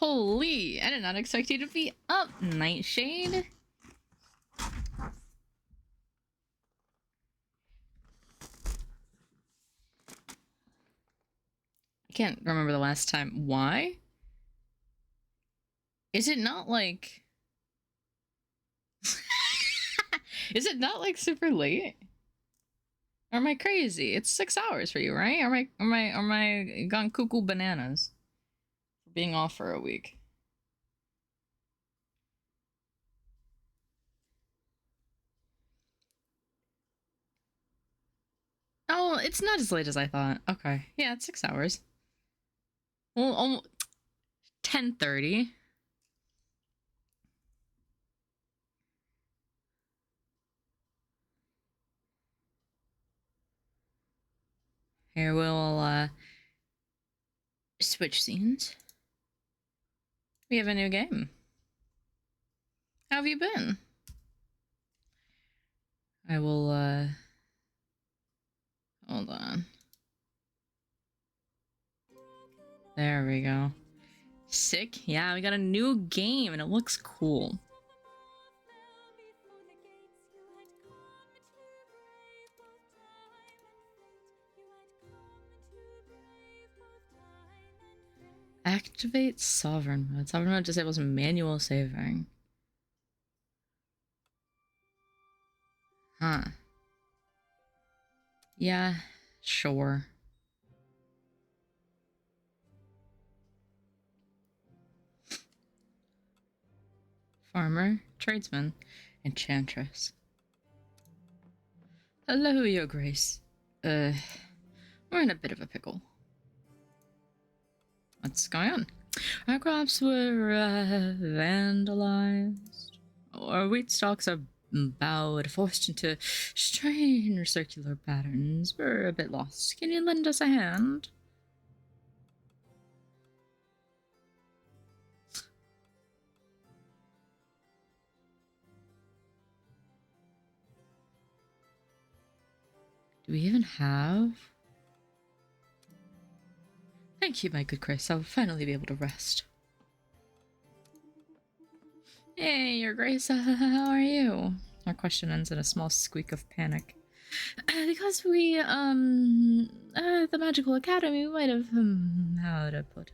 Holy, I did not expect you to be up, Nightshade. I can't remember the last time. Why? Is it not like... Is it not like super late? Or am I crazy? It's 6 hours for you, right? Am I gone cuckoo bananas for being off for a week? Oh, it's not as late as I thought. Okay, yeah, it's 6 hours. Well, almost 10:30. Here we'll switch scenes. We have a new game. How have you been? I will hold on. There we go. Sick. Yeah, we got a new game and it looks cool. Activate sovereign mode. Sovereign mode disables manual saving. Huh. Yeah, sure. Farmer, tradesman, enchantress. Hello, Your Grace. We're in a bit of a pickle. What's going on? Our crops were vandalized. Our wheat stalks are bowed, forced into strange circular patterns. We're a bit lost. Can you lend us a hand? Do we even have? Thank you, my good Chris. I'll finally be able to rest. Hey, Your Grace, how are you? Our question ends in a small squeak of panic. Because we, the Magical Academy might have, how to put it.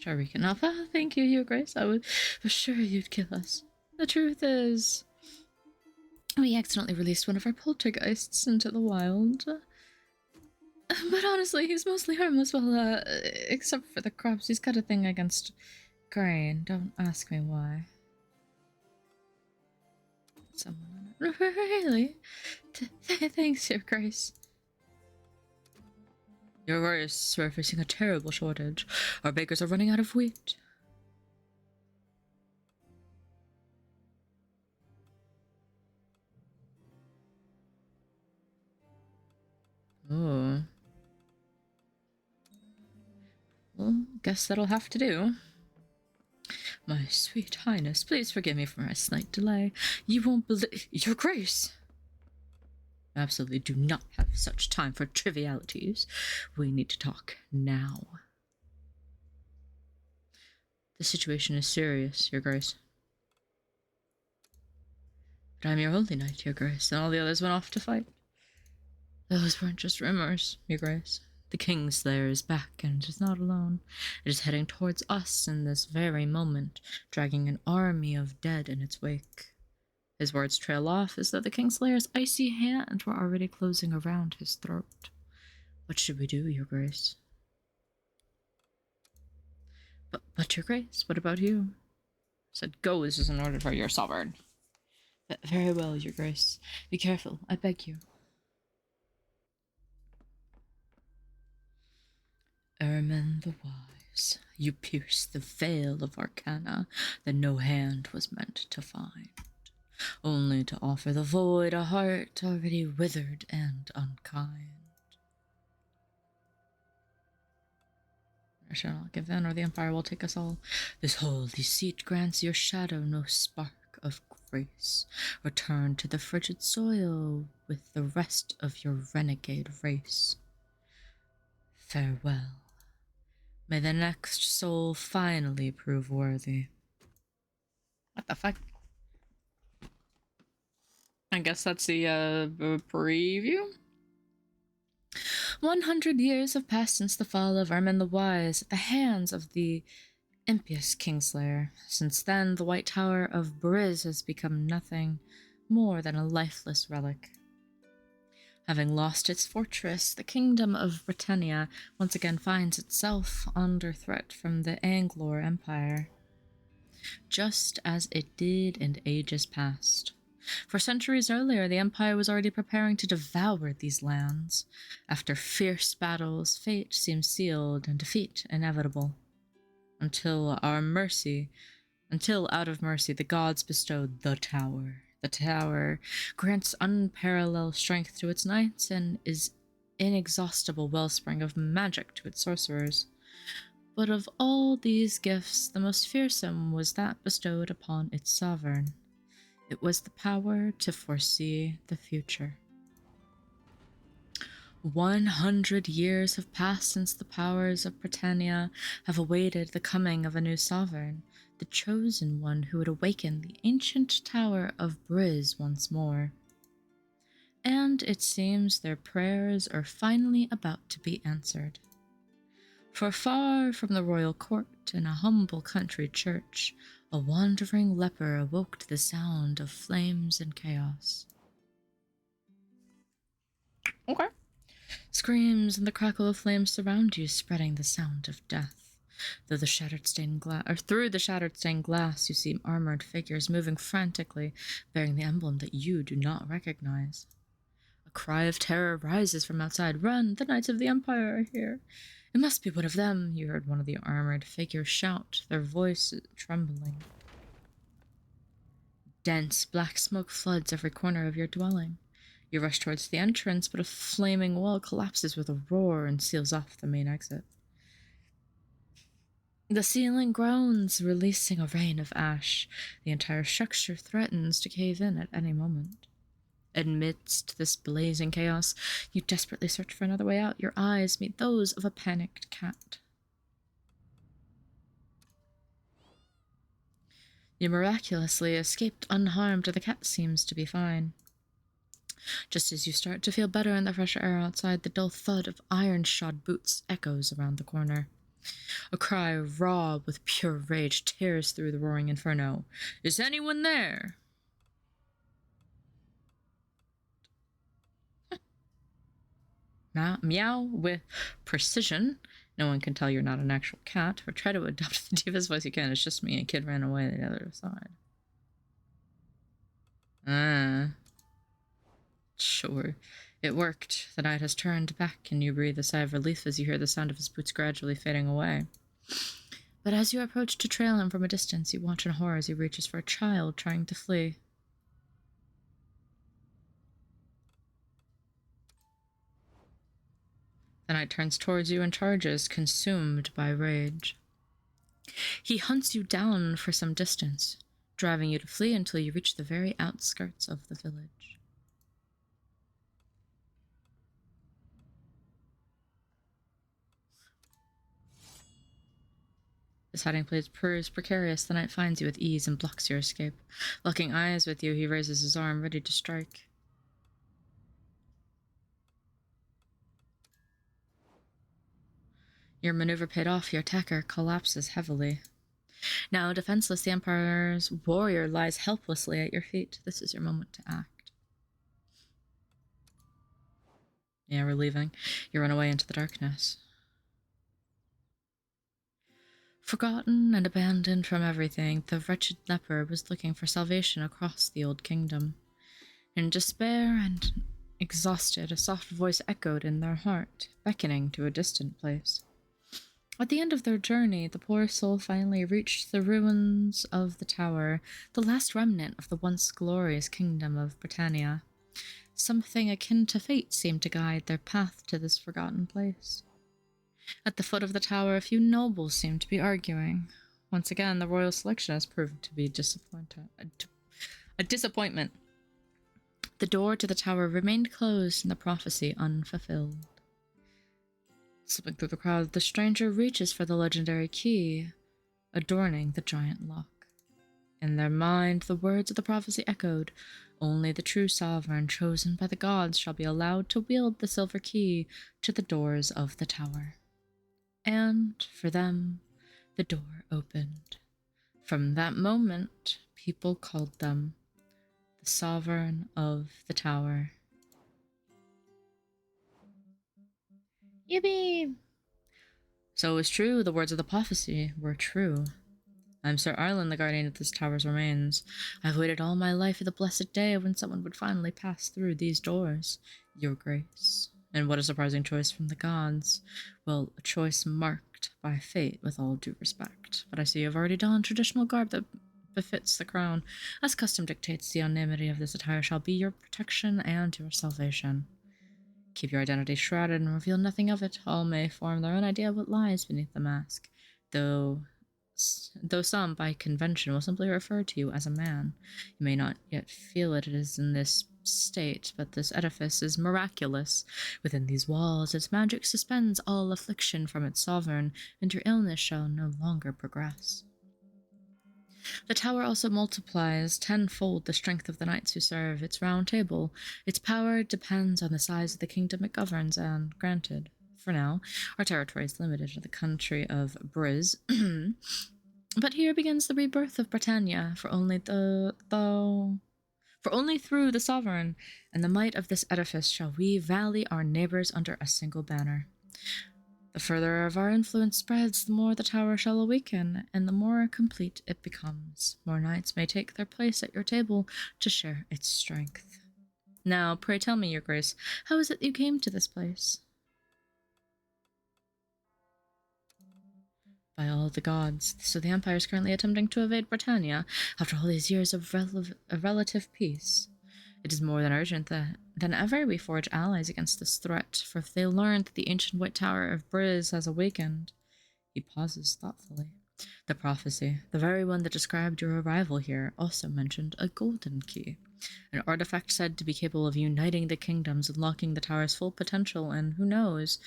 Sure we can help. Thank you, Your Grace. I was sure you'd kill us. The truth is, we accidentally released one of our poltergeists into the wild. But honestly, he's mostly harmless, well, except for the crops. He's got a thing against grain. Don't ask me why. Someone... Really? Thanks, Your Grace. Your Grace, we're facing a terrible shortage. Our bakers are running out of wheat. Oh. Well, guess that'll have to do. My sweet highness, please forgive me for my slight delay. You won't believe... Your Grace! I absolutely do not have such time for trivialities. We need to talk now. The situation is serious, Your Grace. But I'm your only knight, Your Grace, and all the others went off to fight. Those weren't just rumors, Your Grace. The Kingslayer is back and is not alone. It is heading towards us in this very moment, dragging an army of dead in its wake. His words trail off as though the Kingslayer's icy hand were already closing around his throat. What should we do, Your Grace? But Your Grace, what about you? I said, go, this is an order for your sovereign. Very well, Your Grace. Be careful, I beg you. Ermin the Wise, you pierce the veil of arcana that no hand was meant to find, only to offer the void a heart already withered and unkind. I shall not give in, or the Empire will take us all. This holy seat grants your shadow no spark of grace. Return to the frigid soil with the rest of your renegade race. Farewell. May the next soul finally prove worthy. What the fuck? I guess that's the preview? 100 years have passed since the fall of Ermin the Wise at the hands of the impious Kingslayer. Since then, the White Tower of Briz has become nothing more than a lifeless relic. Having lost its fortress, the kingdom of Britannia once again finds itself under threat from the Anglor Empire, just as it did in ages past. For centuries earlier, the Empire was already preparing to devour these lands. After fierce battles, fate seemed sealed and defeat inevitable. Until out of mercy, the gods bestowed the Tower. The Tower grants unparalleled strength to its knights and is inexhaustible wellspring of magic to its sorcerers. But of all these gifts, the most fearsome was that bestowed upon its sovereign. It was the power to foresee the future. 100 years have passed since the powers of Britannia have awaited the coming of a new sovereign, the chosen one who would awaken the ancient tower of Briz once more. And it seems their prayers are finally about to be answered. For far from the royal court, in a humble country church, a wandering leper awoke to the sound of flames and chaos. Okay. Screams and the crackle of flames surround you, spreading the sound of death. Through the shattered stained glass, you see armored figures moving frantically, bearing the emblem that you do not recognize. A cry of terror rises from outside. Run! The Knights of the Empire are here! It must be one of them, you heard one of the armored figures shout, their voices trembling. Dense black smoke floods every corner of your dwelling. You rush towards the entrance, but a flaming wall collapses with a roar and seals off the main exit. The ceiling groans, releasing a rain of ash. The entire structure threatens to cave in at any moment. Amidst this blazing chaos, you desperately search for another way out. Your eyes meet those of a panicked cat. You miraculously escaped unharmed, and the cat seems to be fine. Just as you start to feel better in the fresh air outside, the dull thud of iron-shod boots echoes around the corner. A cry raw with pure rage tears through the roaring inferno. Is anyone there? Meow with precision. No one can tell you're not an actual cat, or try to adopt the deepest voice you can. It's just me. A kid ran away the other side. Sure. It worked. The night has turned back, and you breathe a sigh of relief as you hear the sound of his boots gradually fading away. But as you approach to trail him from a distance, you watch in horror as he reaches for a child trying to flee. The knight turns towards you and charges, consumed by rage. He hunts you down for some distance, driving you to flee until you reach the very outskirts of the village. His hiding place proves precarious. The knight finds you with ease and blocks your escape. Locking eyes with you, he raises his arm, ready to strike. Your maneuver paid off. Your attacker collapses heavily. Now, defenseless, the Empire's warrior lies helplessly at your feet. This is your moment to act. Yeah, we're leaving. You run away into the darkness. Forgotten and abandoned from everything, the wretched leper was looking for salvation across the old kingdom. In despair and exhausted, a soft voice echoed in their heart, beckoning to a distant place. At the end of their journey, the poor soul finally reached the ruins of the tower, the last remnant of the once glorious kingdom of Britannia. Something akin to fate seemed to guide their path to this forgotten place. At the foot of the tower, a few nobles seemed to be arguing. Once again, the royal selection has proved to be a disappointment. The door to the tower remained closed and the prophecy unfulfilled. Slipping through the crowd, the stranger reaches for the legendary key, adorning the giant lock. In their mind, the words of the prophecy echoed. Only the true sovereign, chosen by the gods, shall be allowed to wield the silver key to the doors of the tower. And, for them, the door opened. From that moment, people called them the sovereign of the tower. Yippee! So it was true, the words of the prophecy were true. I am Sir Arlen, the guardian of this tower's remains. I have waited all my life for the blessed day when someone would finally pass through these doors, Your Grace. And what a surprising choice from the gods. Well, a choice marked by fate, with all due respect. But I see you have already donned traditional garb that befits the crown. As custom dictates, the anonymity of this attire shall be your protection and your salvation. Keep your identity shrouded and reveal nothing of it. All may form their own idea of what lies beneath the mask, though some, by convention, will simply refer to you as a man. You may not yet feel it is in this state, but this edifice is miraculous. Within these walls, its magic suspends all affliction from its sovereign, and your illness shall no longer progress. The tower also multiplies tenfold the strength of the knights who serve its round table. Its power depends on the size of the kingdom it governs, and granted, for now, our territory is limited to the country of Briz. But here begins the rebirth of Britannia, for only through the sovereign and the might of this edifice shall we rally our neighbors under a single banner. The further of our influence spreads, the more the tower shall awaken, and the more complete it becomes. More knights may take their place at your table to share its strength. Now, pray tell me, Your Grace, how is it you came to this place? By all the gods, so the Empire is currently attempting to invade Britannia after all these years of relative peace. It is more than urgent than ever we forge allies against this threat, for if they learn that the ancient White Tower of Briz has awakened... He pauses thoughtfully. The prophecy, the very one that described your arrival here, also mentioned a golden key, an artifact said to be capable of uniting the kingdoms, unlocking the tower's full potential, and who knows,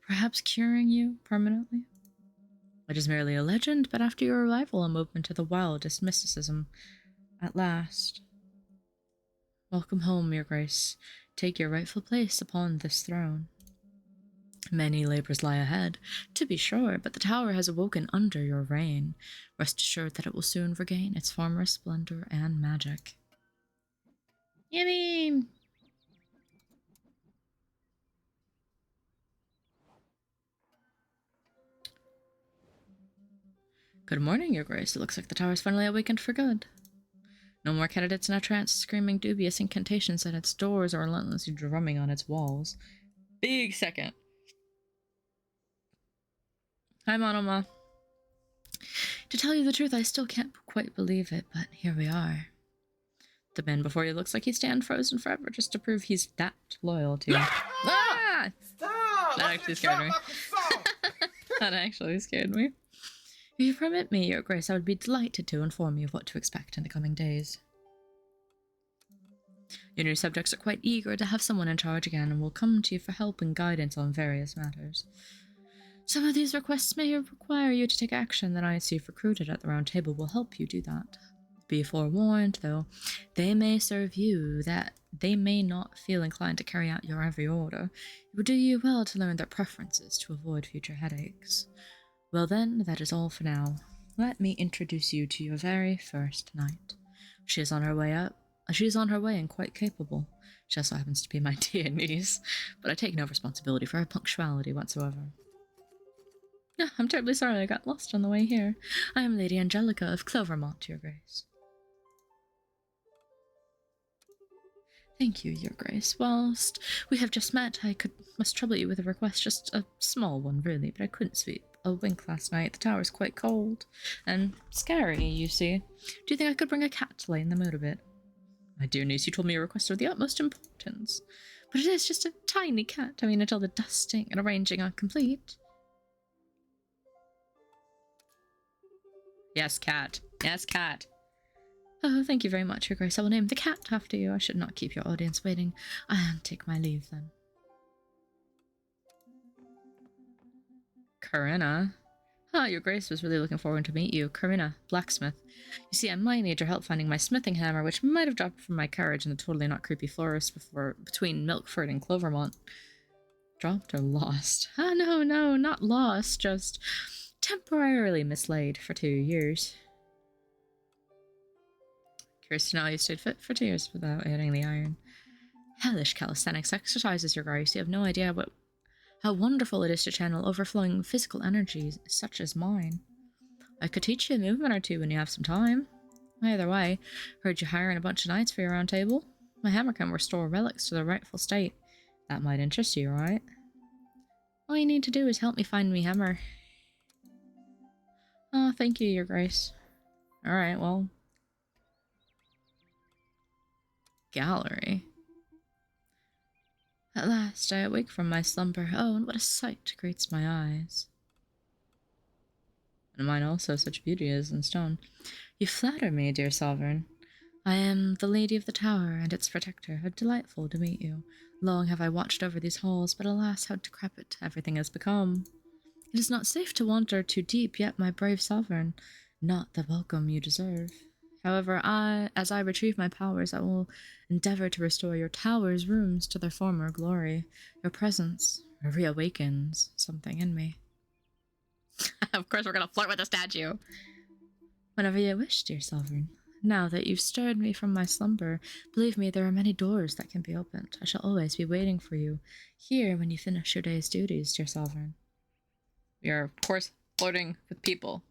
perhaps curing you permanently? It is merely a legend, but after your arrival I'm open to the wildest mysticism. At last... Welcome home, Your Grace. Take your rightful place upon this throne. Many labors lie ahead, to be sure, but the tower has awoken under your reign. Rest assured that it will soon regain its former splendor and magic. Yummy! Good morning, Your Grace. It looks like the tower's finally awakened for good. No more candidates in a trance screaming dubious incantations at its doors or relentlessly drumming on its walls. Big second. Hi, Monoma. To tell you the truth, I still can't quite believe it, but here we are. The man before you looks like he'd stand frozen forever just to prove he's that loyal to you. Ah! Stop! That actually scared me. That actually scared me. If you permit me, Your Grace, I would be delighted to inform you of what to expect in the coming days. Your new subjects are quite eager to have someone in charge again and will come to you for help and guidance on various matters. Some of these requests may require you to take action that I see recruited at the Round Table will help you do that. Be forewarned, though, they may serve you that they may not feel inclined to carry out your every order. It would do you well to learn their preferences to avoid future headaches. Well then, that is all for now. Let me introduce you to your very first knight. She is on her way and quite capable. She also happens to be my dear niece, but I take no responsibility for her punctuality whatsoever. I'm terribly sorry I got lost on the way here. I am Lady Angelica of Clovermont, Your Grace. Thank you, Your Grace. Whilst we have just met, must trouble you with a request, just a small one, really, but I couldn't sleep a wink last night. The tower's quite cold and scary, you see. Do you think I could bring a cat to lighten the mood a bit? My dear niece, you told me your requests are of the utmost importance, but it is just a tiny cat. I mean, until the dusting and arranging are complete. Yes, cat. Yes, cat. Oh, thank you very much, Your Grace. I will name the cat after you. I should not keep your audience waiting. I'll take my leave, then. Corinna. Ah, your grace was really looking forward to meet you. Corinna, blacksmith. You see, I might need your help finding my smithing hammer, which might have dropped from my carriage in the totally not creepy forest between Milkford and Clovermont. Dropped or lost? Ah, no, not lost, just temporarily mislaid for 2 years. Curious to know how you stayed fit for 2 years without hitting the iron. Hellish calisthenics exercises, your grace. You have no idea how wonderful it is to channel overflowing physical energies such as mine. I could teach you a movement or two when you have some time. Either way, heard you hiring a bunch of knights for your round table. My hammer can restore relics to their rightful state. That might interest you, right? All you need to do is help me find me hammer. Oh, thank you, your grace. Alright, well. Gallery. At last, I awake from my slumber. Oh, and what a sight greets my eyes. And mine also, such beauty is in stone. You flatter me, dear sovereign. I am the lady of the tower and its protector. How delightful to meet you. Long have I watched over these halls, but alas, how decrepit everything has become. It is not safe to wander too deep, yet, my brave sovereign, not the welcome you deserve. However, as I retrieve my powers, I will endeavor to restore your tower's rooms to their former glory. Your presence reawakens something in me. Of course we're gonna flirt with the statue. Whenever you wish, dear sovereign. Now that you've stirred me from my slumber, believe me, there are many doors that can be opened. I shall always be waiting for you, here when you finish your day's duties, dear sovereign. We are, of course, flirting with people.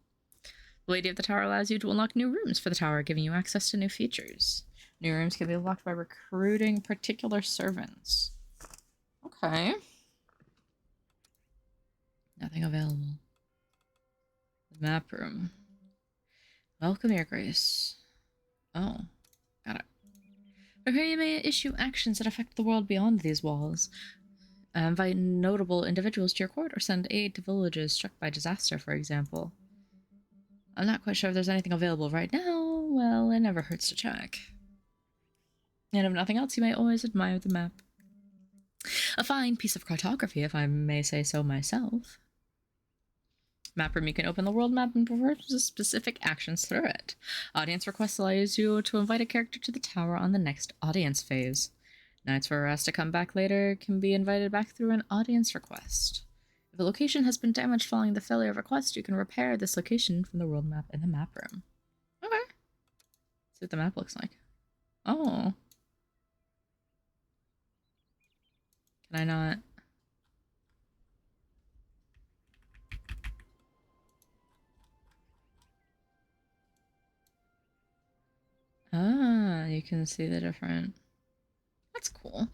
The Lady of the Tower allows you to unlock new rooms for the tower, giving you access to new features. New rooms can be unlocked by recruiting particular servants. Okay. Nothing available. The map room. Welcome, your grace. Oh, got it. But here you may issue actions that affect the world beyond these walls. Invite notable individuals to your court or send aid to villages struck by disaster, for example. I'm not quite sure if there's anything available right now. Well, it never hurts to check. And if nothing else, you may always admire the map. A fine piece of cartography, if I may say so myself. Map room, you can open the world map and perform specific actions through it. Audience requests allows you to invite a character to the tower on the next audience phase. Knights who are asked to come back later can be invited back through an audience request. If a location has been damaged following the failure of a quest, you can repair this location from the world map in the map room. Okay. Let's see what the map looks like. Oh. Can I not? Ah, you can see the different... That's cool.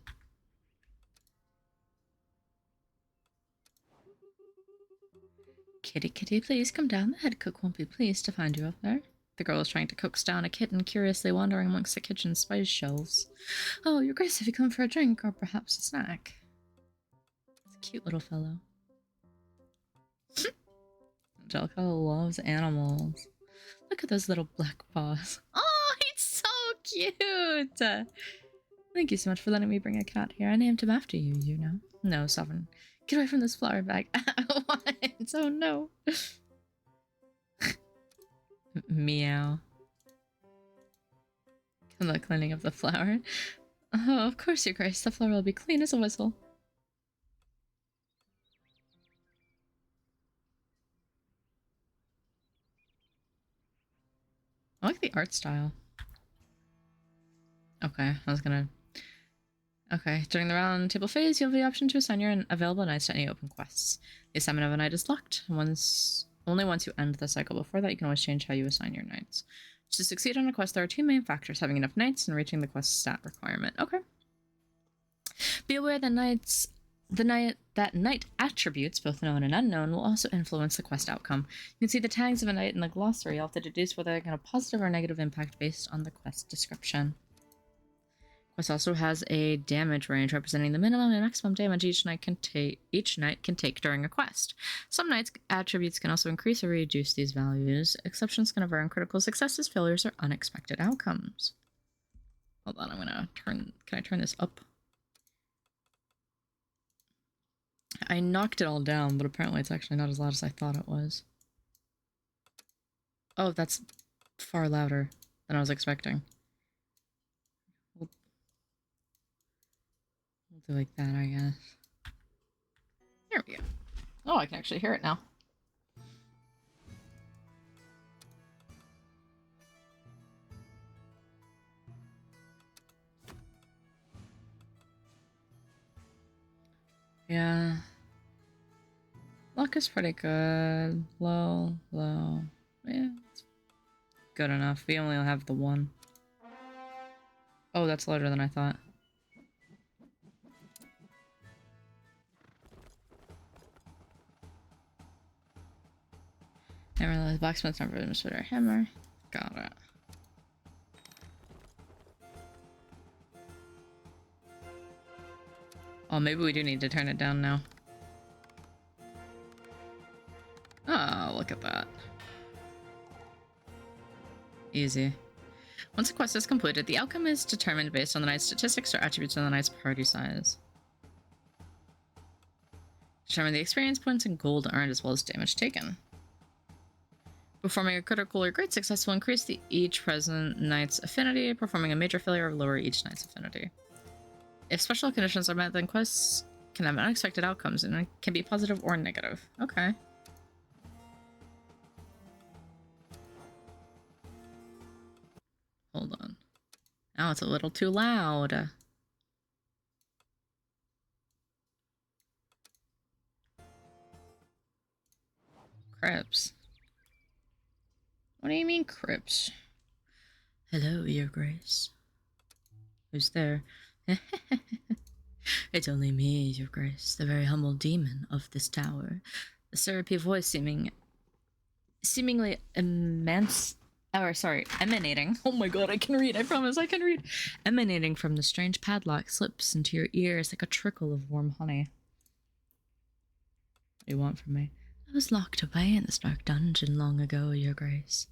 Kitty, kitty, please come down. The head cook won't be pleased to find you up there. The girl is trying to coax down a kitten, curiously wandering amongst the kitchen's spice shelves. Oh, your grace, have you come for a drink or perhaps a snack? It's a cute little fellow. Angelica loves animals. Look at those little black paws. Oh, he's so cute! Thank you so much for letting me bring a cat here. I named him after you, you know. No, Sovereign. Get away from this flower bag. What? Oh no. Meow. The cleaning of the flower. Oh, of course, your grace. The flower will be clean as a whistle. I like the art style. Okay, I was gonna... Okay, during the round table phase, you have the option to assign your available knights to any open quests. The assignment of a knight is locked. Only once you end the cycle. Before that, you can always change how you assign your knights. To succeed on a quest, there are two main factors: having enough knights and reaching the quest stat requirement. Okay. Be aware that knight attributes, both known and unknown, will also influence the quest outcome. You can see the tags of a knight in the glossary. You'll have to deduce whether they can have a positive or negative impact based on the quest description. Quest also has a damage range representing the minimum and maximum damage each knight can take during a quest. Some knights' attributes can also increase or reduce these values. Exceptions can occur in critical successes, failures, or unexpected outcomes. Hold on, I'm gonna turn... Can I turn this up? I knocked it all down, but apparently it's actually not as loud as I thought it was. Oh, that's far louder than I was expecting. We'll do like that, I guess. There we go. Oh, I can actually hear it now. Yeah. Luck is pretty good. Low, low. Yeah, it's good enough. We only have the one. Oh, that's louder than I thought. Hammer, the blacksmith's never been a hammer. Got it. Oh, maybe we do need to turn it down now. Oh, look at that. Easy. Once a quest is completed, the outcome is determined based on the knight's statistics or attributes of the knight's party size. Determine the experience points and gold earned as well as damage taken. Performing a critical or great success will increase each present knight's affinity. Performing a major failure will lower each knight's affinity. If special conditions are met, then quests can have unexpected outcomes and it can be positive or negative. Okay. Hold on. Now it's a little too loud. Crips. What do you mean, Crips? Hello, Your Grace. Who's there? It's only me, Your Grace, the very humble demon of this tower. The syrupy voice seemingly emanating. Oh my god, I can read, I promise I can read. Emanating from the strange padlock slips into your ears like a trickle of warm honey. What do you want from me? I was locked away in this dark dungeon long ago, Your Grace.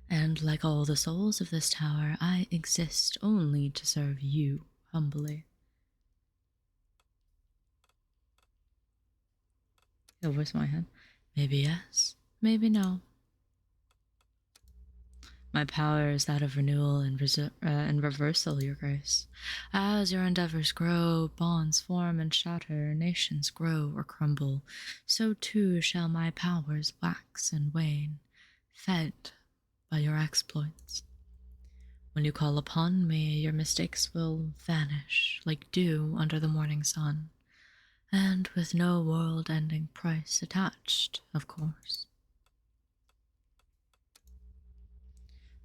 And like all the souls of this tower, I exist only to serve you humbly. Your voice in my head. Maybe yes, maybe no. My power is that of renewal and reversal, Your Grace. As your endeavors grow, bonds form and shatter, nations grow or crumble, so too shall my powers wax and wane, fed by your exploits. When you call upon me, your mistakes will vanish like dew under the morning sun, and with no world-ending price attached, of course.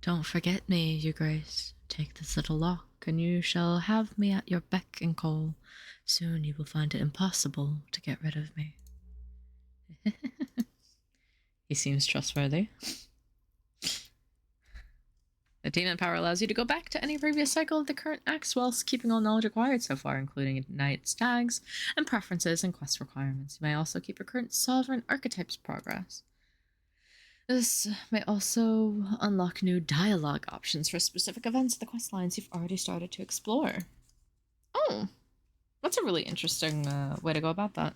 Don't forget me, Your Grace. Take this little lock, and you shall have me at your beck and call. Soon you will find it impossible to get rid of me. He seems trustworthy. The demon power allows you to go back to any previous cycle of the current acts whilst keeping all knowledge acquired so far, including knight's tags and preferences and quest requirements. You may also keep your current sovereign archetype's progress. This may also unlock new dialogue options for specific events in the quest lines you've already started to explore. Oh, that's a really interesting way to go about that.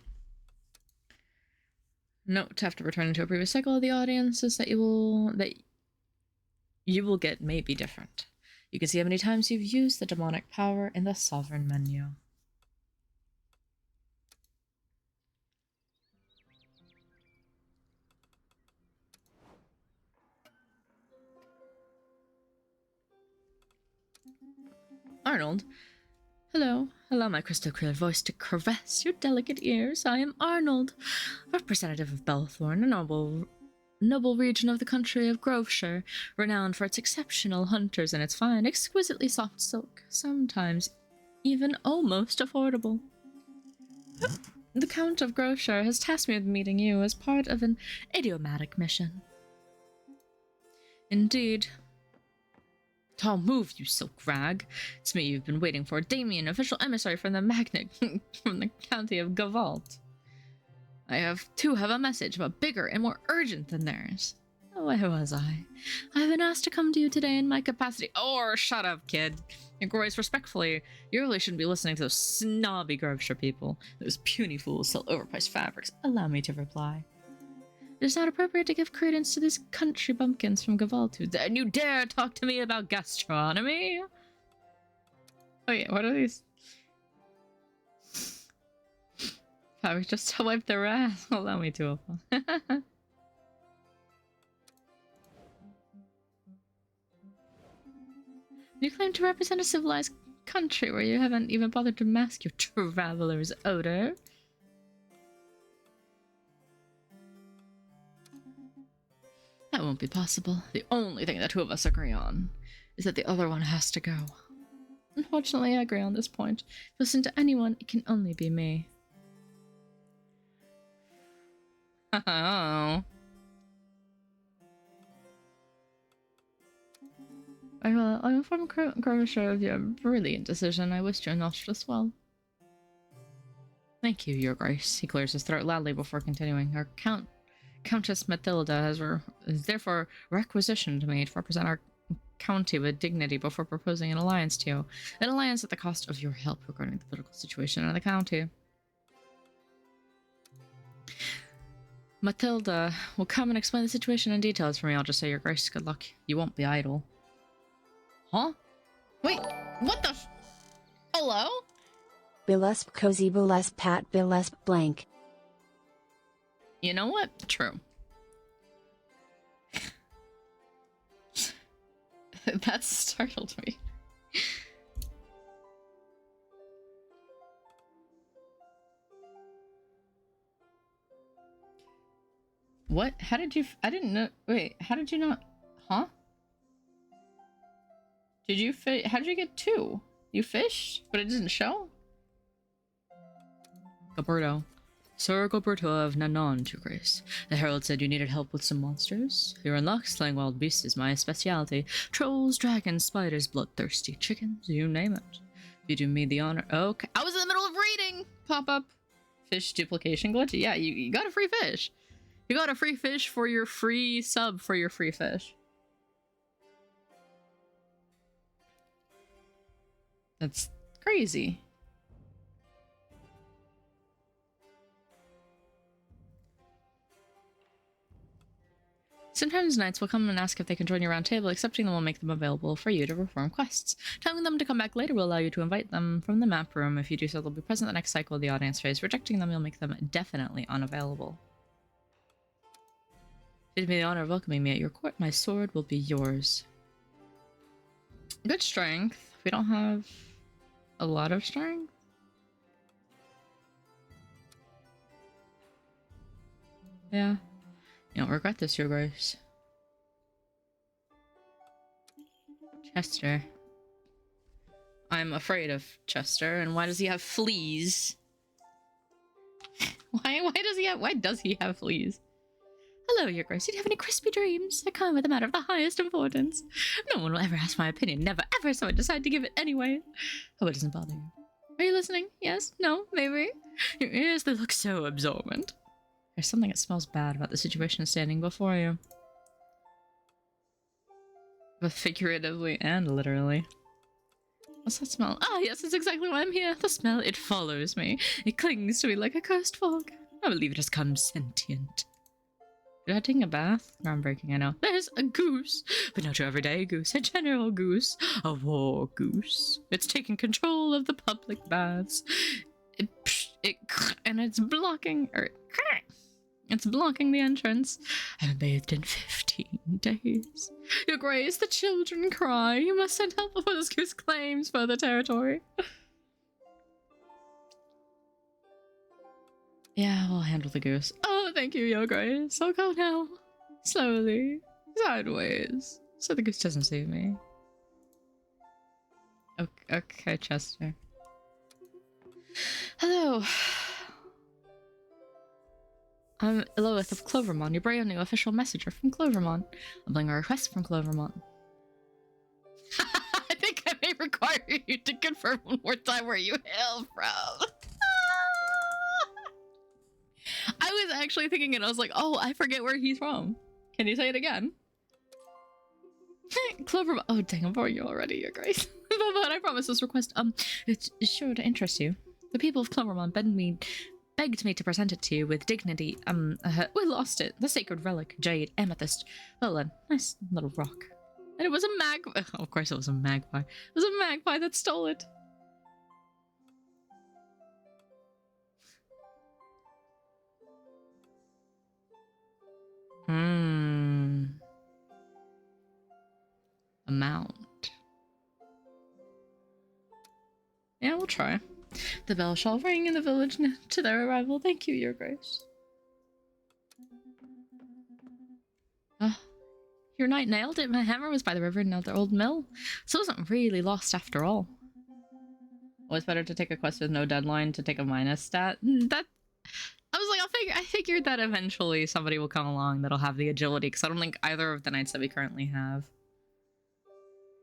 Note, after returning to a previous cycle of the audience is that you will get may be different. You can see how many times you've used the demonic power in the sovereign menu. Arnold. Hello, allow my crystal clear voice to caress your delicate ears. I am Arnold, representative of Belthorn, a noble region of the country of Groveshire, renowned for its exceptional hunters and its fine, exquisitely soft silk, sometimes even almost affordable. The Count of Groveshire has tasked me with meeting you as part of an idiomatic mission. Indeed. I'll move, you silk rag. It's me you've been waiting for, Damien, official emissary from the Magnet from the county of Gavalt. I have a message, but bigger and more urgent than theirs. where was I? I've been asked to come to you today in my capacity. Oh, shut up, kid. Your Grace, respectfully, you really shouldn't be listening to those snobby Groveshire people. Those puny fools sell overpriced fabrics. Allow me to reply. It is not appropriate to give credence to these country bumpkins from Gavaltu. And you dare talk to me about gastronomy? Oh yeah, what are these? Fabric just to wipe their ass. Allow me to. You claim to represent a civilized country where you haven't even bothered to mask your traveler's odor. That won't be possible. The only thing the two of us agree on is that the other one has to go. Unfortunately, I agree on this point. If you listen to anyone, it can only be me. Oh. I'll inform Groveshire of your brilliant decision. I wish you notched as well. Thank you, Your Grace. He clears his throat loudly before continuing. Our Countess Matilda has therefore requisitioned me to represent our county with dignity before proposing an alliance to you. An alliance at the cost of your help regarding the political situation in the county. Matilda will come and explain the situation in details for me. I'll just say, Your Grace, good luck. You won't be idle. Huh? Wait, what the hello? Bilesp cozy bilesp pat bilesp blank. You know what? True. That startled me. What? How did you... I didn't know... Wait, how did you not... Huh? Did you fish? How did you get 2? You fished, but it didn't show? Gilberto. Sir Gilberto of Nanon, Your Grace. The herald said you needed help with some monsters. You're in luck. Slaying wild beasts is my specialty. Trolls, dragons, spiders, bloodthirsty chickens, you name it. If you do me the honor... Okay. I was in the middle of reading! Pop up. Fish duplication glitch. Yeah, you got a free fish. You got a free fish for your free sub for your free fish. That's crazy. Sometimes knights will come and ask if they can join your round table. Accepting them will make them available for you to perform quests. Telling them to come back later will allow you to invite them from the map room. If you do so, they'll be present the next cycle of the audience phase. Rejecting them, you'll make them definitely unavailable. Did me the honor of welcoming me at your court. My sword will be yours. Good strength. We don't have a lot of strength. Yeah. You don't regret this, Your Grace. Chester. I'm afraid of Chester. And why does he have fleas? Why does he have fleas? Hello, Your Grace. Did you have any crispy dreams? I come with a matter of the highest importance. No one will ever ask my opinion. Never, ever, so I decide to give it anyway. Oh, it doesn't bother you. Are you listening? Yes? No? Maybe? Your ears, they look so absorbent. There's something that smells bad about the situation standing before you. Both figuratively and literally. What's that smell? Ah, yes, it's exactly why I'm here. The smell, it follows me. It clings to me like a cursed fog. I believe it has come sentient. Did I take a bath? Groundbreaking, I know. There's a goose, but not your everyday goose, a general goose, a war goose. It's taking control of the public baths. And it's blocking, it's blocking the entrance. I haven't bathed in 15 days. Your Grace, the children cry. You must send help before this goose claims further territory. Yeah, we'll handle the goose. Oh, thank you, Your Grace. I'll go now. Slowly. Sideways. So the goose doesn't see me. Okay, Chester. Hello. I'm Eloith of Clovermont, your brand new official messenger from Clovermont. I'm bringing a request from Clovermont. I think I may require you to confirm one more time where you hail from. I was actually thinking it. I was like, oh, I forget where he's from. Can you say it again? Clover. Oh, dang, I'm boring you already, Your Grace. But I promise this request, it's sure to interest you. The people of Clovermont begged me to present it to you with dignity. We lost it. The sacred relic, jade, amethyst. Well, a nice little rock. And it was a magpie. Of course it was a magpie. It was a magpie that stole it. Amount. Yeah, we'll try. The bell shall ring in the village to their arrival. Thank you, Your Grace. Your knight nailed it. My hammer was by the river near the old mill, so it wasn't really lost after all. Always better to take a quest with no deadline to take a minus stat. That I was like, I figured that eventually somebody will come along that'll have the agility, because I don't think either of the knights that we currently have.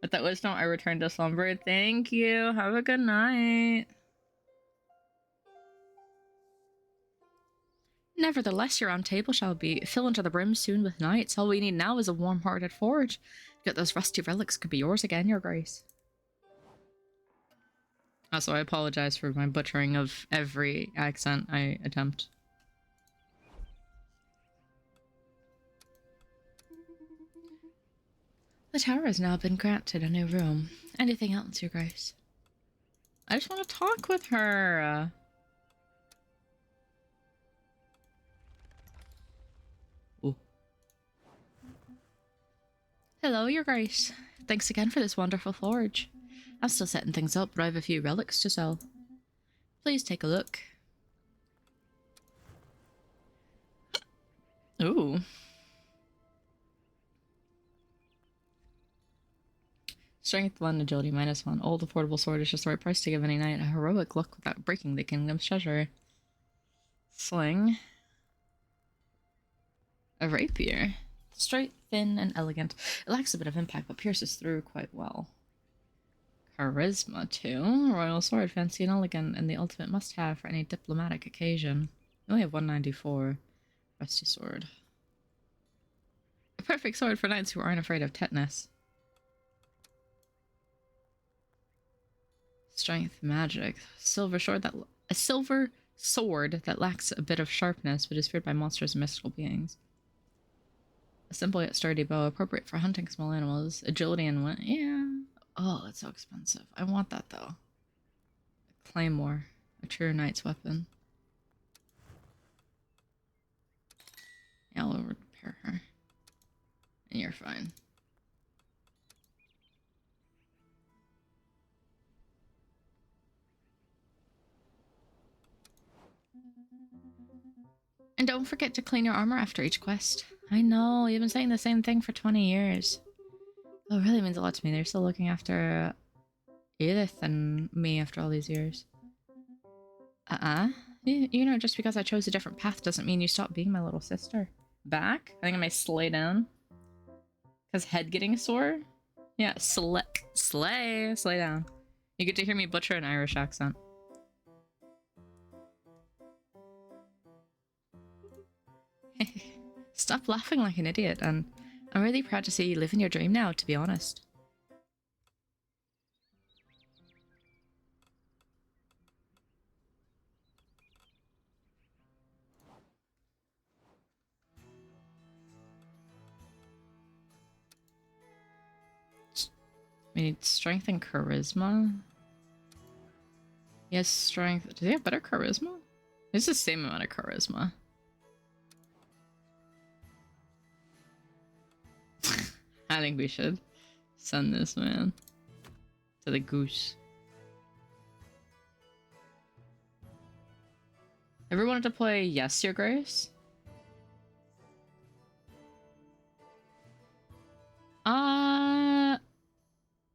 With that wisdom, I return to slumber. Thank you. Have a good night. Nevertheless, your round table shall be filled to the brim soon with knights. All we need now is a warm-hearted forge. Get those rusty relics could be yours again, Your Grace. Also, I apologize for my butchering of every accent I attempt. The tower has now been granted a new room. Anything else, Your Grace? I just want to talk with her. Ooh. Hello, Your Grace. Thanks again for this wonderful forge. I'm still setting things up, but I have a few relics to sell. Please take a look. Ooh. Strength 1, agility -1. Old affordable sword is just the right price to give any knight a heroic look without breaking the kingdom's treasure. Sling. A rapier. Straight, thin, and elegant. It lacks a bit of impact, but pierces through quite well. Charisma, too. Royal sword, fancy and elegant, and the ultimate must-have for any diplomatic occasion. We only have 194. Rusty sword. A perfect sword for knights who aren't afraid of tetanus. Strength, magic. A silver sword that lacks a bit of sharpness, but is feared by monsters and mystical beings. A simple yet sturdy bow, appropriate for hunting small animals. Agility and yeah. Oh, it's so expensive. I want that though. A claymore, a true knight's weapon. Yeah, I'll repair her. And you're fine. And don't forget to clean your armor after each quest. I know, you've been saying the same thing for 20 years. Oh, it really means a lot to me. They're still looking after Edith and me after all these years. You know, just because I chose a different path doesn't mean you stop being my little sister. Back? I think I may slay down. Because head getting sore? Yeah, slay down. You get to hear me butcher an Irish accent. Stop laughing like an idiot, and I'm really proud to see you living your dream now, to be honest. We need strength and charisma. Yes, strength. Does he have better charisma? It's the same amount of charisma. I think we should send this man to the goose. Ever wanted to play Yes, Your Grace?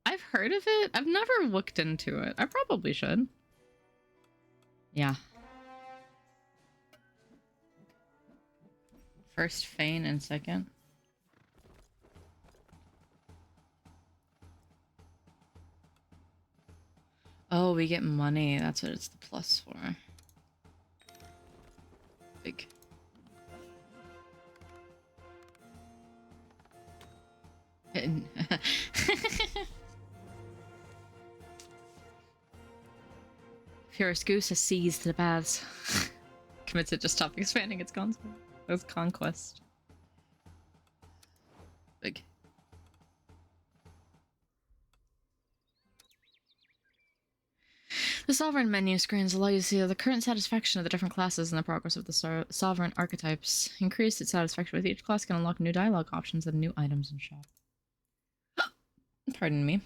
I've heard of it. I've never looked into it. I probably should. Yeah. First feign and second. Oh, we get money. That's what it's the plus for. Big. Furious Goose has seized the baths. Commits to just stop expanding its conquest. Big. The Sovereign menu screens allow you to see the current satisfaction of the different classes and the progress of the Sovereign archetypes. Increase its satisfaction with each class can unlock new dialogue options and new items in shop. Pardon me.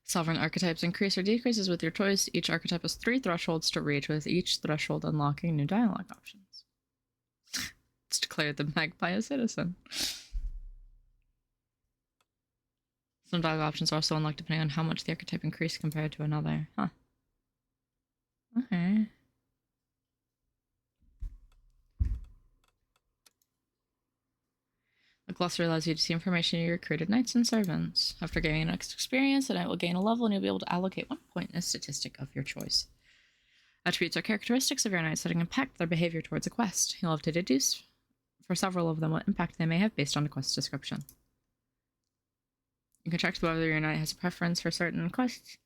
Sovereign archetypes increase or decreases with your choice. Each archetype has 3 thresholds to reach, with each threshold unlocking new dialogue options. It's declared the magpie a citizen. Some dialogue options are also unlocked depending on how much the archetype increased compared to another. Huh. Okay. The glossary allows you to see information of your created knights and servants. After gaining an next experience, the knight will gain a level and you'll be able to allocate 1 point in a statistic of your choice. Attributes are characteristics of your knights that impact their behavior towards a quest. You'll have to deduce for several of them what impact they may have based on the quest description. You can check whether your knight has a preference for certain quests.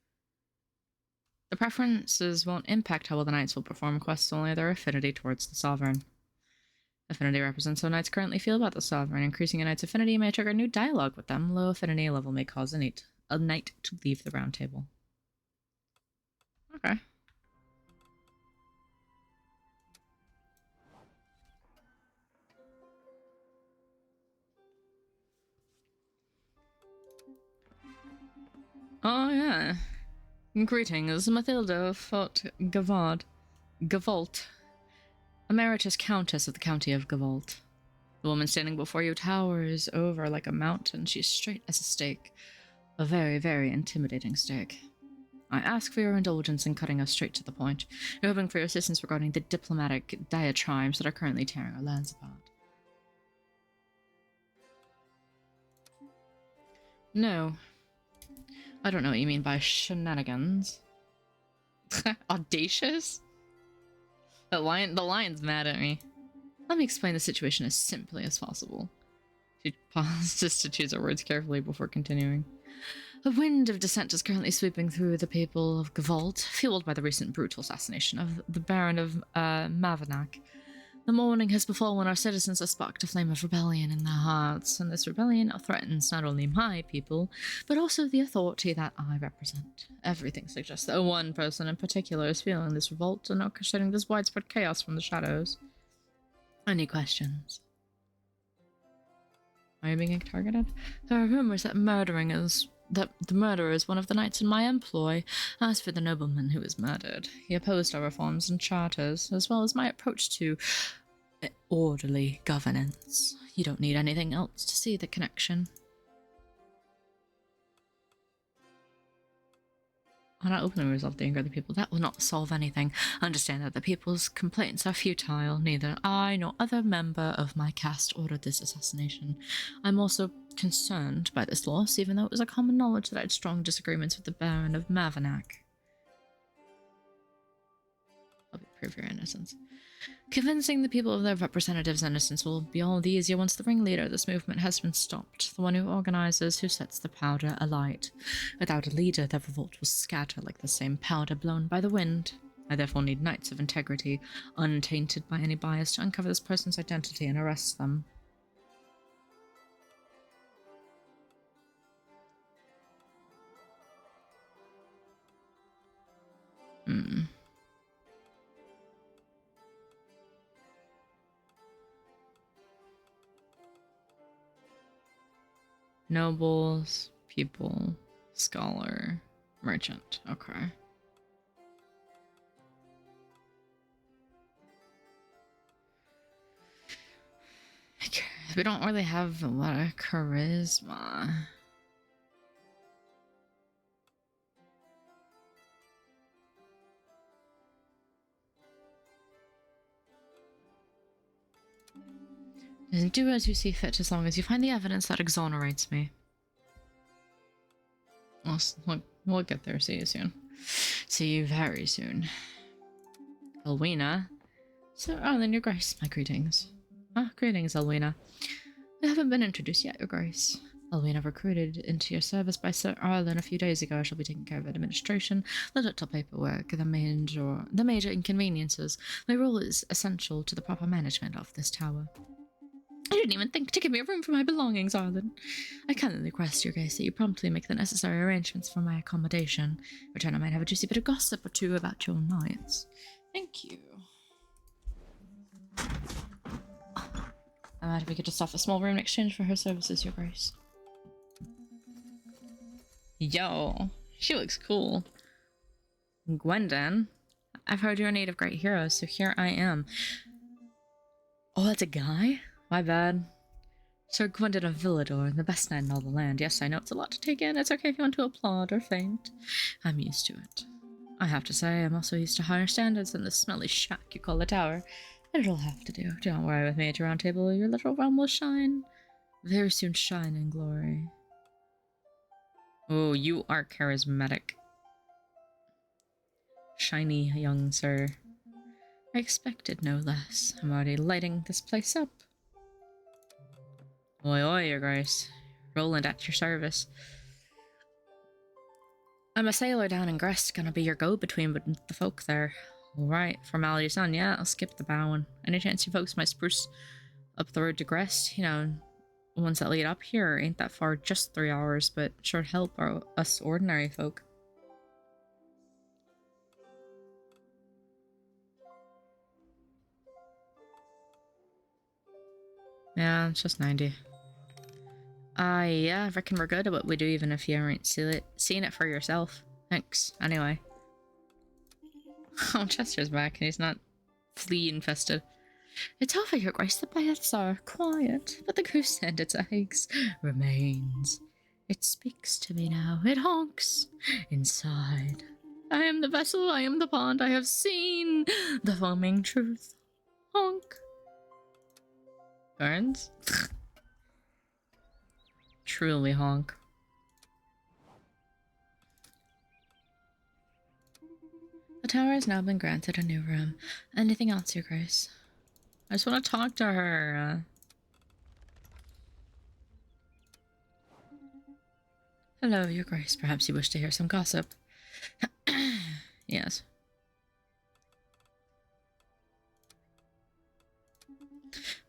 The preferences won't impact how well the knights will perform quests, only their affinity towards the Sovereign. Affinity represents how knights currently feel about the Sovereign. Increasing a knight's affinity may trigger new dialogue with them. Low affinity level may cause a knight to leave the round table. Okay. Oh, yeah. Greetings, Mathilda Gavolt, Emeritus Countess of the County of Gavolt. The woman standing before you towers over like a mountain. She's straight as a stake. A very, very intimidating stake. I ask for your indulgence in cutting us straight to the point. You're hoping for your assistance regarding the diplomatic diatribes that are currently tearing our lands apart. No. I don't know what you mean by shenanigans. Audacious? The lion's mad at me. Let me explain the situation as simply as possible. She pauses to choose her words carefully before continuing. A wind of dissent is currently sweeping through the people of Gavolt, fueled by the recent brutal assassination of the Baron of Mavanac. The morning has befallen our citizens has sparked a flame of rebellion in their hearts, and this rebellion threatens not only my people, but also the authority that I represent. Everything suggests that one person in particular is feeling this revolt and orchestrating this widespread chaos from the shadows. Any questions? Are you being targeted? There are rumors that the murderer is one of the knights in my employ. As for the nobleman who was murdered, he opposed our reforms and charters, as well as my approach to orderly governance. You don't need anything else to see the connection. Why not openly resolve the anger of the people? That will not solve anything. Understand that the people's complaints are futile. Neither I nor other member of my caste ordered this assassination. I'm also concerned by this loss, even though it was a common knowledge that I had strong disagreements with the Baron of Mavanac. I'll prove your innocence. Convincing the people of their representatives' innocence will be all the easier once the ringleader of this movement has been stopped, the one who organizes, who sets the powder alight. Without a leader, the revolt will scatter like the same powder blown by the wind. I therefore need knights of integrity, untainted by any bias, to uncover this person's identity and arrest them. Nobles, people, scholar, merchant. Okay. We don't really have a lot of charisma. And do as you see fit as long as you find the evidence that exonerates me. We'll get there. See you soon. See you very soon. Elwina. So, oh, then your grace. My greetings. Ah, greetings, Elwina. I haven't been introduced yet, Your Grace. Although I recruited into your service by Sir Arlen a few days ago, I shall be taking care of administration, the little paperwork, the major inconveniences. My role is essential to the proper management of this tower. I didn't even think to give me a room for my belongings, Arlen. I kindly request, Your Grace, that you promptly make the necessary arrangements for my accommodation. In return, I might have a juicy bit of gossip or two about your nights. Thank you. I might we could just offer a small room in exchange for her services, Your Grace. Yo, she looks cool. Gwendon, I've heard you're in need of great heroes, so here I am. Oh, that's a guy? My bad. Sir Gwendon of Villador, the best knight in all the land. Yes, I know it's a lot to take in. It's okay if you want to applaud or faint. I'm used to it. I have to say, I'm also used to higher standards than the smelly shack you call a tower. But it'll have to do. Don't worry with me at your round table. Your little realm will shine. Very soon shine in glory. Oh, you are charismatic. Shiny young sir. I expected no less. I'm already lighting this place up. Oi, oi, Your Grace. Roland at your service. I'm a sailor down in Grest, gonna be your go-between with the folk there. Alright, formalities done, yeah, I'll skip the bowing. Any chance you folks might spruce up the road to Grest? You know, the ones that lead up here ain't that far, just 3 hours, but sure help us ordinary folk. Yeah, it's just 90. Yeah, I reckon we're good at what we do, even if you haven't seen it for yourself. Thanks, anyway. Oh, Chester's back, and he's not flea-infested. It's over, Your Grace. The baths are quiet, but the goose and its eggs remains. It speaks to me now. It honks inside. I am the vessel, I am the pond. I have seen the foaming truth. Honk. Burns? Truly honk. The tower has now been granted a new room. Anything else, Your Grace? I just want to talk to her. Hello, Your Grace. Perhaps you wish to hear some gossip. Yes.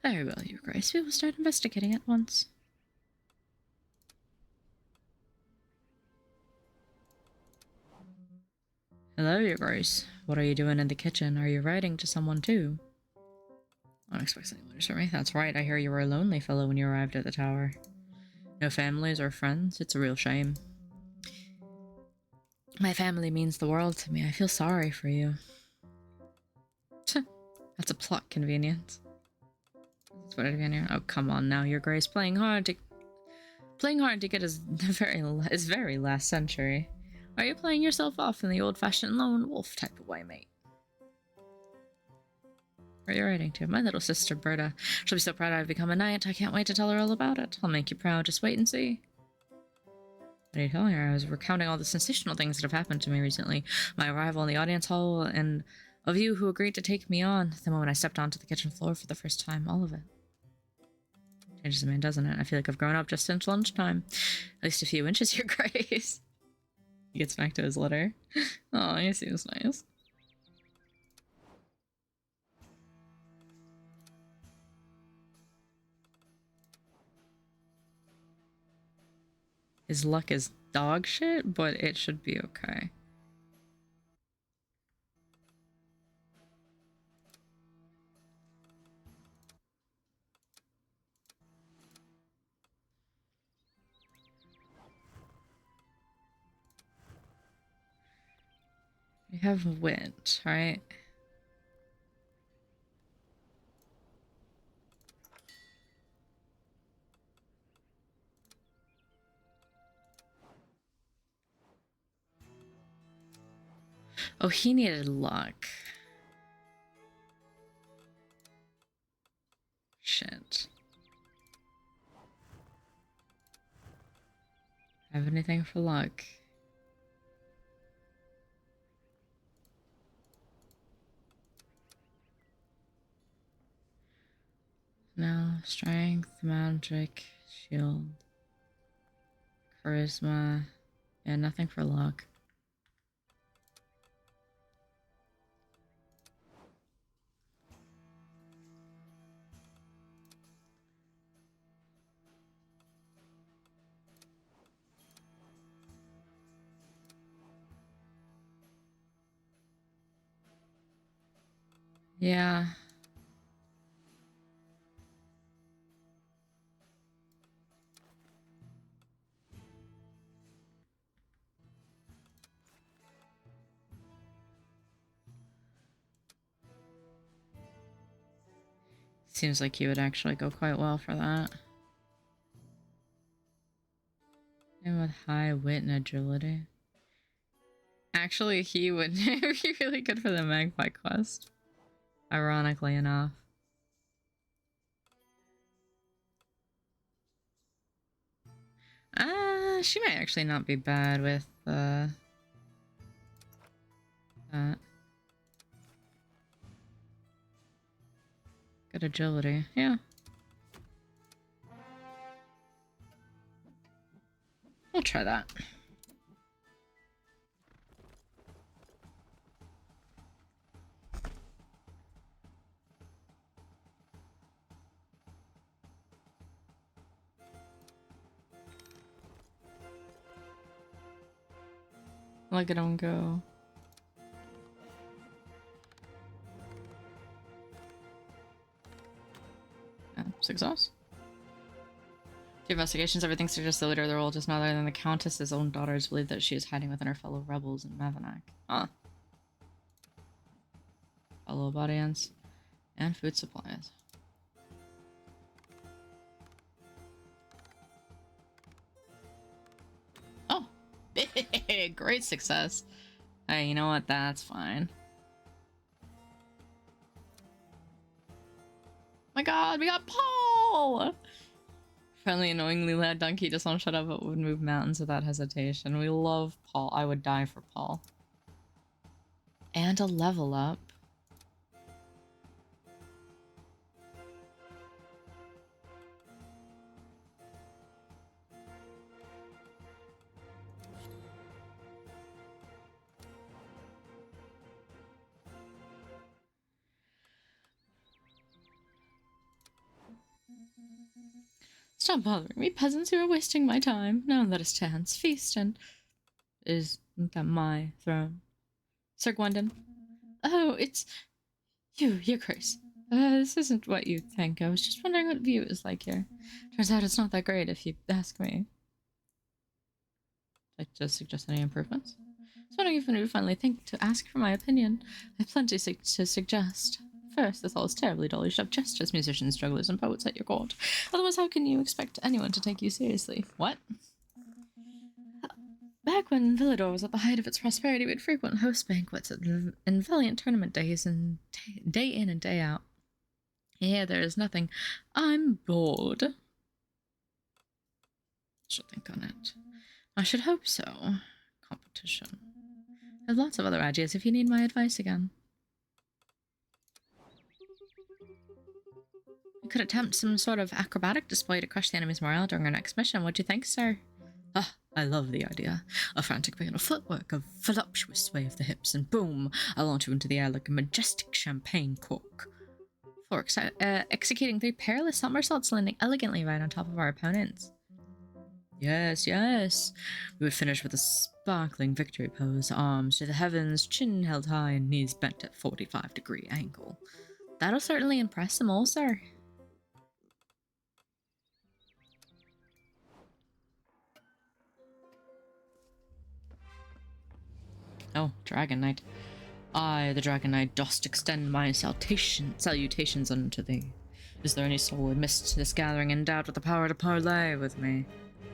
Very well, Your Grace. We will start investigating at once. Hello, Your Grace. What are you doing in the kitchen? Are you writing to someone too? I don't expect anyone to show me. That's right. I hear you were a lonely fellow when you arrived at the tower. No families or friends? It's a real shame. My family means the world to me. I feel sorry for you. That's a plot convenience. That's what I'd be in here. Oh, come on now, Your Grace. Playing hard to get is very last century. Are you playing yourself off in the old-fashioned lone wolf type of way, mate? Where are you writing to? My little sister, Berta. She'll be so proud I've become a knight. I can't wait to tell her all about it. I'll make you proud. Just wait and see. What are you telling her? I was recounting all the sensational things that have happened to me recently. My arrival in the audience hall, and of you who agreed to take me on the moment I stepped onto the kitchen floor for the first time. All of it. Changes a man, doesn't it? I feel like I've grown up just since lunchtime. At least a few inches, Your Grace. He gets back to his letter. Oh, he seems nice. His luck is dog shit, but it should be okay. We have wit, right? Oh, he needed luck. Shit. Have anything for luck? No, strength. Strength, magic, shield, charisma. Yeah, nothing for luck. Yeah. Seems like he would actually go quite well for that. And with high wit and agility. Actually, he would be really good for the Magpie quest. Ironically enough. She might actually not be bad with that. Good agility, yeah. We'll try that. Look at him go. Success. The investigations, everything suggests the leader of the role is none other than the Countess's own daughters believe that she is hiding within her fellow rebels in Mavanak. Huh. Fellow audience. And food supplies. Oh! Great success. Hey, you know what? That's fine. My god, we got Paul! Friendly, annoyingly loud donkey just won't shut up but would move mountains without hesitation. We love Paul. I would die for Paul. And a level up. Stop bothering me, peasants, who are wasting my time. Now let us chance, feast, and... Is that my throne? Sir Gwendon? Oh, it's... You're Chris. This isn't what you think. I was just wondering what view is like here. Turns out it's not that great if you ask me. I'd like to suggest any improvements? I was wondering if you would finally think to ask for my opinion. I have plenty to suggest. First, this all is terribly dull. You should have jesters, musicians, jugglers, and poets at your court. Otherwise, how can you expect anyone to take you seriously? What? Back when Villador was at the height of its prosperity, we'd frequent host banquets and valiant tournament days and day in and day out. Here, there is nothing. I'm bored. Should think on it. I should hope so. Competition. I have lots of other ideas if you need my advice again. We could attempt some sort of acrobatic display to crush the enemy's morale during our next mission. What do you think, sir? Ah, I love the idea. A frantic bit of footwork, a voluptuous sway of the hips, and boom, I'll launch you into the air like a majestic champagne cork. For executing 3 perilous somersaults, landing elegantly right on top of our opponents. Yes, yes. We would finish with a sparkling victory pose, arms to the heavens, chin held high, and knees bent at 45-degree angle. That'll certainly impress them all, sir. Oh, Dragon Knight. I, the Dragon Knight, dost extend my salutations unto thee. Is there any soul amidst this gathering endowed with the power to parley with me?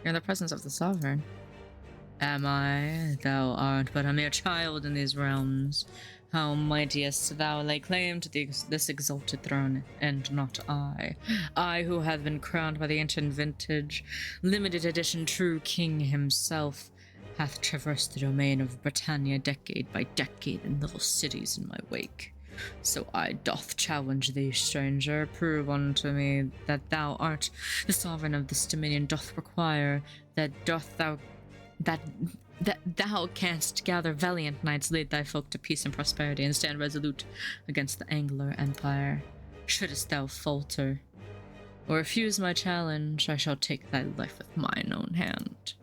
You're in the presence of the sovereign. Am I? Thou art but a mere child in these realms. How mightiest thou lay claim to this exalted throne, and not I. I who have been crowned by the ancient vintage, limited edition true king himself, hath traversed the domain of Britannia decade by decade in little cities in my wake. So I doth challenge thee, stranger. Prove unto me that thou art the sovereign of this dominion. Doth require that that thou canst gather valiant knights, lead thy folk to peace and prosperity, and stand resolute against the Angler Empire. Shouldst thou falter or refuse my challenge, I shall take thy life with mine own hand.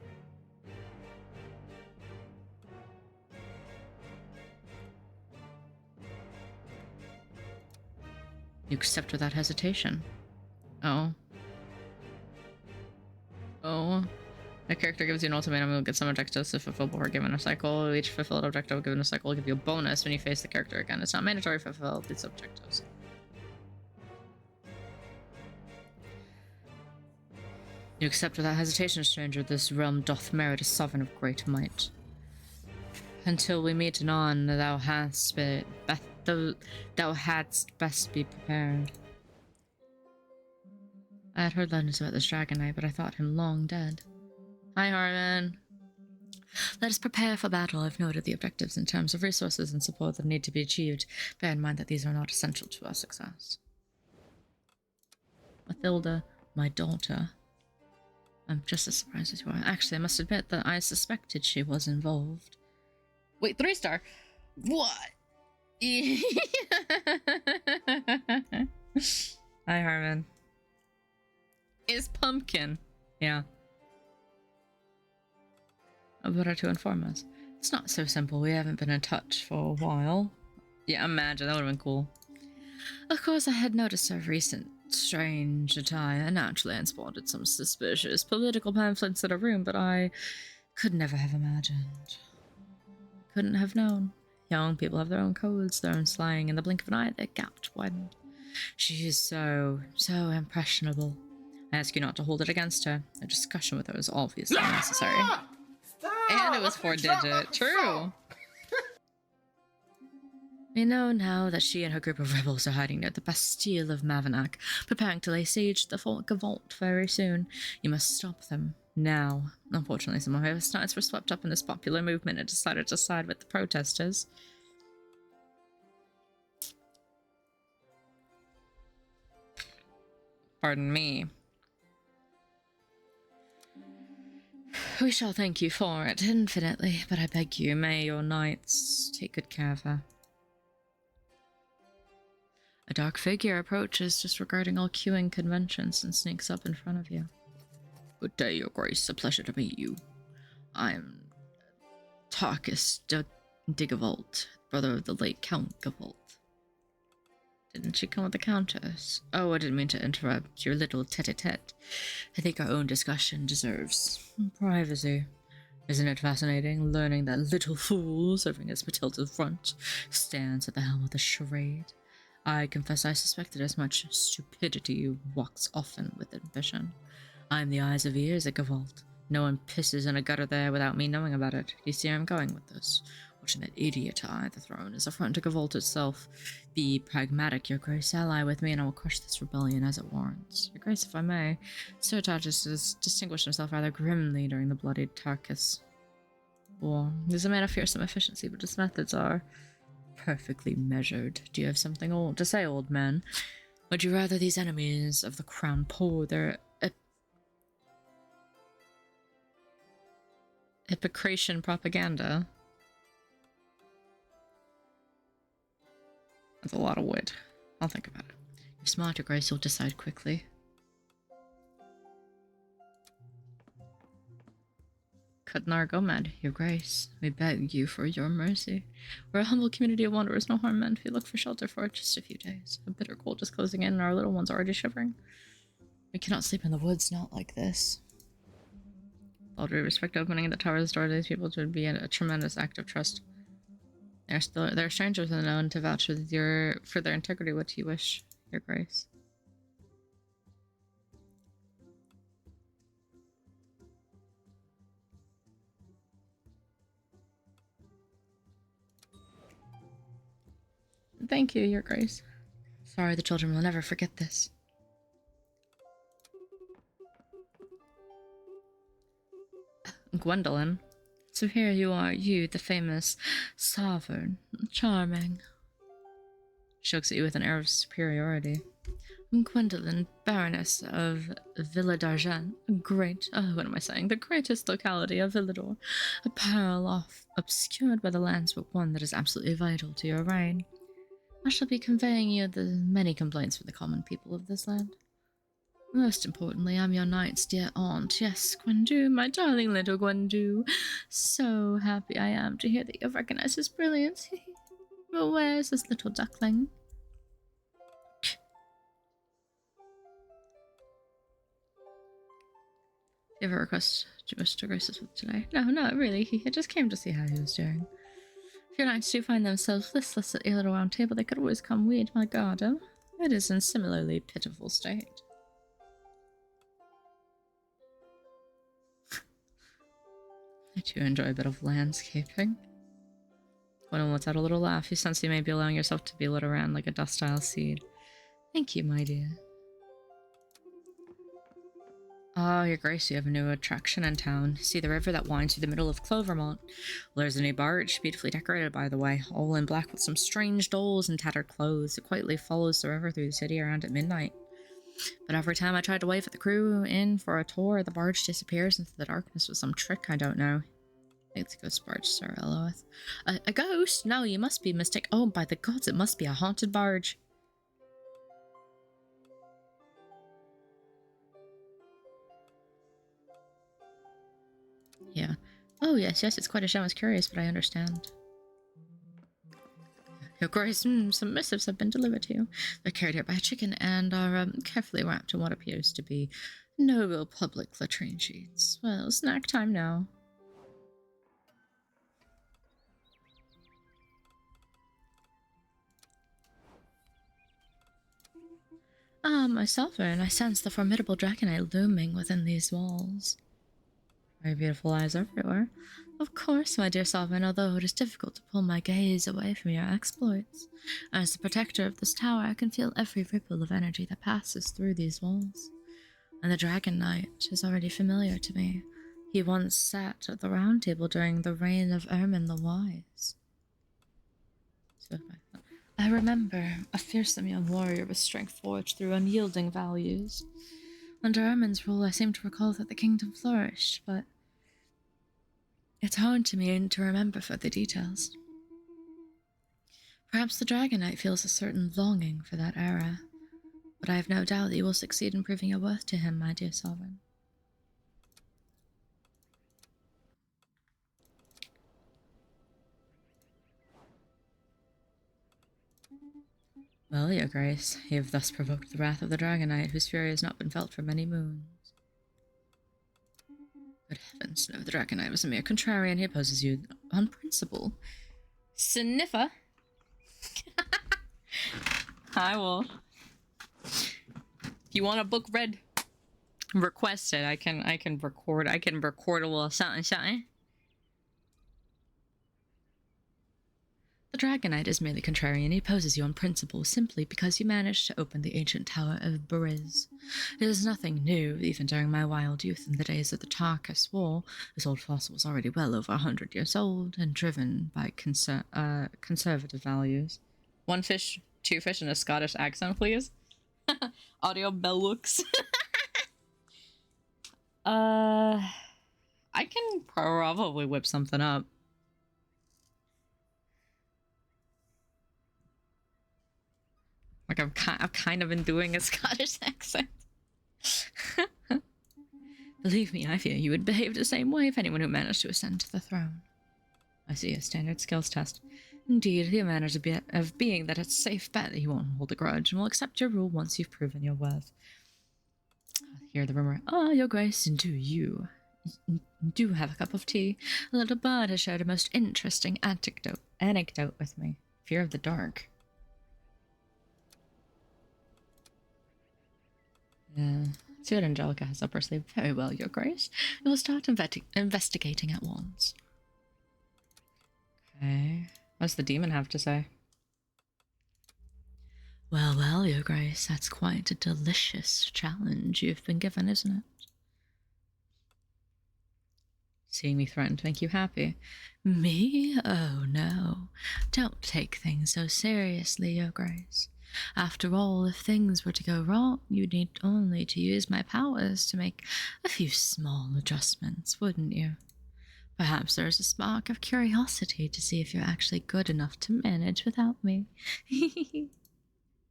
You accept without hesitation. Oh. Oh. A character gives you an ultimatum, you'll get some objectives to fulfill before given a cycle. Each fulfilled objective given a cycle will give you a bonus when you face the character again. It's not mandatory to fulfill these objectives. You accept without hesitation, stranger. This realm doth merit a sovereign of great might. Until we meet anon, thou hadst best be prepared. I had heard legends about this dragon knight, but I thought him long dead. Hi, Harman. Let us prepare for battle. I've noted the objectives in terms of resources and support that need to be achieved. Bear in mind that these are not essential to our success. Mathilda, my daughter. I'm just as surprised as you are. Actually, I must admit that I suspected she was involved. Wait, 3-star? What? Hi, Harman. Is Pumpkin. Yeah. Better to inform us. It's not so simple. We haven't been in touch for a while. Yeah, imagine. That would have been cool. Of course, I had noticed her recent strange attire. Naturally, and spotted some suspicious political pamphlets in her room, but I could never have imagined. Couldn't have known. Young people have their own codes, their own slang. In the blink of an eye, their gap widened. She is so impressionable. I ask you not to hold it against her. A discussion with her is obviously necessary. And it was 4-digit. True. We know now that she and her group of rebels are hiding near the Bastille of Mavanac, preparing to lay siege to the Gavolt very soon. You must stop them now. Unfortunately, some of us knights were swept up in this popular movement and decided to side with the protesters. Pardon me. We shall thank you for it infinitely, but I beg you, may your knights take good care of her. A dark figure approaches, disregarding all queuing conventions, and sneaks up in front of you. Good day, your grace. A pleasure to meet you. I'm Tarkus de Gavolt, brother of the late Count Gavolt. Didn't she come with the Countess? Oh, I didn't mean to interrupt your little tete-a-tete. I think our own discussion deserves privacy. Isn't it fascinating, learning that little fool, serving as Matilda's front, stands at the helm of the charade? I confess I suspected as much. Stupidity walks often with ambition. I'm the eyes and ears at Gavolt. No one pisses in a gutter there without me knowing about it. You see where I'm going with this? Watching that idiot eye the throne is a front to Gavolt itself. Be pragmatic, your grace. Ally with me and I will crush this rebellion as it warrants. Your grace, if I may. Sir Tartus has distinguished himself rather grimly during the bloody Tarkus war. He's a man of fearsome efficiency, but his methods are perfectly measured. Do you have something old to say, old man? Would you rather these enemies of the crown pour their Hippocratian propaganda? That's a lot of wit. I'll think about it. You're smart, your grace. You'll decide quickly. Kutnar Gomad, your grace. We beg you for your mercy. We're a humble community of wanderers, no harm meant. We look for shelter for just a few days. A bitter cold is closing in and our little ones are already shivering. We cannot sleep in the woods, not like this. All due respect, opening the tower's door to these people would be a tremendous act of trust. They're strangers and known to vouch for their integrity. What do you wish, your grace? Thank you, your grace. Sorry, the children will never forget this. Gwendolyn. So here you are, you, the famous sovereign. Charming. She looks at you with an air of superiority. I'm Gwendolyn, Baroness of Villa d'Argent, what am I saying? The greatest locality of Villador, a pearl off, obscured by the lands, but one that is absolutely vital to your reign. I shall be conveying you the many complaints from the common people of this land. Most importantly, I'm your knight's dear aunt. Yes, Gwendu, my darling little Gwendu. So happy I am to hear that you've recognized his brilliance. But where's this little duckling? Do you have a request to Mr. Grace's with today? No, not really. He just came to see how he was doing. If your knights do find themselves listless at your little round table, they could always come weed my garden. It is in similarly pitiful state. I do enjoy a bit of landscaping. Gwendolyn lets out a little laugh. You sense you may be allowing yourself to be led around like a docile seed. Thank you, my dear. Oh, your grace, you have a new attraction in town. See the river that winds through the middle of Clovermont? Well, there's a new barge, beautifully decorated, by the way, all in black with some strange dolls and tattered clothes. It quietly follows the river through the city around at midnight. But every time I try to wave at the crew in for a tour, the barge disappears into the darkness with some trick I don't know. I think it's a ghost barge, Sir Eloith. A ghost? No, you must be mistaken. Oh, by the gods, it must be a haunted barge. Yeah. Oh, yes, it's quite a shame. I was curious, but I understand. Your Grace, some missives have been delivered to you. They're carried here by a chicken and are carefully wrapped in what appears to be noble public latrine sheets. Well, snack time now. My sovereign, I sense the formidable dragonite looming within these walls. Very beautiful eyes everywhere. Of course, my dear sovereign, although it is difficult to pull my gaze away from your exploits. As the protector of this tower, I can feel every ripple of energy that passes through these walls. And the Dragon Knight is already familiar to me. He once sat at the round table during the reign of Ermin the Wise. I remember a fearsome young warrior with strength forged through unyielding values. Under Ermin's rule, I seem to recall that the kingdom flourished, but it's hard to me to remember further details. Perhaps the Dragon Knight feels a certain longing for that era, but I have no doubt that you will succeed in proving your worth to him, my dear sovereign. Well, your grace, you have thus provoked the wrath of the Dragon Knight, whose fury has not been felt for many moons. Good heavens, no, the Dragon Knight was a mere contrarian. He opposes you on principle. Sniffer! I will. If you want a book read, request it. I can record a little something. The Dragon Knight is merely contrarian. He opposes you on principle simply because you managed to open the ancient tower of Beriz. It is nothing new. Even during my wild youth in the days of the Tarkus War, this old fossil was already well over 100 years old and driven by conservative values. One fish, two fish, and a Scottish accent, please. Audio Bellux. I can probably whip something up. Like I've kind of been doing a Scottish accent. Believe me, I fear you would behave the same way if anyone who managed to ascend to the throne. I see a standard skills test. Indeed, the advantage of being that it's a safe bet that you won't hold a grudge and will accept your rule once you've proven your worth. Hear the rumor. Ah, your grace, do you do have a cup of tea? A little bird has shared a most interesting anecdote with me. Fear of the dark. See what Angelica has up her sleeve. Very well, your grace. We will start investigating at once. Okay. What does the demon have to say? Well, well, your grace, that's quite a delicious challenge you've been given, isn't it? Seeing me threaten to make you happy. Me? Oh no. Don't take things so seriously, Your Grace. After all, if things were to go wrong, you'd need only to use my powers to make a few small adjustments, wouldn't you? Perhaps there's a spark of curiosity to see if you're actually good enough to manage without me.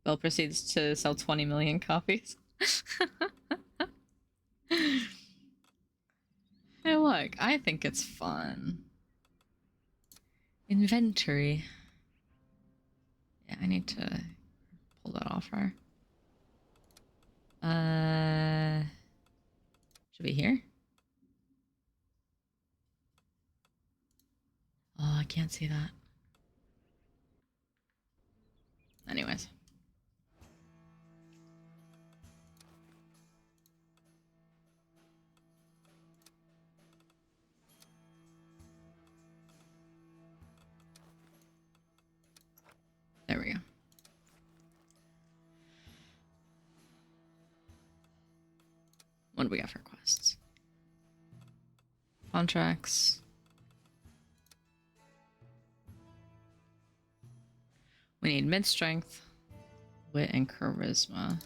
Bell proceeds to sell 20 million copies. Hey, look, I think it's fun. Inventory. Yeah, I need to pull that off her. Should be here? Oh, I can't see that. Anyways. There we go. What do we have for quests? Contracts. We need mid-strength, wit, and charisma.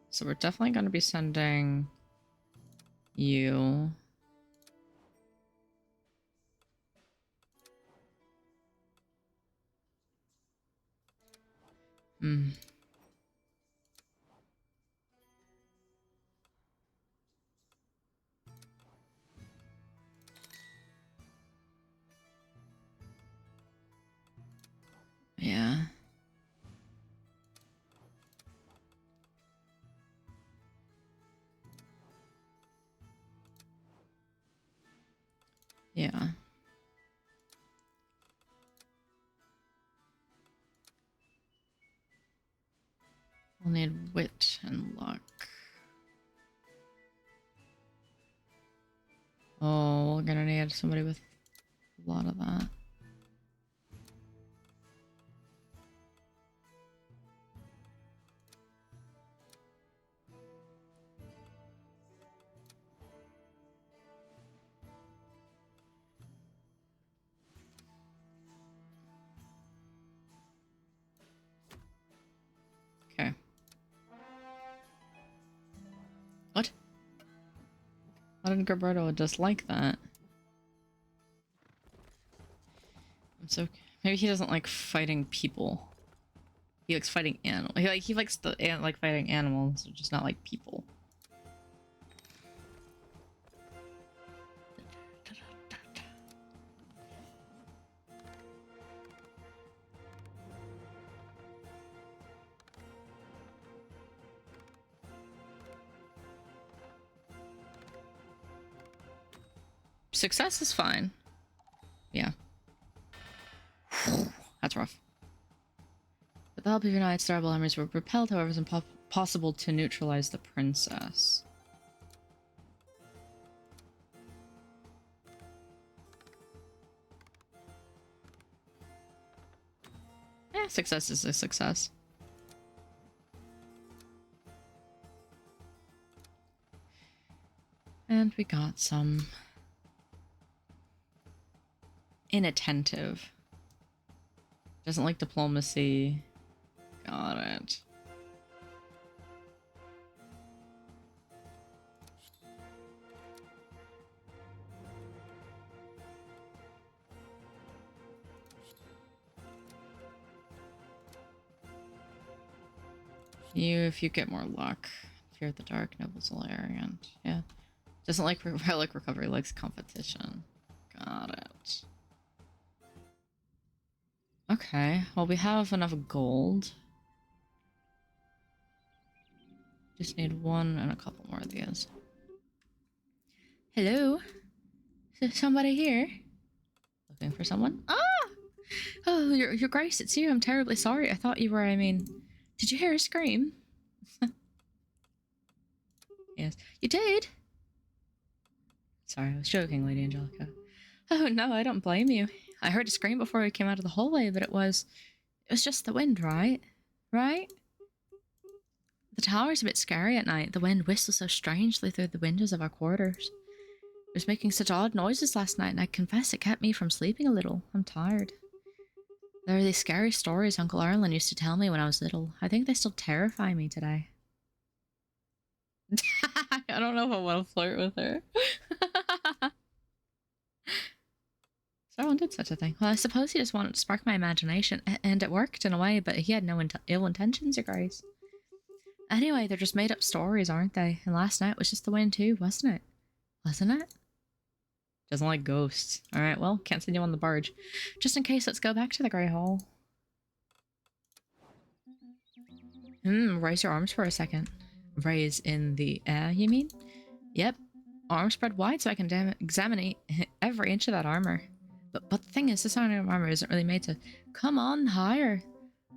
So we're definitely going to be sending you. Hmm. Yeah. Yeah. We'll need wit and luck. Oh, we're gonna need somebody with a lot of that. Okay. What? Why did Gilberto just like that? I'm so... Maybe he doesn't like fighting people. He likes fighting animals. He likes the like fighting animals, just not like people. Success is fine. Yeah. That's rough. With the help of your knights, the rebel armies were repelled, however, it was impossible to neutralize the princess. Yeah, success is a success. And we got some inattentive. Doesn't like diplomacy. Got it. If you get more luck. Fear the dark, nobles will arrogant. Yeah. Doesn't like relic recovery, likes competition. Got it. Okay, well we have enough gold. Just need one and a couple more of these. Hello? Is somebody here? Looking for someone? Ah! Oh, your Grace, it's you. I'm terribly sorry. I thought you were, did you hear a scream? Yes. You did? Sorry, I was joking, Lady Angelica. Oh, no, I don't blame you. I heard a scream before we came out of the hallway, but it was just the wind, right? Right? The tower's a bit scary at night. The wind whistles so strangely through the windows of our quarters. was making such odd noises last night, and I confess it kept me from sleeping a little. I'm tired. There are these scary stories Uncle Arlen used to tell me when I was little. I think they still terrify me today. I don't know if I want to flirt with her. Someone did such a thing. Well, I suppose he just wanted to spark my imagination, and it worked in a way, but he had no ill intentions, Your Grace. Anyway, they're just made up stories, aren't they? And last night was just the wind too, wasn't it? Wasn't it? Doesn't like ghosts. Alright, well, can't send you on the barge. Just in case, let's go back to the Grey Hall. Raise your arms for a second. Raise in the air, you mean? Yep. Arms spread wide so I can examine every inch of that armor. But the thing is, this iron armor isn't really made to... Come on, higher.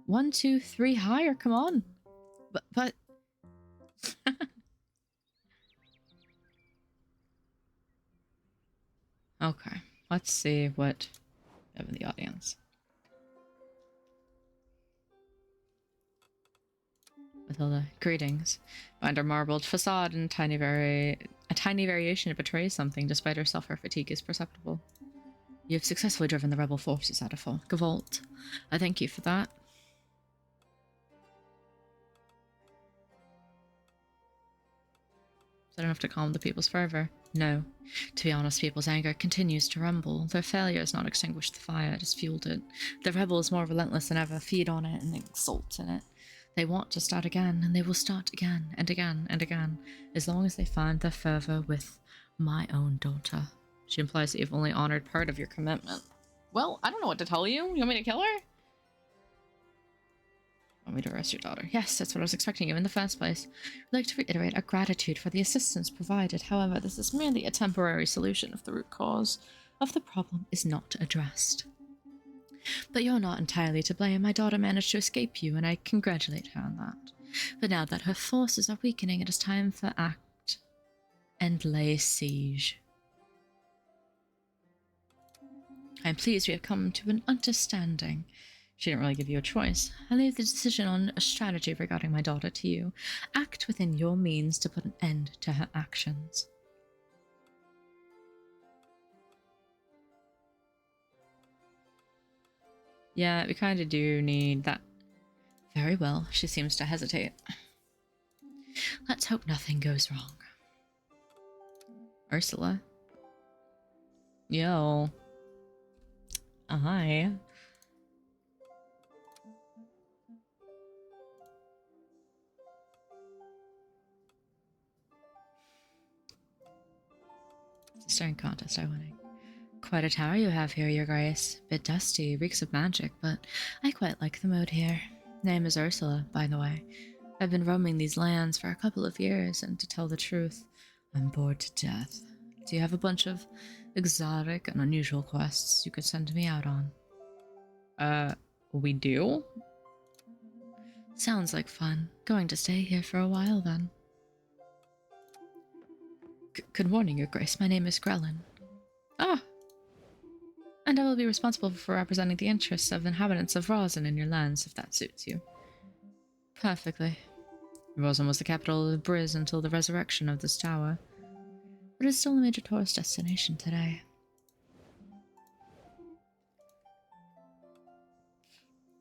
1, 2, 3, higher, come on. But... Okay, let's see what we have in the audience. Matilda, greetings. Behind her marbled facade and a tiny variation betrays something. Despite herself, her fatigue is perceptible. You have successfully driven the rebel forces out of Gavolt. I thank you for that. Is that enough to calm the people's fervor? No. To be honest, people's anger continues to rumble. Their failure has not extinguished the fire, it has fueled it. The rebels, more relentless than ever, feed on it and exult in it. They want to start again, and they will start again and again and again, as long as they find their fervor with my own daughter. She implies that you've only honored part of your commitment. Well, I don't know what to tell you. You want me to kill her? Want me to arrest your daughter? Yes, that's what I was expecting you in the first place. I'd like to reiterate our gratitude for the assistance provided. However, this is merely a temporary solution if the root cause of the problem is not addressed. But you're not entirely to blame. My daughter managed to escape you, and I congratulate her on that. But now that her forces are weakening, it is time for act and lay siege. I'm pleased we have come to an understanding. She didn't really give you a choice. I leave the decision on a strategy regarding my daughter to you. Act within your means to put an end to her actions. Yeah, we kind of do need that. Very well, she seems to hesitate. Let's hope nothing goes wrong. Ursula? Yo. Hi. It's a staring contest, I winning. Quite a tower you have here, Your Grace. Bit dusty, reeks of magic, but I quite like the mood here. Name is Ursula, by the way. I've been roaming these lands for a couple of years, and to tell the truth, I'm bored to death. Do you have a bunch of exotic and unusual quests you could send me out on? We do? Sounds like fun. Going to stay here for a while, then. Good morning, Your Grace. My name is Grellin. Ah! And I will be responsible for representing the interests of the inhabitants of Rosin in your lands, if that suits you. Perfectly. Rosin was the capital of Briz until the resurrection of this tower, but it's still a major tourist destination today.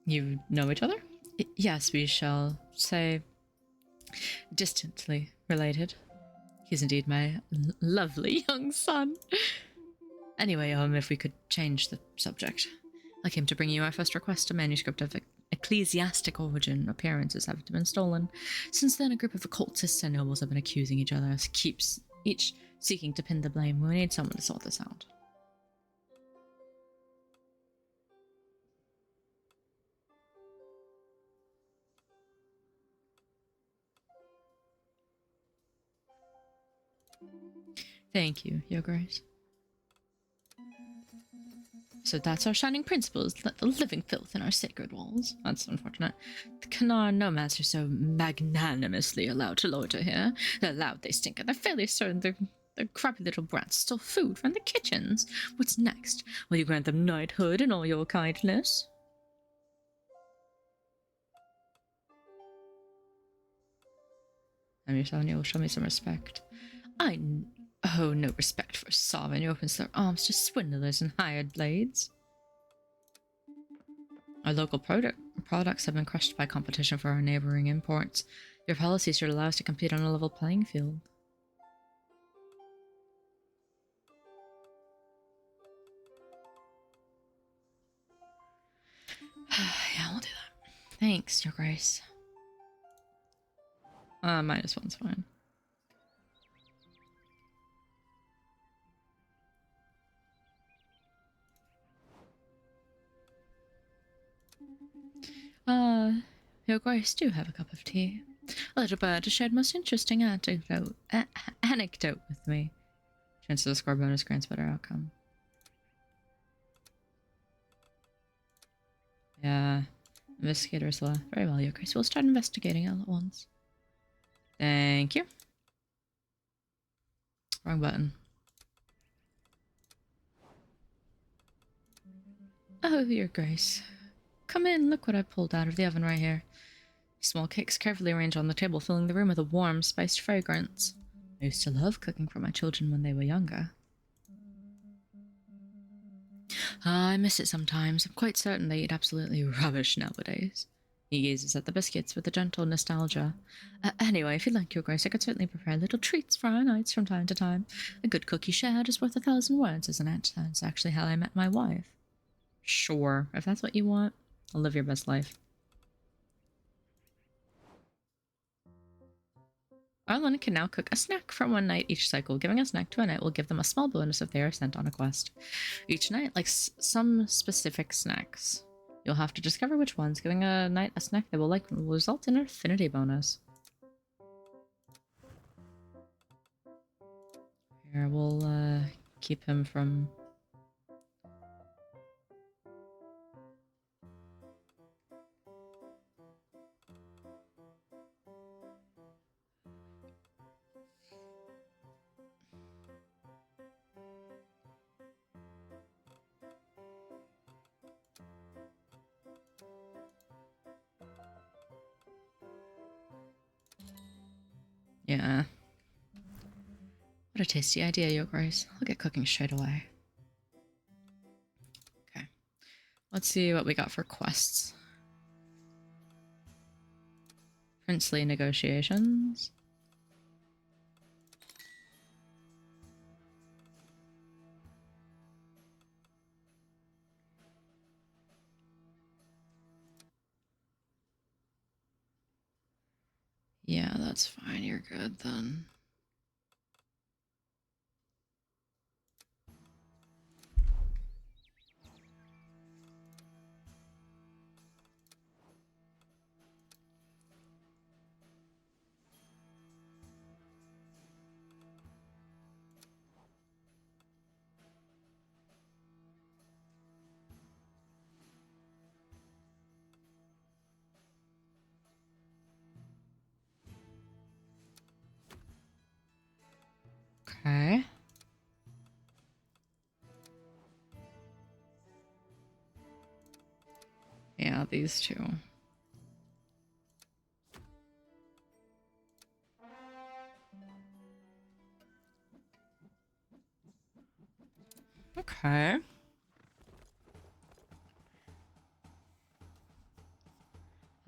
You know each other? Yes, we shall say distantly related. He's indeed my lovely young son. Anyway, if we could change the subject. I came to bring you our first request, a manuscript of ecclesiastic origin. Appearances have been stolen. Since then, a group of occultists and nobles have been accusing each other, each seeking to pin the blame. We need someone to sort this out. Thank you, Your Grace. So that's our shining principles, let the living filth in our sacred walls. That's unfortunate. The Kanar nomads are so magnanimously allowed to loiter here. They're loud, they stink, and they're fairly certain their crappy little brats stole food from the kitchens. What's next? Will you grant them knighthood in all your kindness? I'm your son, you'll show me some respect. Oh, no respect for sovereign who opens their arms to swindlers and hired blades. Our local products have been crushed by competition for our neighboring imports. Your policies should allow us to compete on a level playing field. Yeah, we'll do that. Thanks, Your Grace. -1's fine. Your Grace, do have a cup of tea. A little bird has shared most interesting anecdote with me. Chance to score bonus grants better outcome. Yeah. Investigator Ursula. Very well, Your Grace. We'll start investigating all at once. Thank you. Wrong button. Oh, Your Grace. Come in, look what I pulled out of the oven right here. Small cakes carefully arranged on the table, filling the room with a warm, spiced fragrance. I used to love cooking for my children when they were younger. I miss it sometimes. I'm quite certain they eat absolutely rubbish nowadays. He gazes at the biscuits with a gentle nostalgia. Anyway, if you'd like, Your Grace, I could certainly prepare little treats for our nights from time to time. A good cookie shared is worth 1,000 words, isn't it? That's actually how I met my wife. Sure, if that's what you want, I'll live your best life. Arlen can now cook a snack for one night each cycle. Giving a snack to a knight will give them a small bonus if they are sent on a quest. Each knight likes some specific snacks. You'll have to discover which ones. Giving a knight a snack they will like will result in an affinity bonus. Here, we'll keep him from... Yeah. What a tasty idea, Your Grace. I'll get cooking straight away. Okay. Let's see what we got for quests. Princely negotiations. Yeah, that's fine. You're good then. Okay. Yeah, these two. Okay. I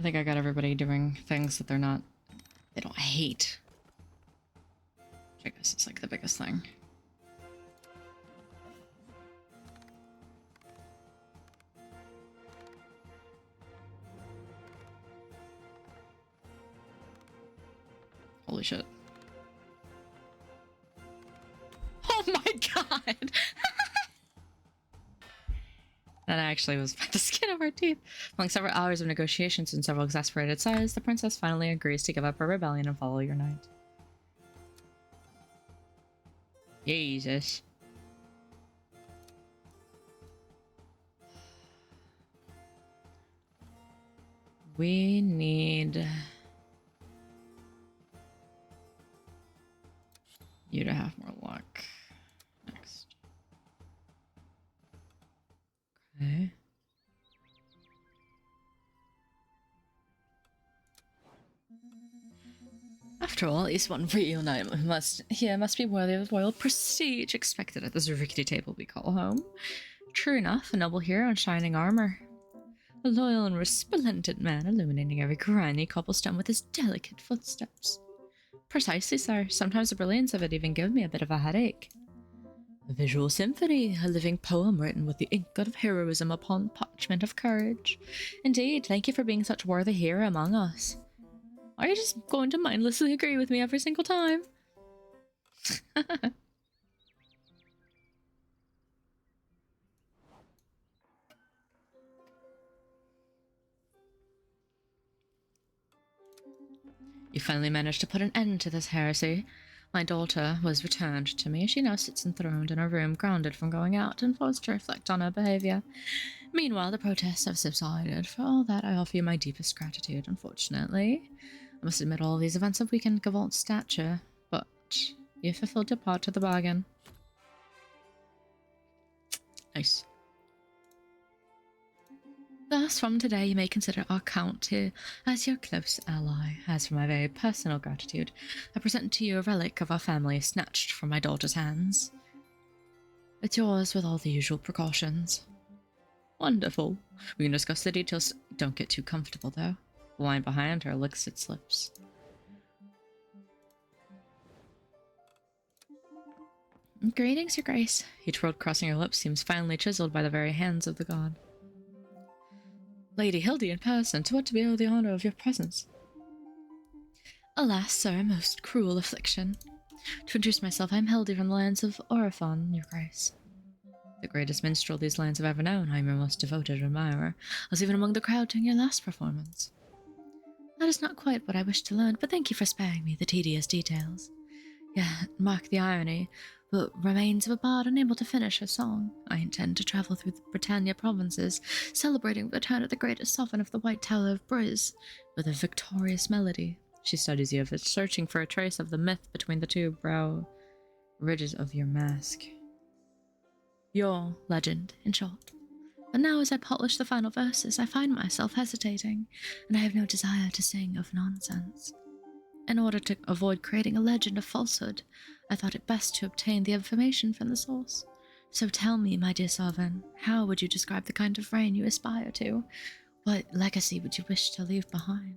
think I got everybody doing things that they don't hate. Which I guess is like the biggest thing. Holy shit. Oh my god! That actually was by the skin of our teeth. Following several hours of negotiations and several exasperated sighs, the princess finally agrees to give up her rebellion and follow your knight. Jesus. We need you to have more luck. Next. Okay. After all, at least one real must be worthy of the royal prestige expected at this rickety table we call home. True enough, a noble hero in shining armor. A loyal and resplendent man illuminating every grimy cobblestone with his delicate footsteps. Precisely, sir. Sometimes the brilliance of it even gives me a bit of a headache. A visual symphony, a living poem written with the ink of heroism upon parchment of courage. Indeed, thank you for being such a worthy hero among us. Are you just going to mindlessly agree with me every single time? You finally managed to put an end to this heresy. My daughter was returned to me. She now sits enthroned in her room, grounded from going out, and forced to reflect on her behavior. Meanwhile, the protests have subsided. For all that, I offer you my deepest gratitude, unfortunately. I must admit all these events have weakened Gavolt's stature, but you fulfilled your part of the bargain. Nice. Thus, from today, you may consider our count here as your close ally. As for my very personal gratitude, I present to you a relic of our family snatched from my daughter's hands. It's yours with all the usual precautions. Wonderful. We can discuss the details. Don't get too comfortable, though. The line behind her licks its lips. Greetings, Your Grace. Each word crossing her lips seems finely chiseled by the very hands of the god. Lady Hildy in person, to what do we owe the honor of your presence? Alas, sir, a most cruel affliction. To introduce myself, I am Hildy from the lands of Orifon, Your Grace. The greatest minstrel these lands have ever known. I am your most devoted admirer. I was even among the crowd during your last performance. That is not quite what I wished to learn, but thank you for sparing me the tedious details. Yeah, mark the irony, but remains of a bard unable to finish her song. I intend to travel through the Britannia provinces, celebrating the return of the greatest sovereign of the White Tower of Briz, with a victorious melody. She studies you, searching for a trace of the myth between the two brow ridges of your mask. Your legend, in short. But now as I polish the final verses, I find myself hesitating, and I have no desire to sing of nonsense. In order to avoid creating a legend of falsehood, I thought it best to obtain the information from the source. So tell me, my dear sovereign, how would you describe the kind of reign you aspire to? What legacy would you wish to leave behind?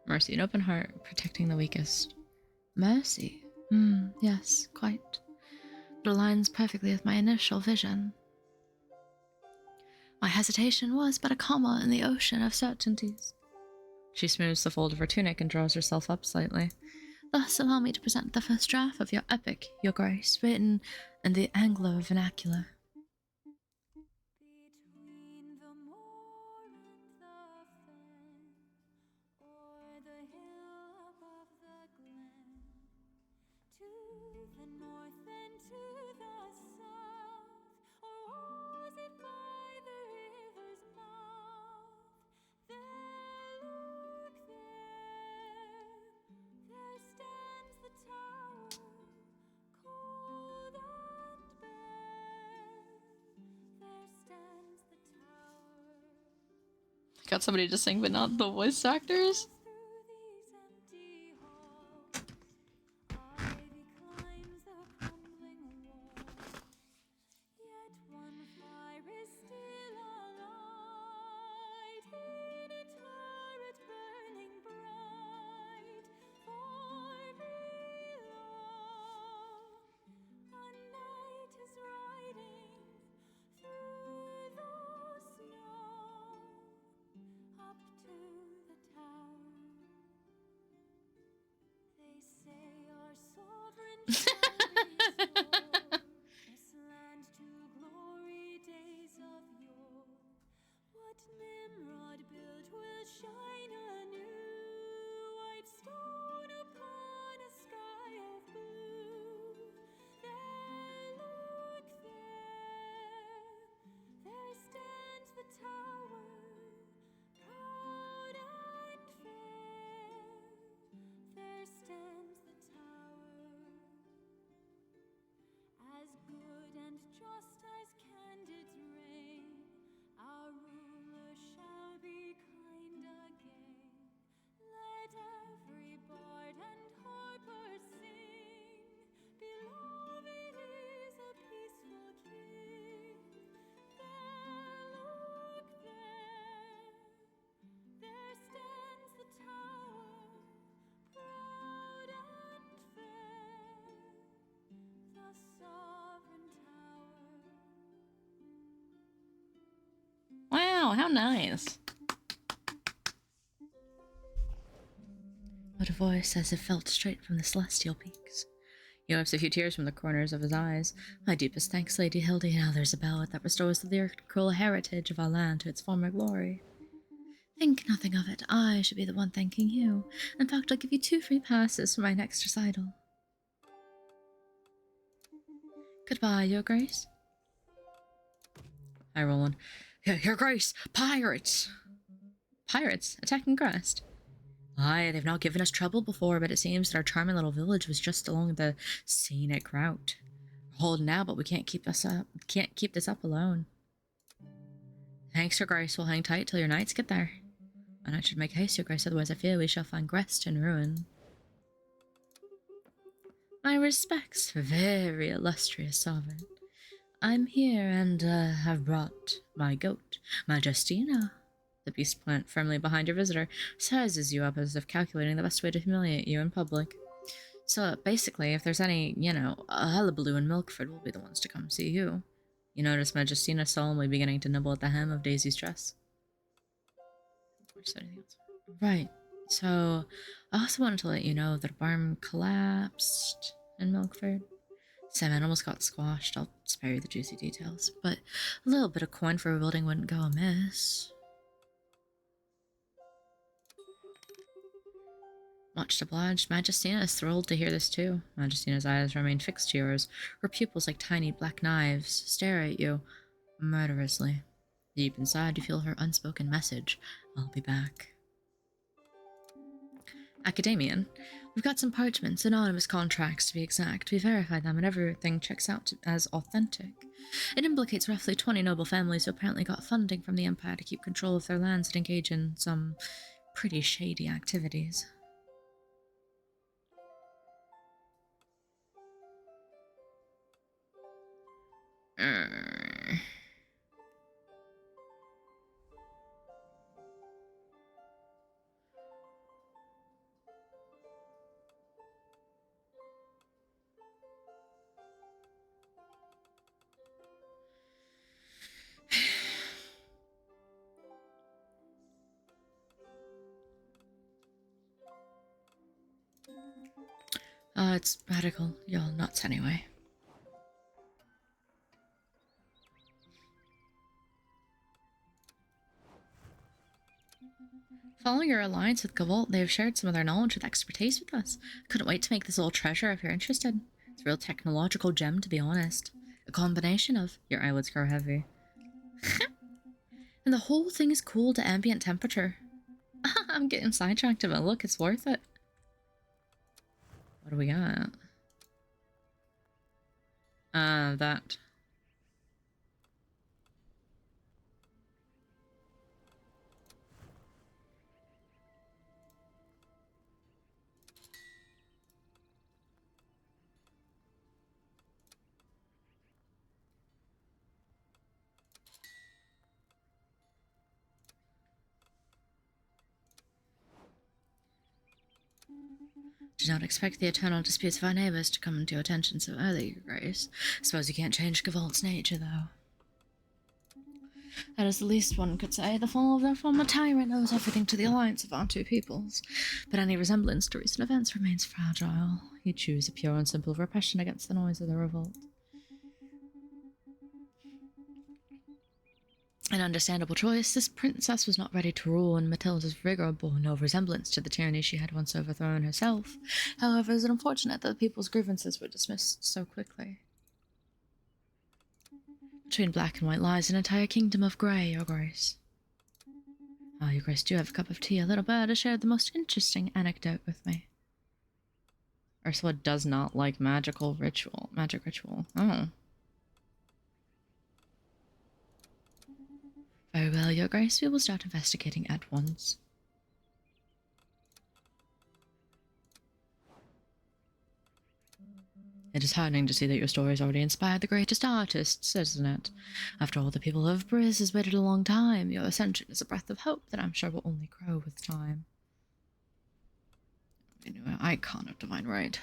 Mercy, an open heart, protecting the weakest. Mercy? Yes, quite. It aligns perfectly with my initial vision. My hesitation was but a comma in the ocean of certainties. She smooths the fold of her tunic and draws herself up slightly. Thus, allow me to present the first draft of your epic, Your Grace, written in the Anglo vernacular. Between the moor and the fen, o'er the hill above the glen, to the north and to the south, or was it by the river's mouth? There, look there stands the tower, cold and bare. There stands the tower. Got somebody to sing, but not the voice actors. how nice. What a voice, as if felt straight from the celestial peaks. He wipes a few tears from the corners of his eyes. My deepest thanks, Lady Hildy. Now there's a ballad that restores the lyrical heritage of our land to its former glory. Think nothing of it. I should be the one thanking you. In fact, I'll give you 2 free passes for my next recital. Goodbye, Your Grace. Hi, Roland. Your Grace! Pirates! Pirates attacking Crest. Aye, they've not given us trouble before, but it seems that our charming little village was just along the scenic route. We're holding out, but we can't keep this up alone. Thanks, Your Grace. We'll hang tight till your knights get there. And I should make haste, Your Grace, otherwise I fear we shall find Grest in ruin. My respects for very illustrious sovereign. I'm here and have brought my goat, Majestina. The beast plant firmly behind your visitor sizes you up as if calculating the best way to humiliate you in public. So basically, if there's any, a hullabaloo in Milkford, we'll be the ones to come see you. You notice Majestina solemnly beginning to nibble at the hem of Daisy's dress. Right. So, I also wanted to let you know that a barn collapsed in Milkford. Some animals got squashed. I'll spare you the juicy details, but a little bit of coin for rebuilding wouldn't go amiss. Much obliged. Majestina is thrilled to hear this too. Majestina's eyes remain fixed to yours. Her pupils, like tiny black knives, stare at you murderously. Deep inside, you feel her unspoken message. I'll be back. Academian. We've got some parchments, anonymous contracts to be exact. We verified them and everything checks out as authentic. It implicates roughly 20 noble families who apparently got funding from the Empire to keep control of their lands and engage in some pretty shady activities. It's radical. You're nuts anyway. Following your alliance with Gavolt, they have shared some of their knowledge and expertise with us. Couldn't wait to make this a little treasure if you're interested. It's a real technological gem, to be honest. A combination of... Your eyelids grow heavy. And the whole thing is cooled to ambient temperature. I'm getting sidetracked, but look, it's worth it. What do we got? That. Did not expect the eternal disputes of our neighbours to come to your attention so early, Your Grace. Suppose you can't change Gavolt's nature, though. That is the least one could say. The fall of their former tyrant owes everything to the alliance of our two peoples. But any resemblance to recent events remains fragile. You choose a pure and simple repression against the noise of the revolt. An understandable choice. This princess was not ready to rule, and Matilda's rigour bore no resemblance to the tyranny she had once overthrown herself. However, it is unfortunate that the people's grievances were dismissed so quickly. Between black and white lies an entire kingdom of grey, Your Grace. Ah, Your Grace, do have a cup of tea. A little bird has shared the most interesting anecdote with me. Ursula does not like magic ritual. Oh. Very well, Your Grace. We will start investigating at once. It is heartening to see that your story has already inspired the greatest artists, isn't it? After all, the people of Briz has waited a long time. Your ascension is a breath of hope that I'm sure will only grow with time. A new icon of divine right.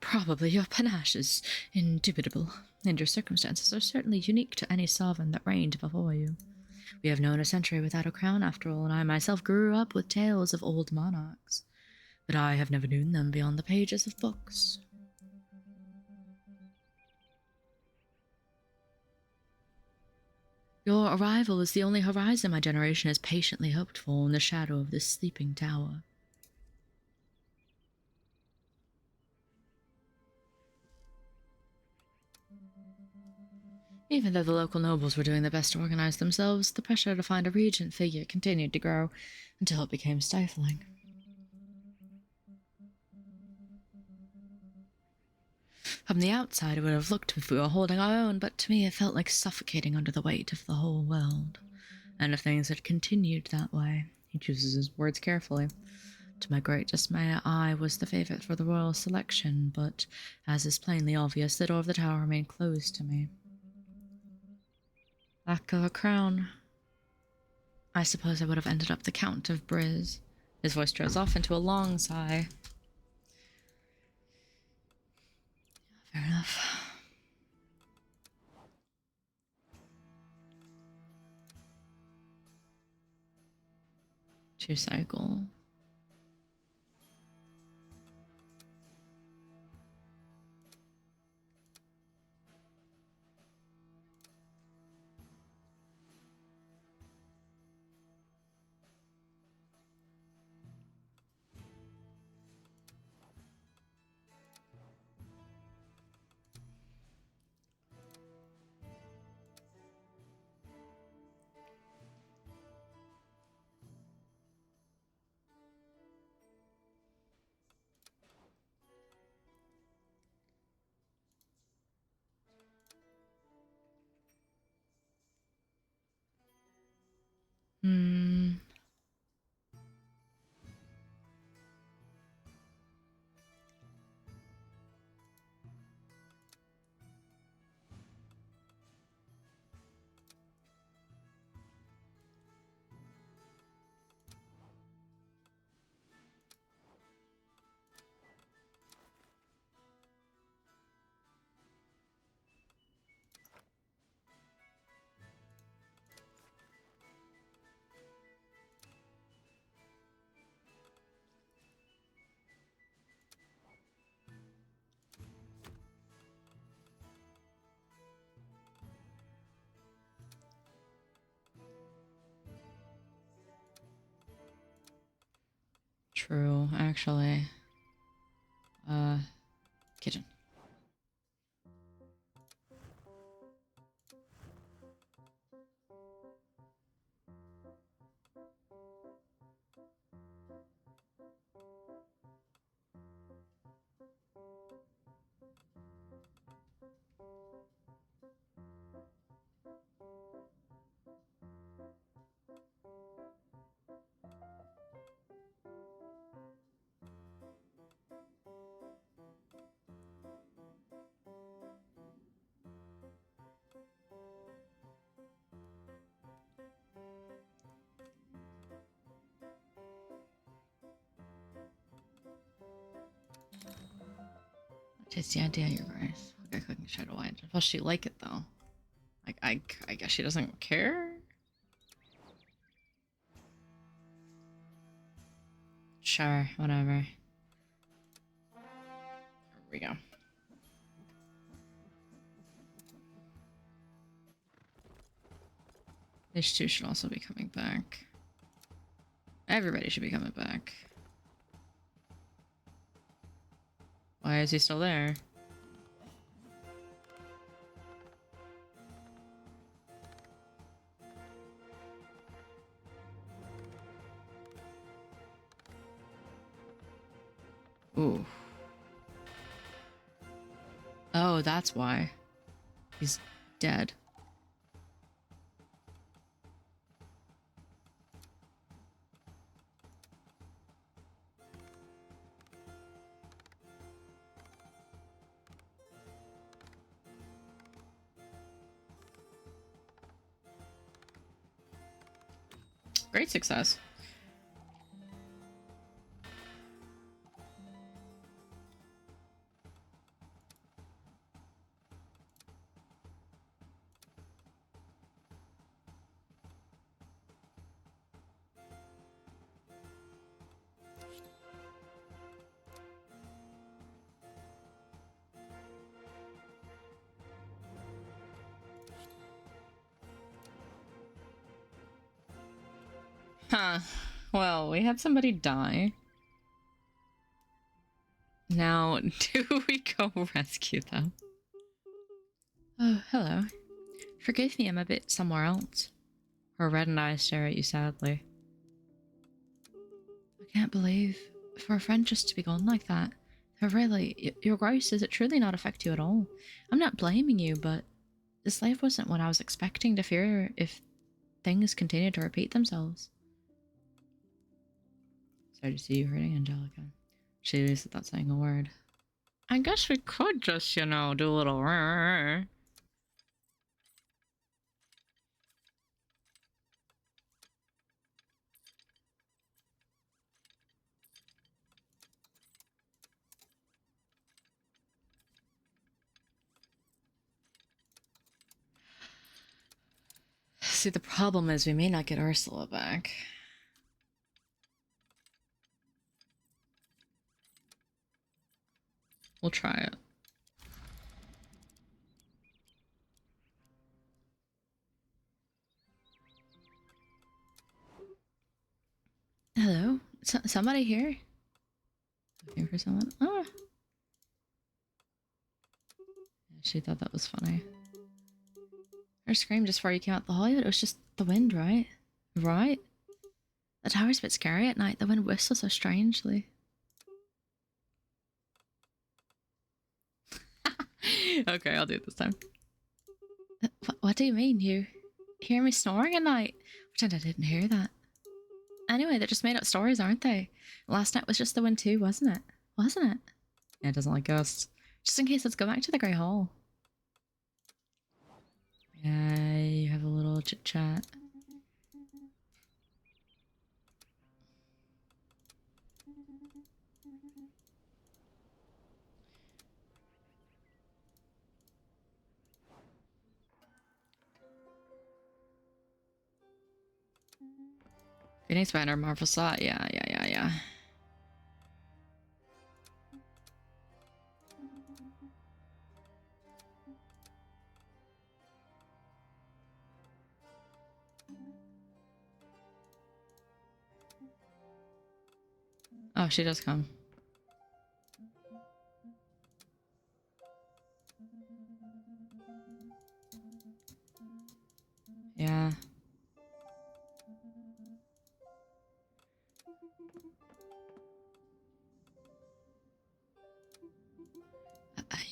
Probably your panache is indubitable, and your circumstances are certainly unique to any sovereign that reigned before you. We have known a century without a crown, after all, and I myself grew up with tales of old monarchs. But I have never known them beyond the pages of books. Your arrival is the only horizon my generation has patiently hoped for in the shadow of this sleeping tower. Even though the local nobles were doing their best to organize themselves, the pressure to find a regent figure continued to grow until it became stifling. From the outside, it would have looked as if we were holding our own, but to me it felt like suffocating under the weight of the whole world. And if things had continued that way, he chooses his words carefully. To my great dismay, I was the favorite for the royal selection, but as is plainly obvious, the door of the tower remained closed to me. Lack of a crown. I suppose I would have ended up the Count of Briz. His voice trails off into a long sigh. Fair enough. Two-cycle. True, actually. Kitchen. Tasty idea, Your Grace. Okay, cooking straight away. Does she like it though? Like, I guess she doesn't care. Sure, whatever. Here we go. These two should also be coming back. Everybody should be coming back. Why is he still there? Ooh. Oh, that's why. He's dead. Great success. Huh. Well, we had somebody die. Now, do we go rescue them? Oh, hello. Forgive me, I'm a bit somewhere else. Her reddened eyes stare at you sadly. I can't believe for a friend just to be gone like that. Really, you're gross. Does it truly not affect you at all? I'm not blaming you, but this life wasn't what I was expecting to fear if things continue to repeat themselves. Sorry to see you hurting, Angelica. She leaves without saying a word. I guess we could just, you know, do a little... See, the problem is we may not get Ursula back. We'll try it. Hello? Somebody here? Looking for someone? Oh. She thought that was funny. Her scream just before you came out the hallway, it was just the wind, right? Right? The tower's a bit scary at night. The wind whistles so strangely. Okay, I'll do it this time. What do you mean? You hear me snoring at night? Pretend I didn't hear that. Anyway, they're just made up stories, aren't they? Last night was just the wind too, wasn't it? Wasn't it? Yeah, it doesn't like ghosts. Just in case, let's go back to the Grey Hall. Yeah, you have a little chit chat. Phoenix Banner, Marvel Slot. Yeah. Oh, she does come. Yeah.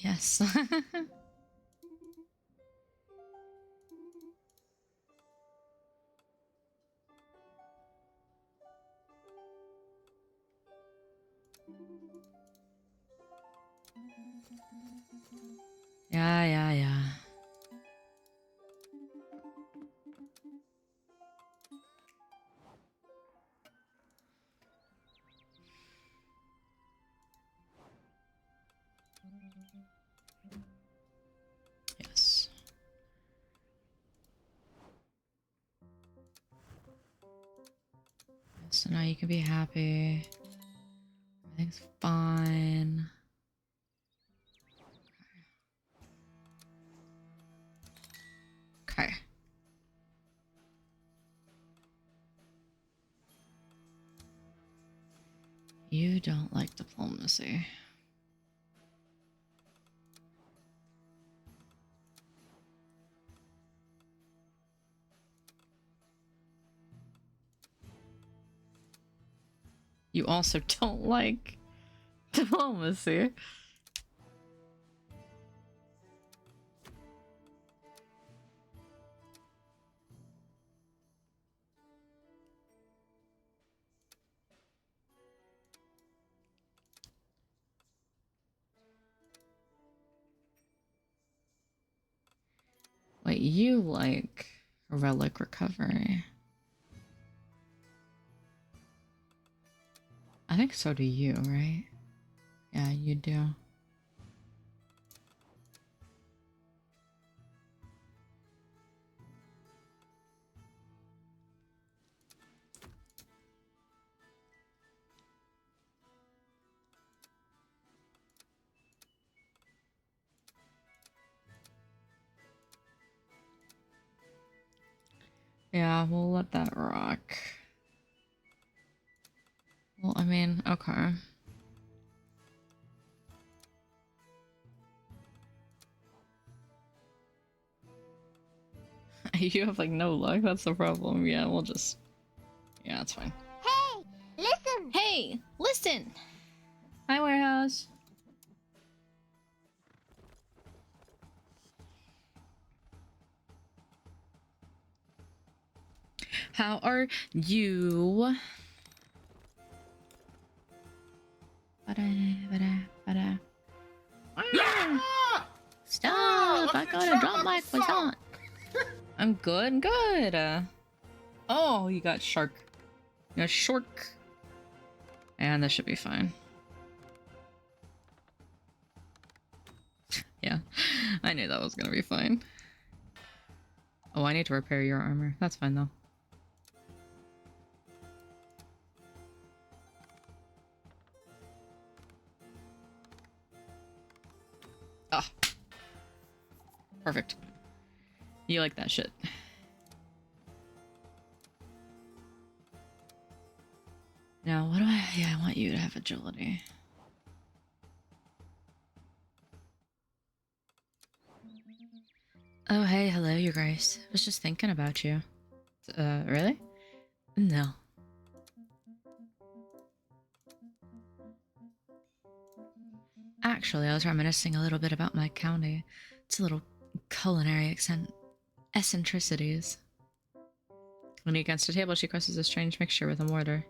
Yes. Yeah. Yes. So now you can be happy. Everything's fine. Okay. You don't like diplomacy. You also don't like diplomacy. Wait, you like relic recovery. I think so do you, right? Yeah, you do. Yeah, we'll let that rock. Well, I mean, okay. You have like no luck, that's the problem. Yeah, we'll just... Yeah, that's fine. Hey, listen! Hey, listen! Hi, warehouse. How are you? Stop! I gotta drop my croissant. I'm good, good. Oh, you got shark. You got shark. And this should be fine. Yeah, I knew that was gonna be fine. Oh, I need to repair your armor. That's fine though. Ah, perfect. You like that shit. Now, what do I... Yeah, I want you to have agility. Oh, hey, hello, Your Grace. I was just thinking about you. Really? No. Actually, I was reminiscing a little bit about my county. It's a little culinary eccentricities. Leaning against a table, she crosses a strange mixture with a mortar.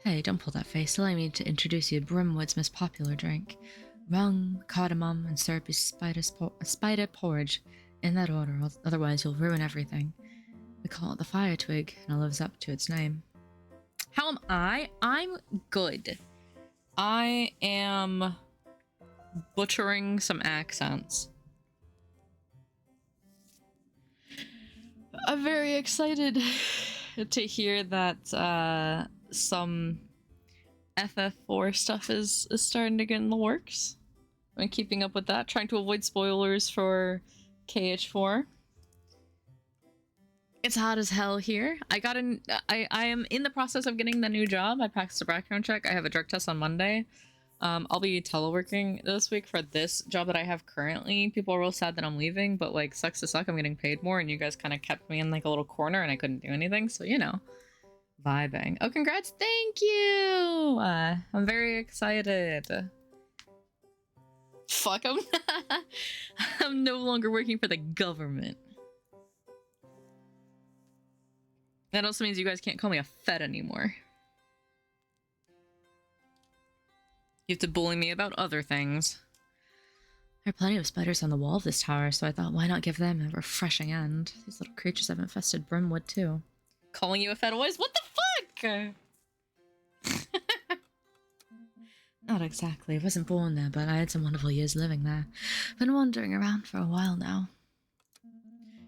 Hey, don't pull that face. Allow me to introduce you to Brimwood's most popular drink. Rum, cardamom, and syrupy spider porridge. In that order, otherwise you'll ruin everything. We call it the fire twig, and it lives up to its name. How am I? I'm good. I am butchering some accents. I'm very excited to hear that some FF4 stuff is starting to get in the works. I'm keeping up with that, trying to avoid spoilers for KH4. It's hot as hell here. I am in the process of getting the new job. I passed the background check. I have a drug test on Monday. I'll be teleworking this week for this job that I have currently. People are real sad that I'm leaving, but like, sucks to suck, I'm getting paid more, and you guys kind of kept me in like a little corner and I couldn't do anything, so you know. Vibing. Oh, congrats! Thank you! I'm very excited. Fuck, I'm no longer working for the government. That also means you guys can't call me a fed anymore. You have to bully me about other things. There are plenty of spiders on the wall of this tower, so I thought, why not give them a refreshing end? These little creatures have infested Brimwood, too. Calling you a fed always? What the fuck? Not exactly. I wasn't born there, but I had some wonderful years living there. Been wandering around for a while now.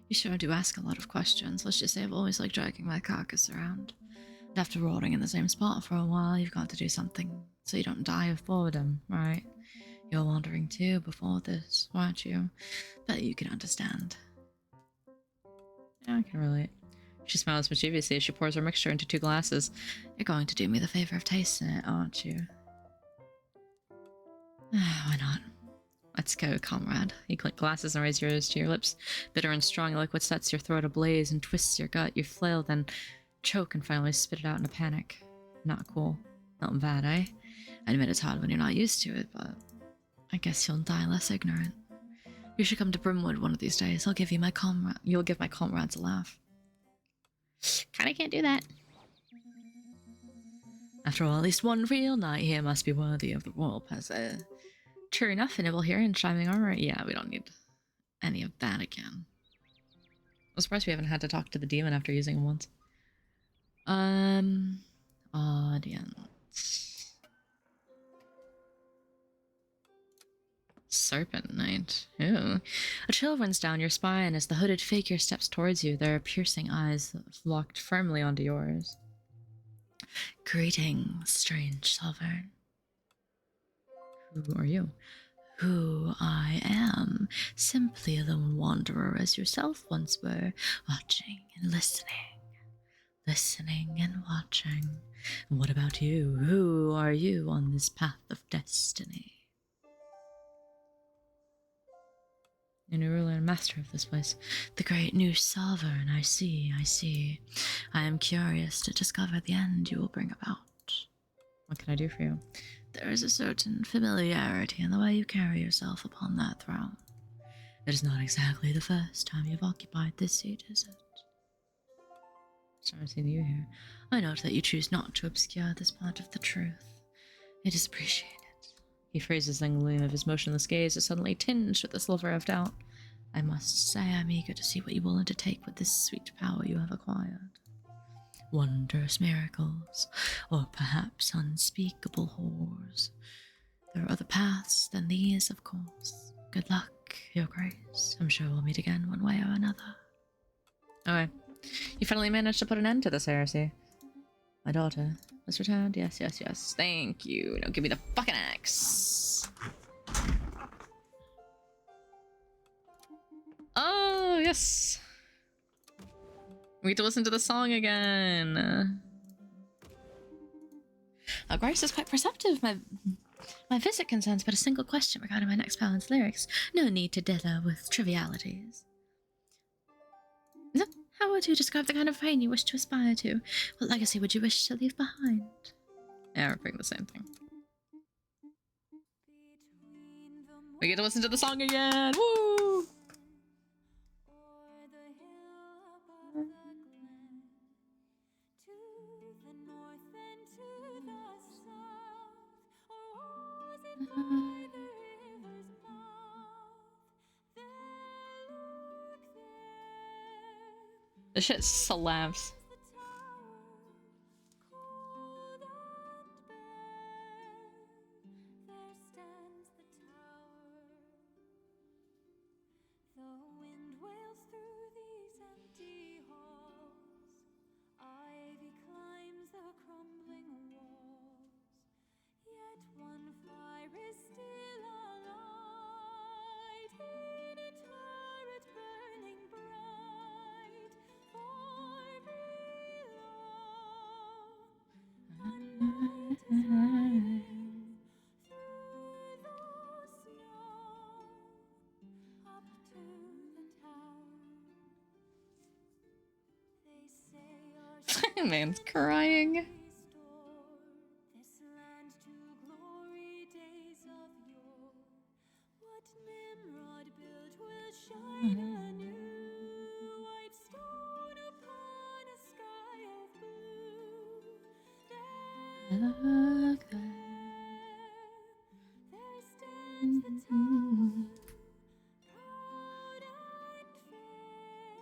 You sure do ask a lot of questions. Let's just say I've always liked dragging my carcass around. And after rotting in the same spot for a while, you've got to do something so you don't die of boredom, right? You were wandering too before this, weren't you? Bet you can understand. Yeah, I can relate. She smiles mischievously as she pours her mixture into 2 glasses. You're going to do me the favor of tasting it, aren't you? Why not? Let's go, comrade. You click glasses and raise yours to your lips. Bitter and strong liquid sets your throat ablaze and twists your gut. You flail, then choke and finally spit it out in a panic. Not cool. Not bad, eh? I admit it's hard when you're not used to it, but I guess you'll die less ignorant. You should come to Brimwood one of these days. I'll give you my comrade. You'll give my comrades a laugh. Kinda can't do that. After all, at least one real knight here must be worthy of the royal peasant. True enough, enable here in shining armor. Yeah, we don't need any of that again. I'm surprised we haven't had to talk to the demon after using him once. Audience. Serpent Knight. Ooh. A chill runs down your spine as the hooded figure steps towards you, their piercing eyes locked firmly onto yours. Greetings, strange sovereign. Who are you? Who I am. Simply a lone wanderer as yourself once were, watching and listening. listening and watching. What about you? Who are you on this path of destiny? The new ruler and master of this place, the great new sovereign. I see, I see. I am curious to discover the end you will bring about. What can I do for you? There is a certain familiarity in the way you carry yourself upon that throne. It is not exactly the first time you've occupied this seat, is it? Sorry to see you here. I note that you choose not to obscure this part of the truth. It is appreciated. He phrases the gleam of his motionless gaze is suddenly tinged with a sliver of doubt. I must say I'm eager to see what you will undertake with this sweet power you have acquired. Wondrous miracles, or perhaps unspeakable horrors. There are other paths than these, of course. Good luck, Your Grace. I'm sure we'll meet again one way or another. Okay. You finally managed to put an end to this heresy. My daughter was returned. Yes, yes, yes. Thank you. Now give me the fucking axe. Oh, yes. We get to listen to the song again. Grace is quite perceptive. My visit concerns but a single question regarding my next balance lyrics. No need to dither with trivialities. How would you describe the kind of reign you wish to aspire to? What legacy would you wish to leave behind? Yeah, we're playing the same thing. We get to listen to the song again! Woo! This shit slaps. Man's crying. Look there. There stands the tower. Proud and fair.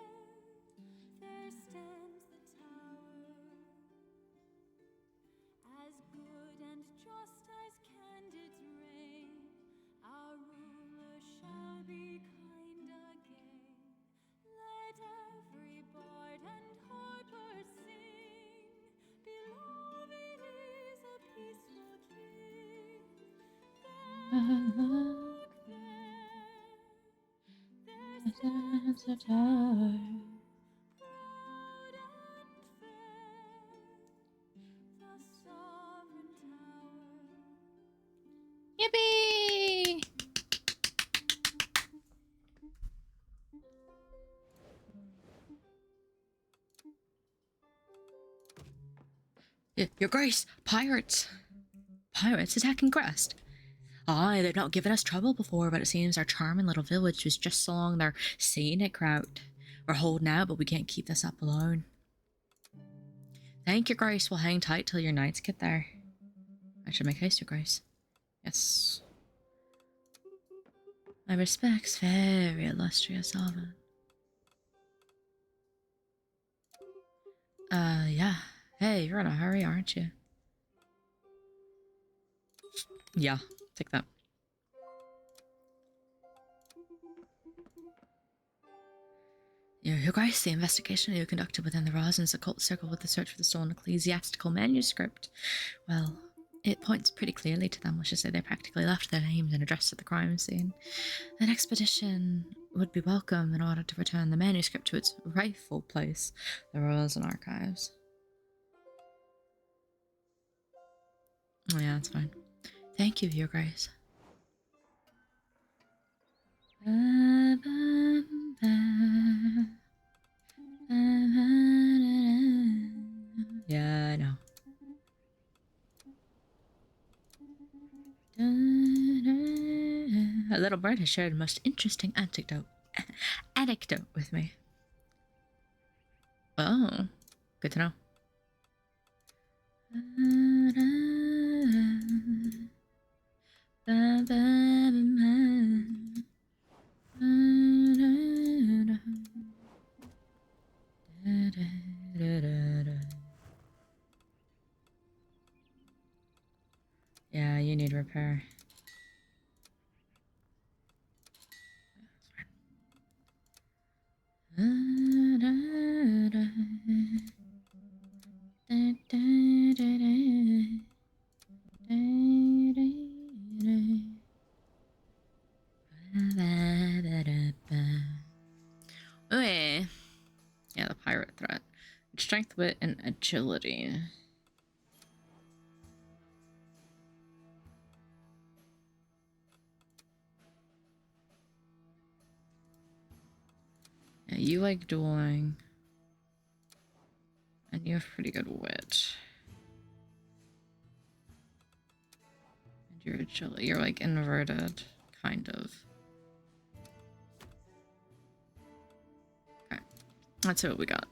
There stands the tower. As good and just as candid's reign, our ruler shall be kind again. Let every bard and harper sing. Beloved is a peaceful king. Look there. There stands the tower. Proud and fair. The sovereign tower. Yippee! Your Grace, pirates! Pirates attacking Crest. Aye, they've not given us trouble before, but it seems our charming little village was just along their scenic route. We're holding out, but we can't keep this up alone. Thank your Grace, we'll hang tight till your knights get there. I should make haste, your Grace. Yes. My respects, very illustrious sovereign. Yeah. Hey, you're in a hurry, aren't you? Yeah, take that. Your Grace, the investigation you conducted within the Rosin's occult circle with the search for the stolen ecclesiastical manuscript, well, it points pretty clearly to them. Let's just say they practically left their names and address at the crime scene. An expedition would be welcome in order to return the manuscript to its rightful place, the Rosin archives. Oh, yeah, that's fine. Thank you, Your Grace. Yeah, I know. A little bird has shared a most interesting anecdote with me. Oh, good to know. Yeah, you need repair. Okay. Yeah, the pirate threat. Strength, wit, and agility. Yeah, you like dueling. And you have pretty good wit. And your agility. You're like inverted, kind of. Okay. Let's see what we got.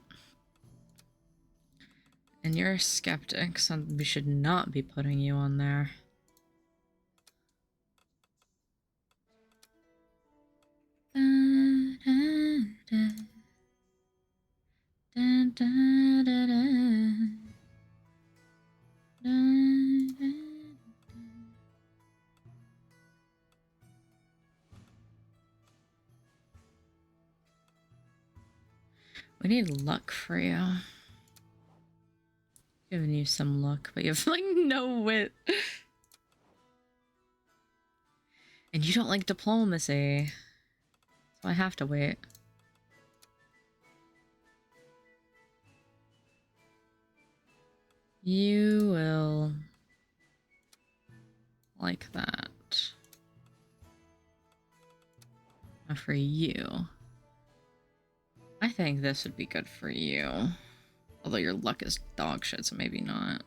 And you're a skeptic, so we should not be putting you on there. We need luck for you. Giving you some luck, but you have like no wit. And you don't like diplomacy. So I have to wait. You will like that. Not for you. I think this would be good for you. Although your luck is dog shit, so maybe not.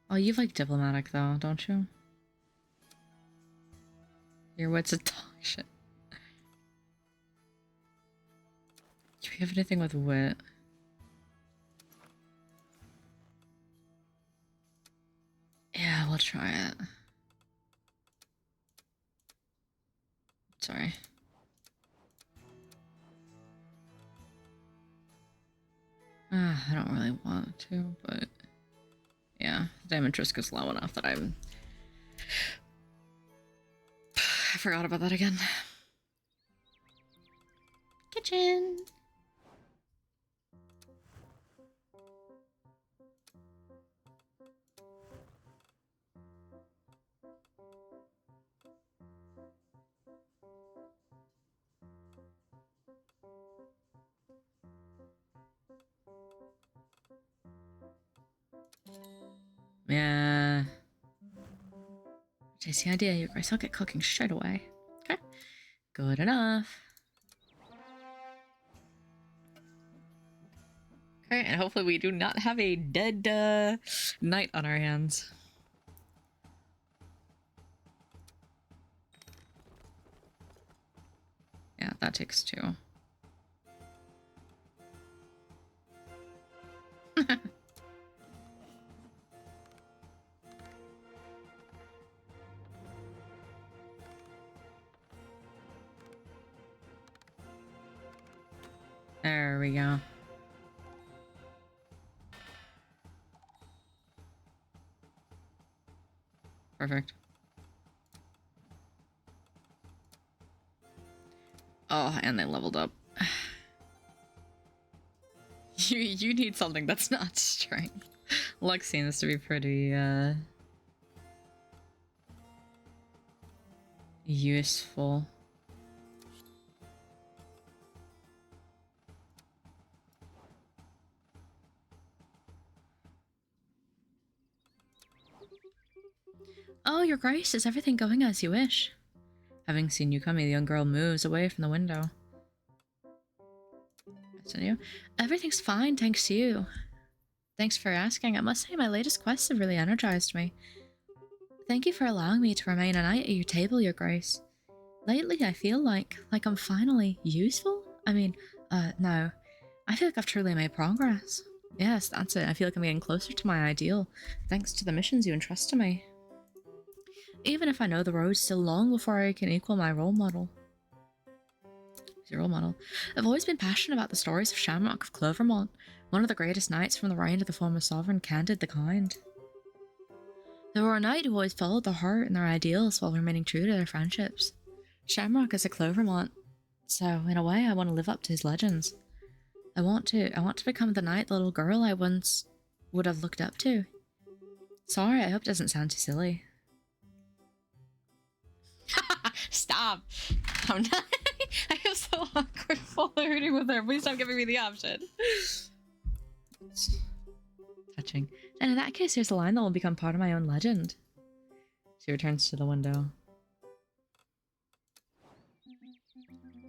Oh, you like diplomatic though, don't you? Your wit's a dog shit. Do you have anything with wit? Yeah, we'll try it. Sorry. I don't really want to, but yeah, the damage risk is low enough that I forgot about that again. Kitchen. Yeah. Tasty idea, you guys. I'll get cooking straight away. Okay. Good enough. Okay, and hopefully we do not have a dead knight on our hands. Yeah, that takes two. There we go. Perfect. Oh, and they leveled up. You need something that's not strength. Luck seems to be pretty useful. Oh, your grace, is everything going as you wish? Having seen you coming, the young girl moves away from the window. You. Everything's fine, thanks to you. Thanks for asking. I must say my latest quests have really energized me. Thank you for allowing me to remain a knight at your table, your grace. Lately, I feel like I'm finally useful? No. I feel like I've truly made progress. Yes, that's it. I feel like I'm getting closer to my ideal, thanks to the missions you entrust to me. Even if I know the road's still long before I can equal my role model. Your role model. I've always been passionate about the stories of Shamrock of Clovermont, one of the greatest knights from the reign of the former sovereign Candid the Kind. They were a knight who always followed their heart and their ideals while remaining true to their friendships. Shamrock is a Clovermont, so in a way I want to live up to his legends. I want to become the knight the little girl I once would have looked up to. Sorry, I hope it doesn't sound too silly. Stop! I'm not. I feel so awkward flirting with her. Please stop giving me the option. Touching. And in that case, here's a line that will become part of my own legend. She returns to the window.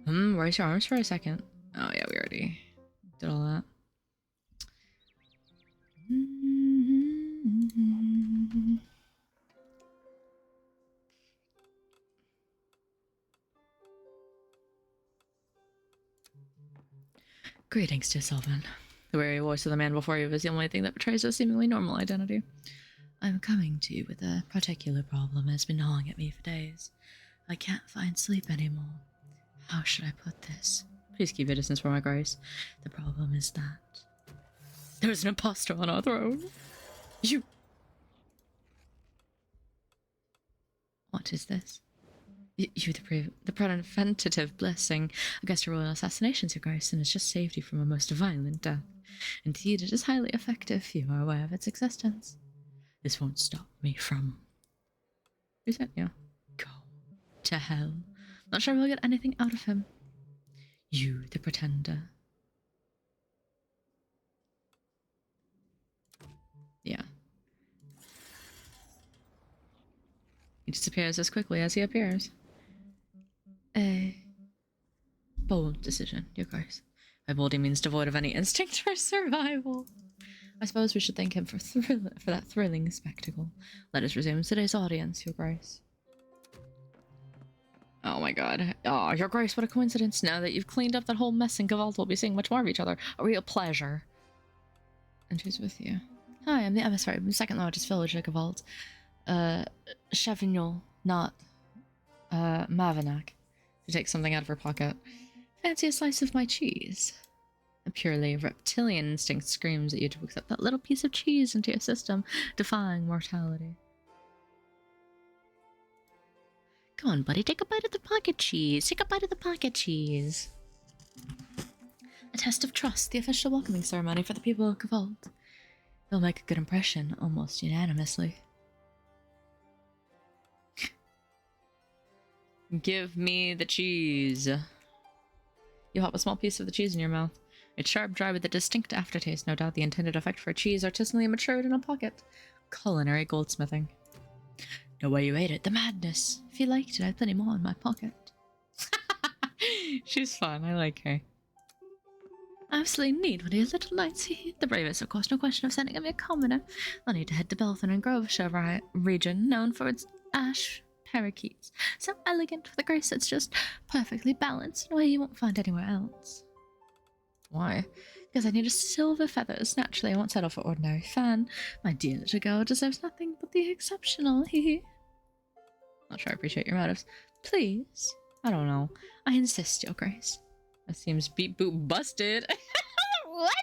Raise your arms for a second. Oh yeah, we already did all that. Greetings to Sylvan. The weary voice of the man before you is the only thing that betrays a seemingly normal identity. I'm coming to you with a particular problem that has been gnawing at me for days. I can't find sleep anymore. How should I put this? Please keep your distance from my grace. The problem is that there's an imposter on our throne. You... What is this? You the preventative blessing against a royal assassinations, your grace, and has just saved you from a most violent death. Indeed, it is highly effective if you are aware of its existence. This won't stop me from... Who's that? Yeah. Go to hell. Not sure we'll get anything out of him. You, the pretender. Yeah. He disappears as quickly as he appears. A bold decision, your grace. By bold he means devoid of any instinct for survival. I suppose we should thank him for that thrilling spectacle. Let us resume today's audience, your grace. Oh my god. Oh, your grace, what a coincidence. Now that you've cleaned up that whole mess in Gavalt, we'll be seeing much more of each other. A real pleasure. And who's with you? Hi, I'm the emissary from the second largest village at Gavalt. Chevignon, not, Mavanac. She takes something out of her pocket. Fancy a slice of my cheese? A purely reptilian instinct screams at you to accept that little piece of cheese into your system, defying mortality. Come on, buddy, take a bite of the pocket cheese. Take a bite of the pocket cheese. A test of trust, the official welcoming ceremony for the people of Gavalt. They'll make a good impression, almost unanimously. Give me the cheese. You pop a small piece of the cheese in your mouth. It's sharp, dry, with a distinct aftertaste. No doubt the intended effect for cheese artisanally matured in a pocket. Culinary goldsmithing. No way you ate it. The madness. If you liked it, I had plenty more in my pocket. She's fun. I like her. Absolutely need one of your little knights. The bravest, of course. No question of sending him a commoner. I'll need to head to Belthan and Groveshire region, known for its ash parakeets. So elegant with a grace that's just perfectly balanced in a way you won't find anywhere else. Why? Because I need a silver feathers. Naturally, I won't settle for ordinary fan. My dear little girl deserves nothing but the exceptional. Not sure I appreciate your motives. Please? I don't know. I insist, your grace. That seems beep boop busted. What?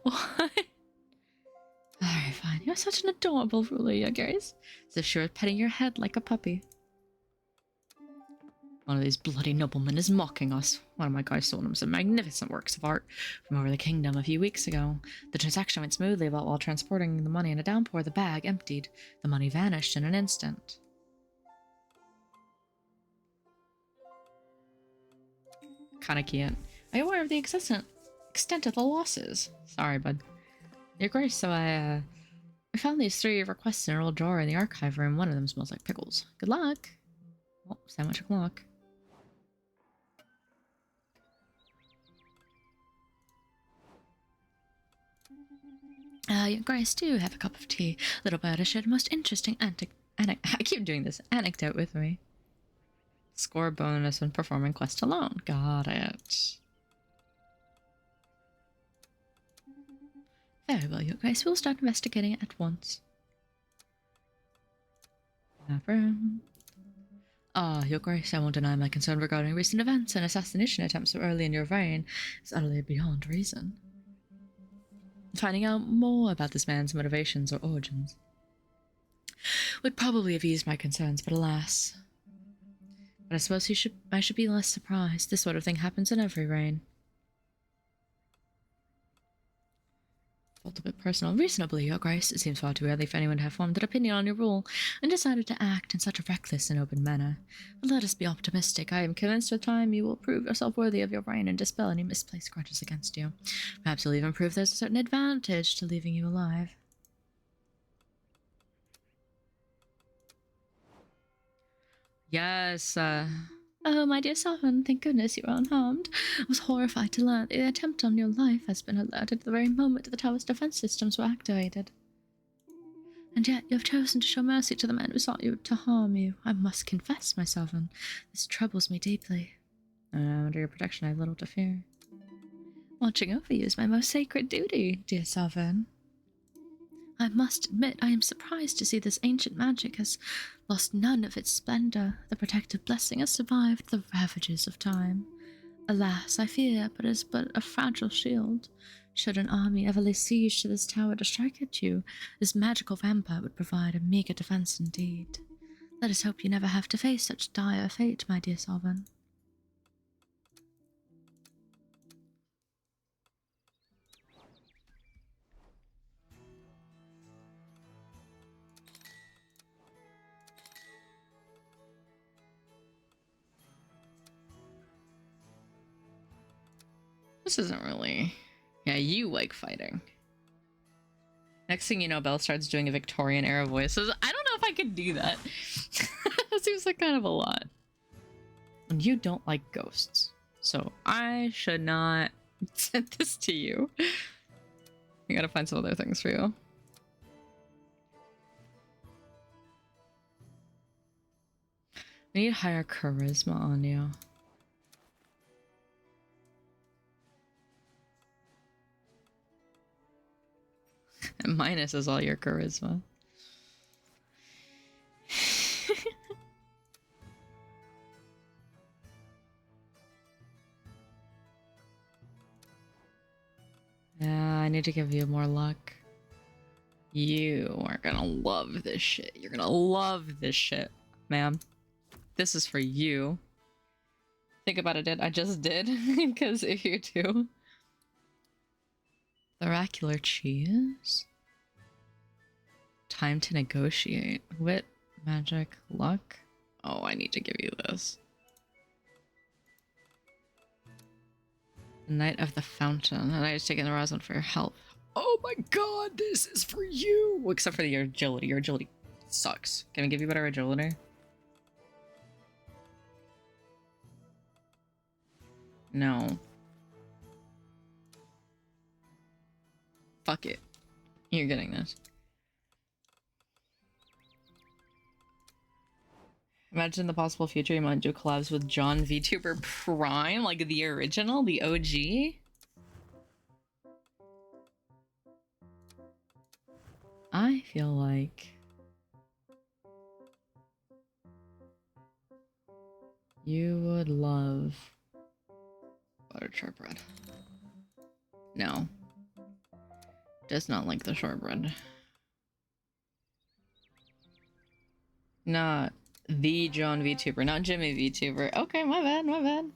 What? Alright, fine. You're such an adorable ruler, your grace. As if she were petting your head like a puppy. One of these bloody noblemen is mocking us. One of my guys sold him some magnificent works of art from over the kingdom a few weeks ago. The transaction went smoothly, but while transporting the money in a downpour, the bag emptied. The money vanished in an instant. Kinda cute. Are you aware of the existence extent of the losses. Sorry, bud. Your Grace, so I found these 3 requests in an old drawer in the archive room. One of them smells like pickles. Good luck. Oh, sandwich o'clock. Your Grace, do have a cup of tea. Little bird has shared a most interesting I keep doing this. Anecdote with me. Score bonus when performing quest alone. Got it. Very well, Your Grace. We'll start investigating it at once. Your Grace, I won't deny my concern regarding recent events and assassination attempts so early in your reign is utterly beyond reason. Finding out more about this man's motivations or origins would probably have eased my concerns, but alas. But I suppose I should be less surprised. This sort of thing happens in every reign. Felt a bit personal. Reasonably, Your Grace, it seems far too early for anyone to have formed an opinion on your rule and decided to act in such a reckless and open manner. But let us be optimistic. I am convinced with time you will prove yourself worthy of your reign and dispel any misplaced grudges against you. Perhaps you'll even prove there's a certain advantage to leaving you alive. Yes, Oh, my dear sovereign, thank goodness you are unharmed. I was horrified to learn that the attempt on your life has been alerted at the very moment the tower's defense systems were activated. And yet you have chosen to show mercy to the men who sought you to harm you. I must confess, my sovereign, this troubles me deeply. Under your protection I have little to fear. Watching over you is my most sacred duty, dear sovereign. I must admit I am surprised to see this ancient magic has lost none of its splendor. The protective blessing has survived the ravages of time. Alas, I fear, but it is but a fragile shield. Should an army ever lay siege to this tower to strike at you, this magical rampart would provide a meager defense indeed. Let us hope you never have to face such dire fate, my dear sovereign. This isn't really... Yeah, you like fighting. Next thing you know, Belle starts doing a Victorian era voices. I don't know if I could do that. That seems like kind of a lot. And you don't like ghosts. So I should not send this to you. I gotta find some other things for you. We need higher charisma on you. And minus is all your charisma. Yeah, I need to give you more luck. You are gonna love this shit. You're gonna love this shit, ma'am. This is for you. Think about it, I just did. Because if you do. Oracular cheese? Time to negotiate. Wit, magic, luck. Oh, I need to give you this. The Knight of the Fountain. The Knight is taking the rosin for your health. Oh my god, this is for you! Except for your agility. Your agility sucks. Can I give you better agility? No. Fuck it. You're getting this. Imagine the possible future you might do collabs with John VTuber Prime, like the original, the OG. I feel like you would love buttered shortbread. No. Does not like the shortbread. Not the John VTuber, not Jimmy VTuber. Okay, my bad, my bad.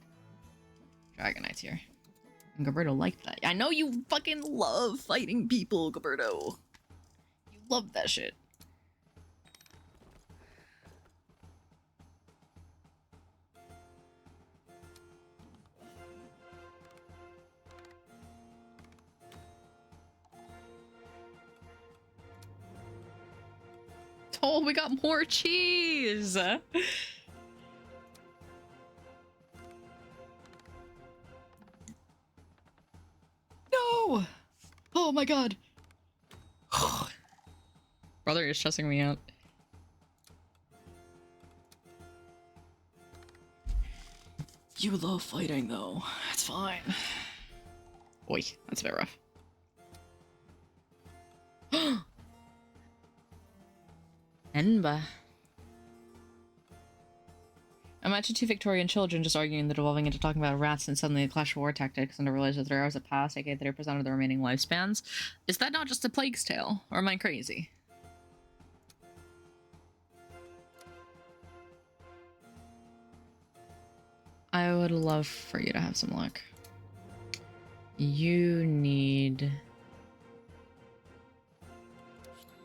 Dragonite's here. And Gilberto liked that. I know you fucking love fighting people, Gilberto. You love that shit. Oh, we got more cheese! No! Oh my god! Brother is stressing me out. You love fighting, though. It's fine. Oi, that's a bit rough. Enba. Imagine two Victorian children just arguing that evolving into talking about rats and suddenly a clash of war tactics and to realize that 3 hours have passed, aka 30% of the remaining lifespans. Is that not just a plague's tale? Or am I crazy? I would love for you to have some luck. You need...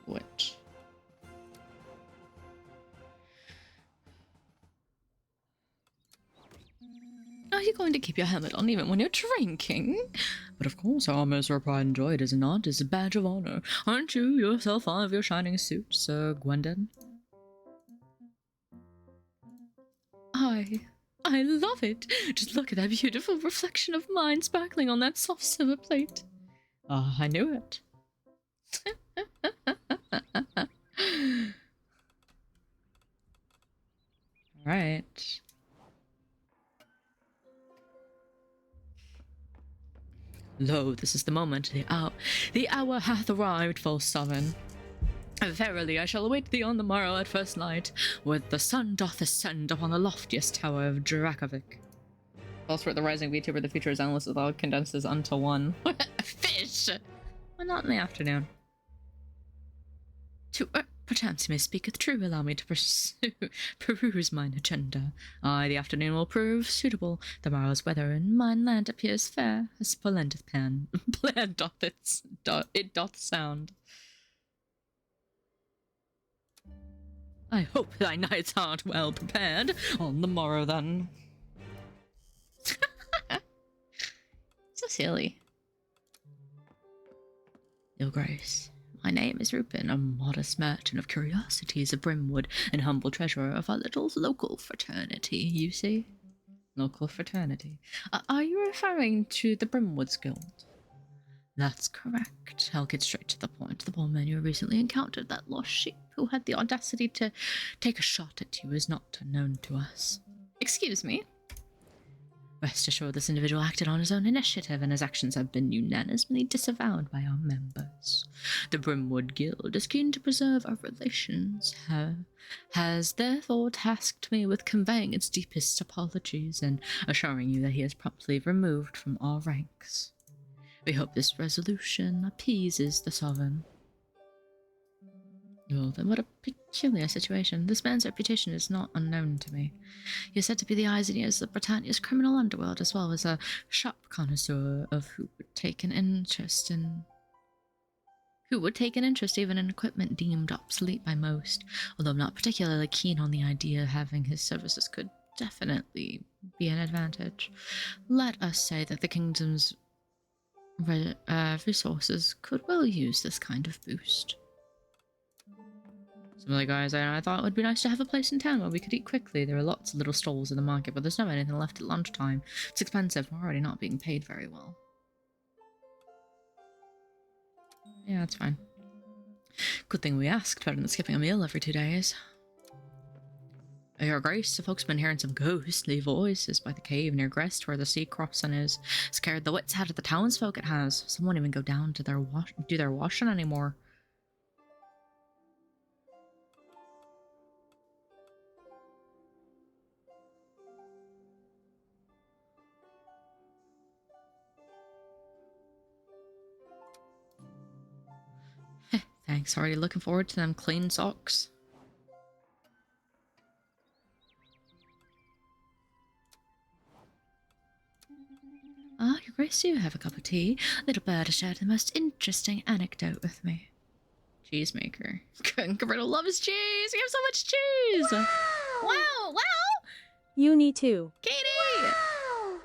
what? Are you going to keep your helmet on even when you're drinking? But of course, our Mercer pride and joy, is it not? Is a badge of honor. Aren't you yourself fond of your shining suit, Sir Gwendon? I love it. Just look at that beautiful reflection of mine sparkling on that soft silver plate. Ah, I knew it. All right. Lo, this is the moment. The hour hath arrived, false sovereign. Verily, I shall await thee on the morrow at first light, when the sun doth ascend upon the loftiest tower of Dracovic. Elsewhere, the rising VTuber, the future is endless, with all condenses unto one. Fish! Well, not in the afternoon. To perchance he may speaketh true, allow me to peruse mine agenda. Aye, the afternoon will prove suitable. The morrow's weather in mine land appears fair, as splendid plan doth it doth sound. I hope thy nights art well prepared. On the morrow, then. So silly. Your Grace, my name is Rupin, a modest merchant of curiosities of Brimwood, and humble treasurer of our little local fraternity, you see. Local fraternity. Are you referring to the Brimwoods Guild? That's correct. I'll get straight to the point. The poor man you recently encountered, that lost sheep who had the audacity to take a shot at you, is not unknown to us. Excuse me? Rest assured, this individual acted on his own initiative, and his actions have been unanimously disavowed by our members. The Brimwood Guild is keen to preserve our relations, has therefore tasked me with conveying its deepest apologies and assuring you that he is promptly removed from our ranks. We hope this resolution appeases the sovereign. Well, then what a peculiar situation. This man's reputation is not unknown to me. He is said to be the eyes and ears of Britannia's criminal underworld, as well as a sharp connoisseur of who would take an interest even in equipment deemed obsolete by most. Although I'm not particularly keen on the idea, having his services could definitely be an advantage. Let us say that the kingdom's resources could well use this kind of boost. Some of the guys I thought it would be nice to have a place in town where we could eat quickly. There are lots of little stalls in the market, but there's never anything left at lunchtime. It's expensive. We're already not being paid very well. Yeah, that's fine. Good thing we asked, better than skipping a meal every 2 days. Your Grace, the folks been hearing some ghostly voices by the cave near Grest where the sea crossing is. Scared the wits out of the townsfolk it has. Some won't even go down to do their washing anymore. Thanks, already looking forward to them clean socks. Ah, Your Grace, do you have a cup of tea? Little bird has shared the most interesting anecdote with me. Cheesemaker. Griddle loves cheese! We have so much cheese! Wow! Wow! Wow! You need to. Katie! Wow!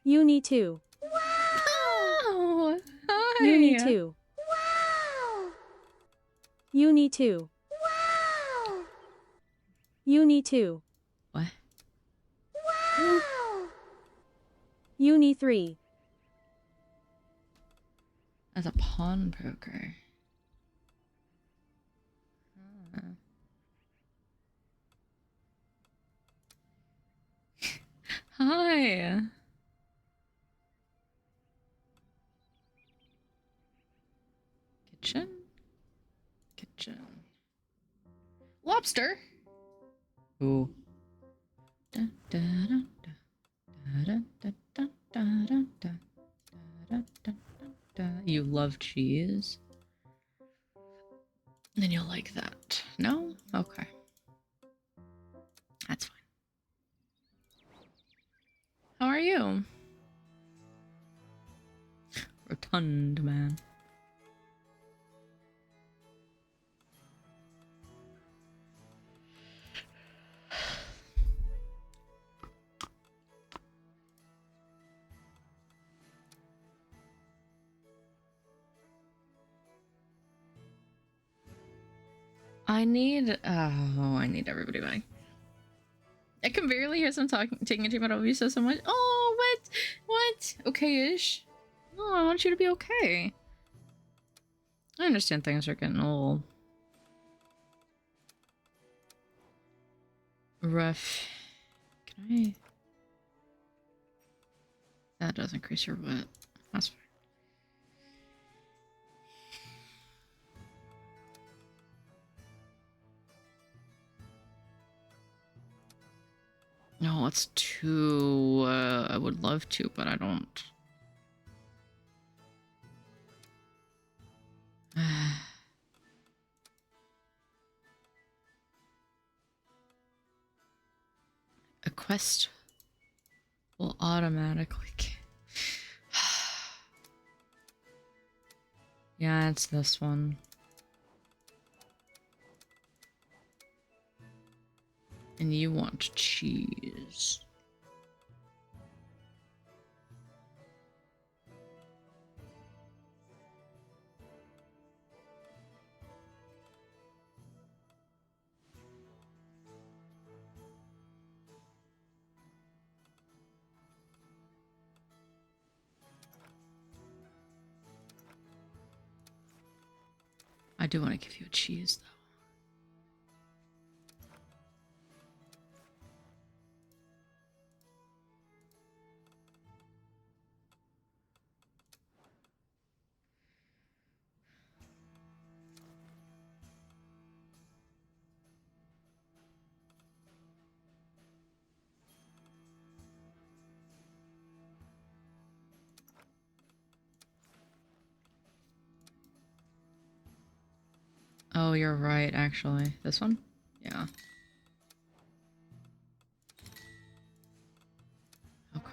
You need to. Oh! Hi! You need to. Wow! You need to. Wow! Uni 2. What? Wow! Uni 3. As a pawnbroker. Huh. Hi. Kitchen? Kitchen. Lobster! Ooh. Da, da, da, da, da, da, da, da, da, da, da, da, da. You love cheese? Then you'll like that. No? Okay. That's fine. How are you? Rotund man. I need everybody back. I can barely hear some taking a treatment. You so much. Oh, what? What? Okay-ish. No, I want you to be okay. I understand things are getting old. Rough. Can I? That does increase your wit. That's fine. No, it's too. I would love to, but I don't. A quest will automatically. Yeah, it's this one. And you want cheese. I do want to give you a cheese, though. Oh, you're right, actually. This one? Yeah. Okay.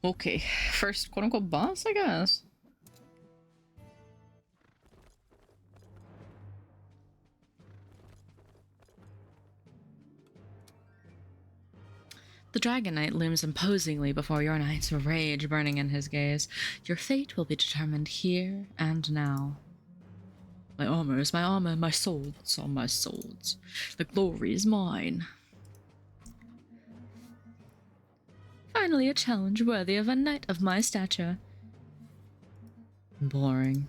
Okay. First quote-unquote boss, I guess. The Dragon Knight looms imposingly before your knights, rage burning in his gaze. Your fate will be determined here and now. My armor is my armor, my swords are my swords. The glory is mine. Finally, a challenge worthy of a knight of my stature. Boring.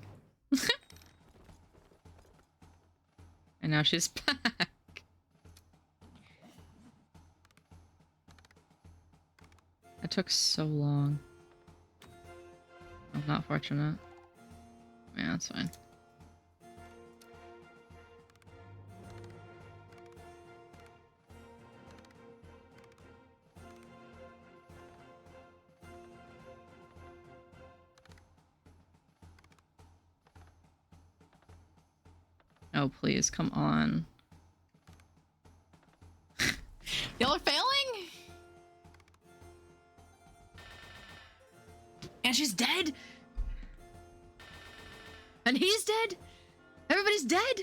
And now she's back. That took so long. Oh, not fortunate. Yeah, that's fine. Oh, please, come on. Y'all are failing? And she's dead? And he's dead? Everybody's dead?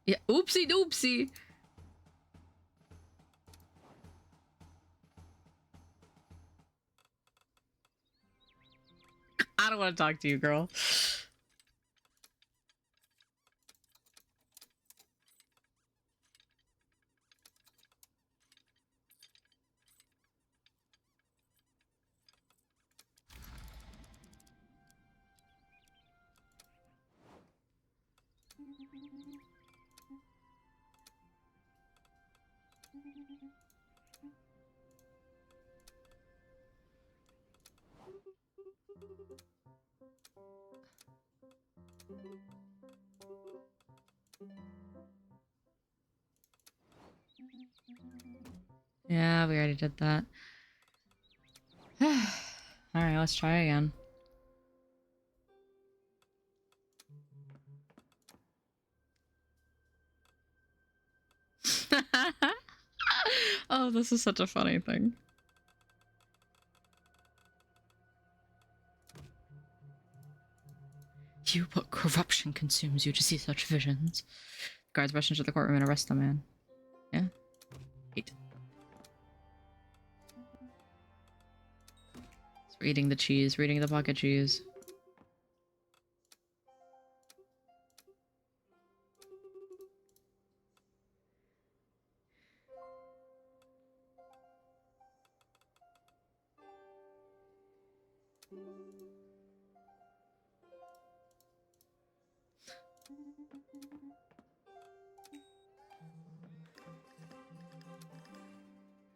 Yeah, oopsie doopsie. I don't want to talk to you, girl. Yeah, we already did that. Alright, let's try again. Oh, this is such a funny thing. You, what corruption consumes you to see such visions? Guards rush into the courtroom and arrest the man. Yeah? 8. So we're eating the cheese, we're eating the pocket cheese.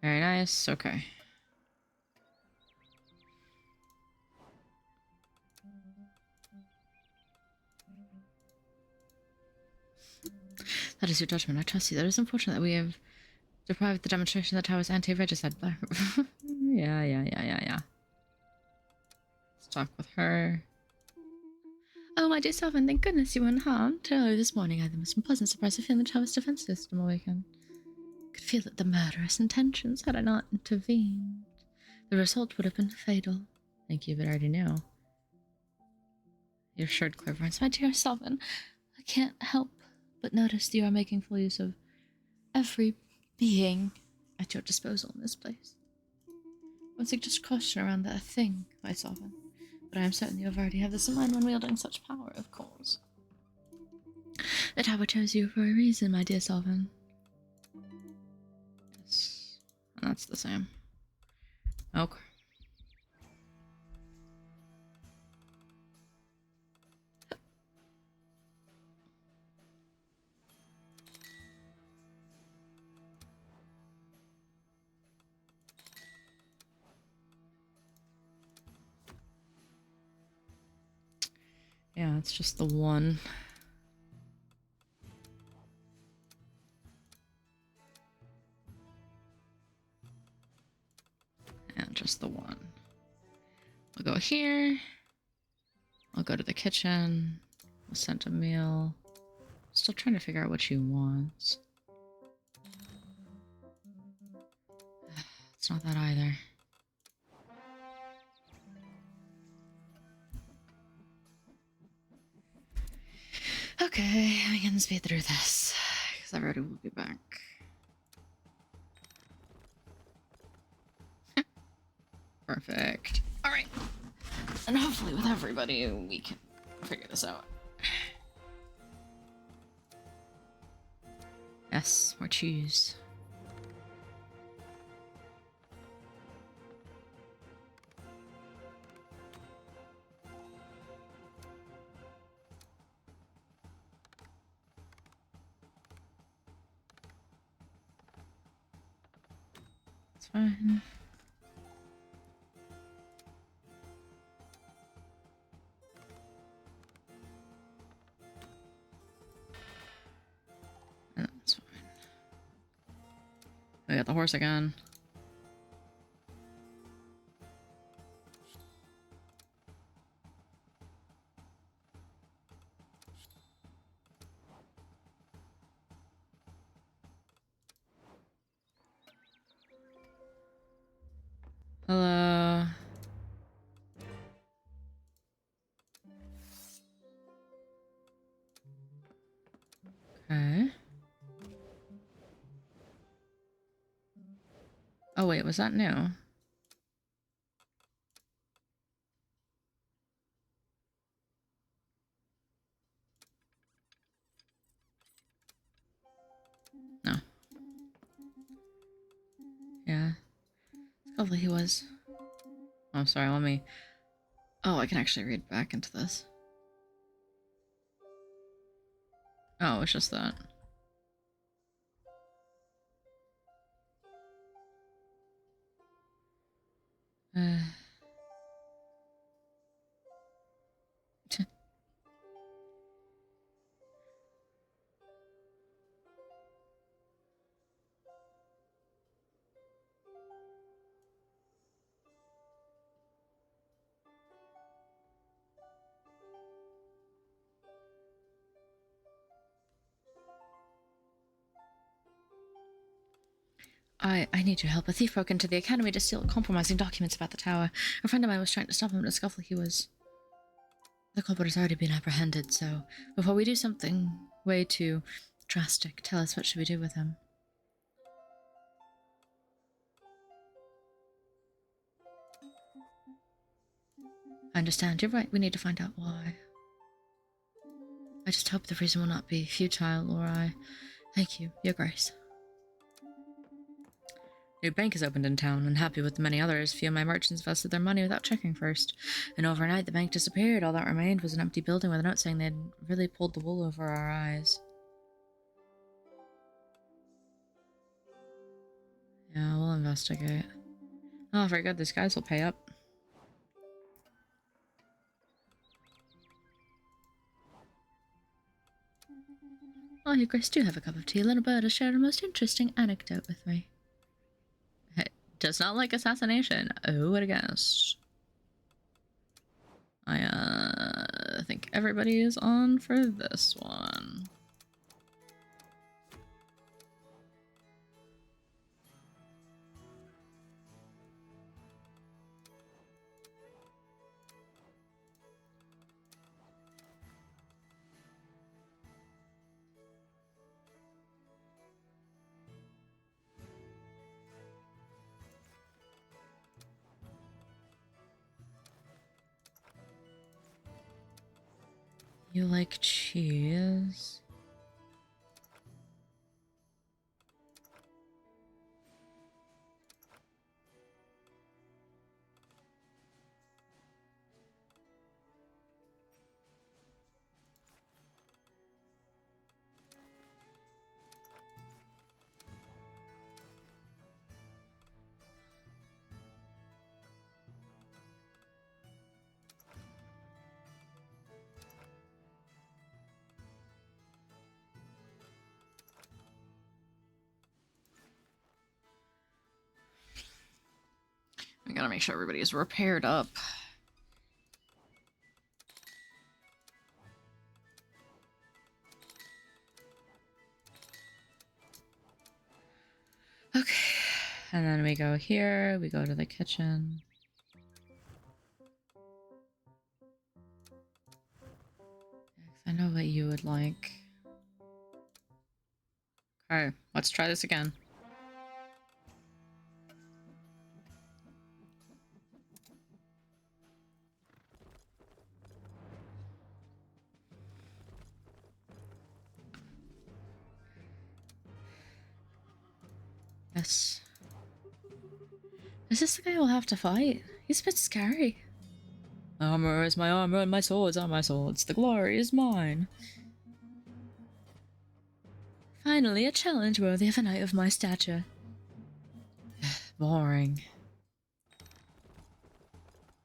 Very nice, okay. That is your judgment, I trust you. That is unfortunate that we have deprived the demonstration that Tower's anti-regicide. Yeah. Let's talk with her. Oh, my dear Sovereign, thank goodness you were unharmed. Earlier this morning, I had the most unpleasant surprise of feeling the Tower's defense system awaken. I could feel that the murderous intentions had I not intervened. The result would have been fatal. Thank you, but I already knew. Your assured clairvoyance, my dear Sovereign. I can't help but notice that you are making full use of every being at your disposal in this place. One seek just caution around that thing, my Sovereign. But I am certain you have already had this in mind when wielding such power, of course. The Tower chose you for a reason, my dear Sovereign. Yes, and that's the same. Okay. Yeah, it's just the one. And just the one. We'll go here. I'll go to the kitchen. We'll send a meal. Still trying to figure out what she wants. It's not that either. Okay, we can speed through this. Because everybody will be back. Perfect. Alright. And hopefully with everybody, we can figure this out. Yes, more cheese. It's fine. That's fine. I got the horse again. Hello. Okay. Oh wait, was that new? Yeah. Lovely he was. Oh, sorry, let me... Oh, I can actually read back into this. Oh, it's just that. Uh... I need your help. A thief broke into the academy to steal compromising documents about the tower. A friend of mine was trying to stop him in a scuffle. The culprit has already been apprehended, so before we do something way too drastic, tell us what should we do with him. I understand. You're right. We need to find out why. I just hope the reason will not be futile, or I... Thank you, Your Grace. New bank is opened in town. Unhappy with the many others, few of my merchants vested their money without checking first. And overnight, the bank disappeared. All that remained was an empty building with a note saying they'd really pulled the wool over our eyes. Yeah, we'll investigate. Oh, very good. These guys will pay up. Oh, Your Grace, do have a cup of tea. Little bird has shared a most interesting anecdote with me. It does not like assassination. Who would have guessed? I think everybody is on for this one. You like cheese? We gotta make sure everybody is repaired up. Okay. And then we go here, we go to the kitchen. I know what you would like. Okay, let's try this again. Yes. Is this the guy we'll have to fight? He's a bit scary. My armor is my armor, and my swords are my swords. The glory is mine. Finally, a challenge worthy of a knight of my stature. Boring.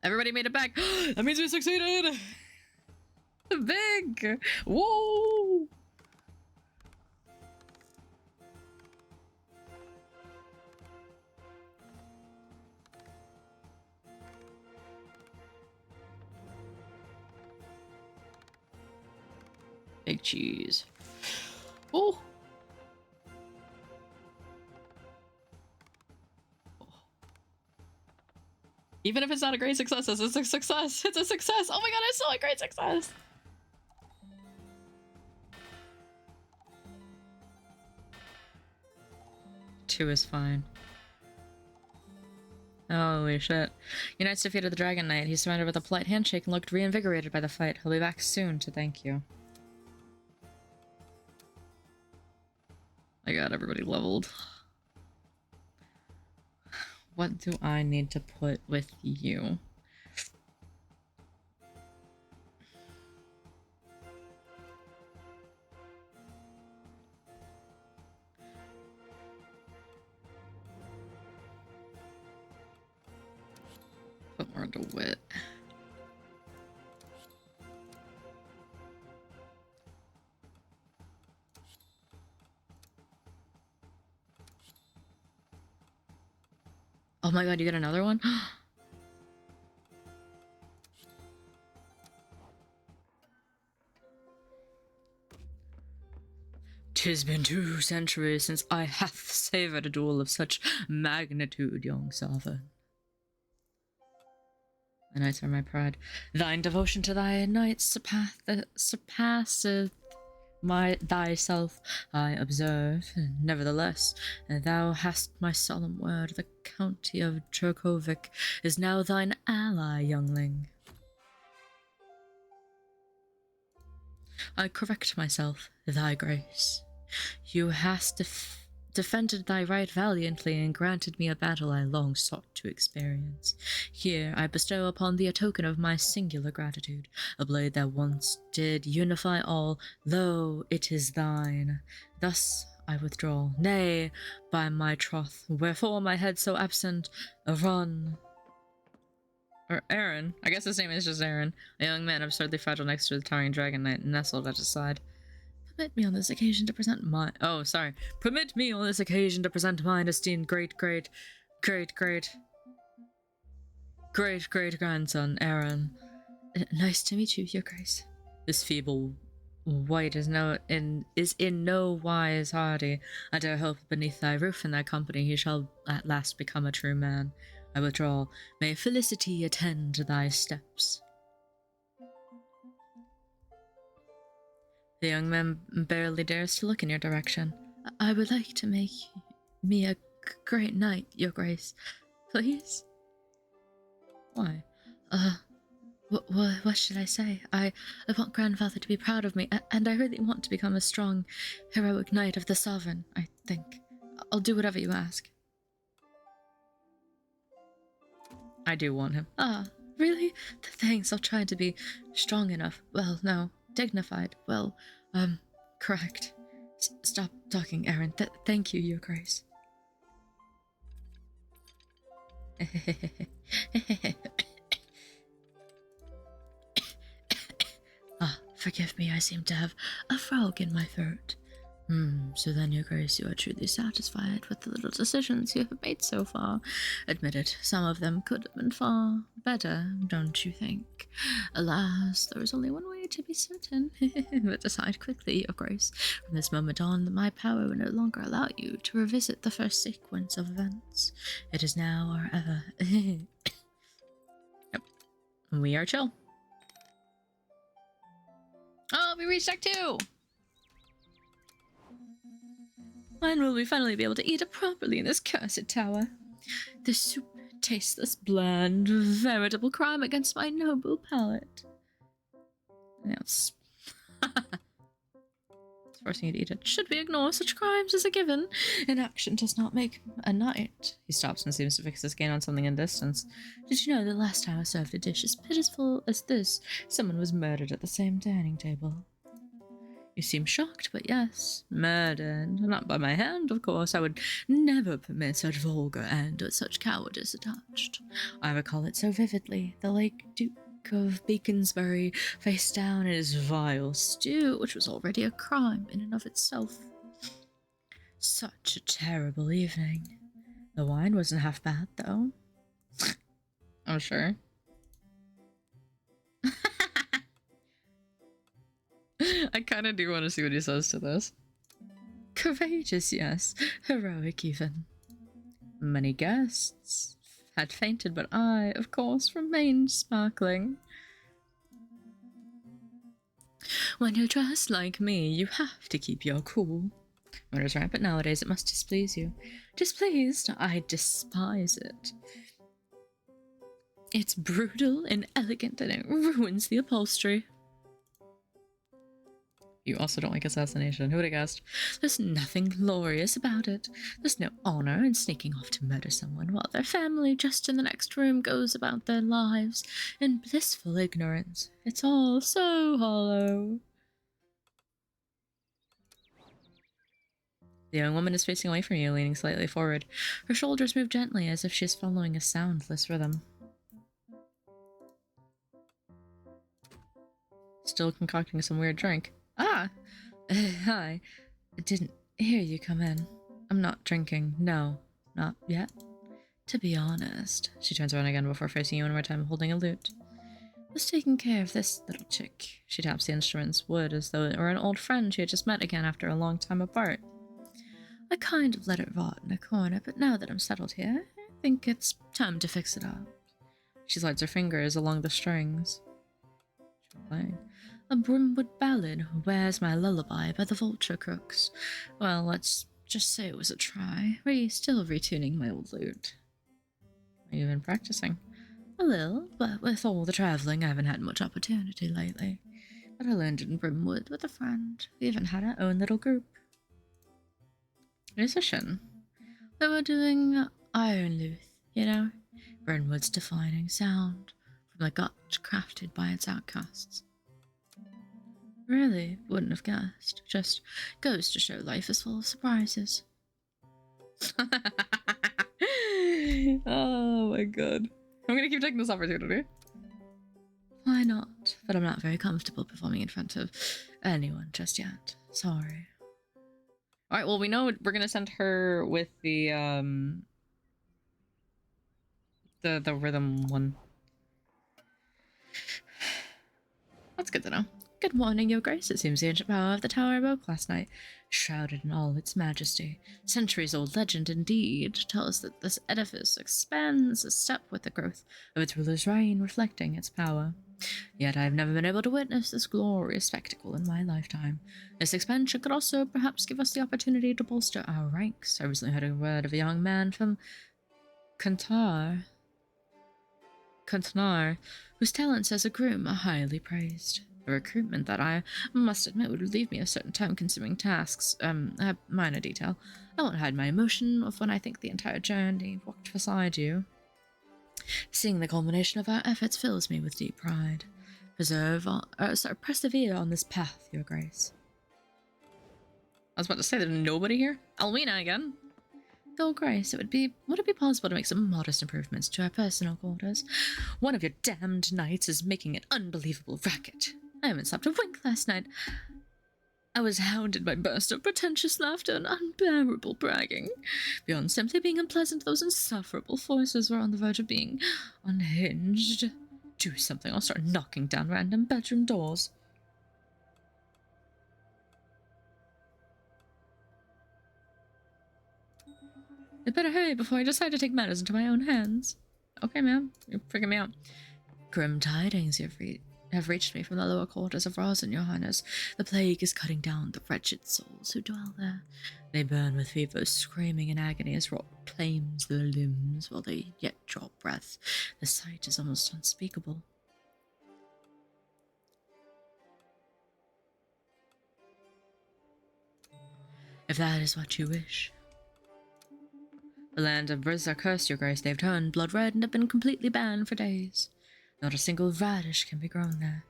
Everybody made it back. That means we succeeded. Big. Whoa. Big cheese. Oh. Even if it's not a great success, it's a success. It's a success. Oh my god, it's still a great success. Two is fine. Holy shit. Your knight's defeated the Dragon Knight. He surrendered with a polite handshake and looked reinvigorated by the fight. He'll be back soon to thank you. I got everybody leveled. What do I need to put with you? Put more into wit. Oh my god, you get another one? 'Tis been 2 centuries since I hath savoured a duel of such magnitude, young sovereign. The knights are my pride. Thine devotion to thy knights surpasseth thyself, I observe. Nevertheless, thou hast my solemn word, the county of Jerkovic is now thine ally, youngling. I correct myself, thy grace. You hast defended thy right valiantly and granted me a battle I long sought to experience. Here I bestow upon thee a token of my singular gratitude, a blade that once did unify all, though it is thine. Thus I withdraw, nay, by my troth, wherefore my head so absent, run. Or Aaron, I guess his name is just Aaron, a young man absurdly fragile next to the towering dragon knight nestled at his side. Permit me on this occasion to present my... Oh, sorry. Permit me on this occasion to present mine esteemed great-great-grandson, Aaron. Nice to meet you, your grace. This feeble wight is in no wise hardy. I dare hope beneath thy roof and thy company he shall at last become a true man. I withdraw. May felicity attend thy steps. The young man barely dares to look in your direction. I would like to make me a great knight, your grace. Please? Why? What should I say? I want grandfather to be proud of me, and I really want to become a strong, heroic knight of the sovereign, I think. I'll do whatever you ask. I do want him. Ah, really? Thanks, I'll try to be strong enough. Well, no. Dignified. Well, correct. Stop talking, Aaron. Thank you, your grace. Forgive me, I seem to have a frog in my throat. So then, your grace, you are truly satisfied with the little decisions you have made so far. Admit it, some of them could have been far better, don't you think? Alas, there is only one way to be certain. But decide quickly, your grace. From this moment on, my power will no longer allow you to revisit the first sequence of events. It is now or ever. Yep. We are chill. Oh, we reached Act 2! When will we finally be able to eat it properly in this cursed tower? The soup, tasteless, bland, veritable crime against my noble palate. Yes. It's forcing you to eat it. Should we ignore such crimes as a given? Inaction does not make a knight. He stops and seems to fix his gaze on something in distance. Did you know the last time I served a dish as pitiful as this, someone was murdered at the same dining table? You seem shocked, but yes, murdered. Not by my hand, of course. I would never permit such vulgar and such cowardice attached. I recall it so vividly. The late Duke of Beaconsbury faced down in his vile stew, which was already a crime in and of itself. Such a terrible evening. The wine wasn't half bad, though. I'm sure. I kind of do want to see what he says to this. Courageous, yes. Heroic, even. Many guests had fainted, but I, of course, remained sparkling. When you're dressed like me, you have to keep your cool. When it's rampant nowadays, it must displease you. Displeased? I despise it. It's brutal, inelegant, and it ruins the upholstery. You also don't like assassination. Who would have guessed? There's nothing glorious about it. There's no honor in sneaking off to murder someone while their family just in the next room goes about their lives in blissful ignorance. It's all so hollow. The young woman is facing away from you, leaning slightly forward. Her shoulders move gently as if she is following a soundless rhythm. Still concocting some weird drink. Ah! Hi. I didn't hear you come in. I'm not drinking. No, not yet. To be honest. She turns around again before facing you one more time, holding a lute. Was taking care of this little chick. She taps the instrument's wood as though it were an old friend she had just met again after a long time apart. I kind of let it rot in a corner, but now that I'm settled here, I think it's time to fix it up. She slides her fingers along the strings. She's playing. A Brimwood ballad, Where's My Lullaby by the Vulture Crooks. Well, let's just say it was a try. Still retuning my old lute. Are you been practicing? A little, but with all the travelling, I haven't had much opportunity lately. But I learned it in Brimwood with a friend. We even had our own little group. Musician. They were doing Iron Luth, you know? Brimwood's defining sound from the gut crafted by its outcasts. Really, wouldn't have guessed. Just goes to show life is full of surprises. Oh my god. I'm gonna keep taking this opportunity. Why not? But I'm not very comfortable performing in front of anyone just yet. Sorry. Alright, well we know we're gonna send her with the rhythm one. That's good to know. Good morning, Your Grace. It seems the ancient power of the tower awoke last night, shrouded in all its majesty. Centuries-old legend, indeed, tells that this edifice expands a step with the growth of its ruler's reign, reflecting its power. Yet I have never been able to witness this glorious spectacle in my lifetime. This expansion could also perhaps give us the opportunity to bolster our ranks. I recently heard a word of a young man from Kantar, whose talents as a groom are highly praised. A recruitment that I must admit would relieve me of certain time-consuming tasks. A minor detail. I won't hide my emotion of when I think the entire journey walked beside you. Seeing the culmination of our efforts fills me with deep pride. Persevere on this path, Your Grace. I was about to say there's nobody here. Alwina again. Your Grace, would it be possible to make some modest improvements to our personal quarters? One of your damned knights is making an unbelievable racket. I haven't slept a wink last night. I was hounded by bursts of pretentious laughter and unbearable bragging. Beyond simply being unpleasant, those insufferable voices were on the verge of being unhinged. Do something, I'll start knocking down random bedroom doors. I better hurry before I decide to take matters into my own hands. Okay, ma'am. You're freaking me out. Grim tidings have reached me from the lower quarters of Rosin, Your Highness. The plague is cutting down the wretched souls who dwell there. They burn with fever, screaming in agony as rot claims their limbs while they yet draw breath. The sight is almost unspeakable. If that is what you wish. The land of Briz are cursed, Your Grace. They've turned blood red and have been completely banned for days. Not a single radish can be grown there.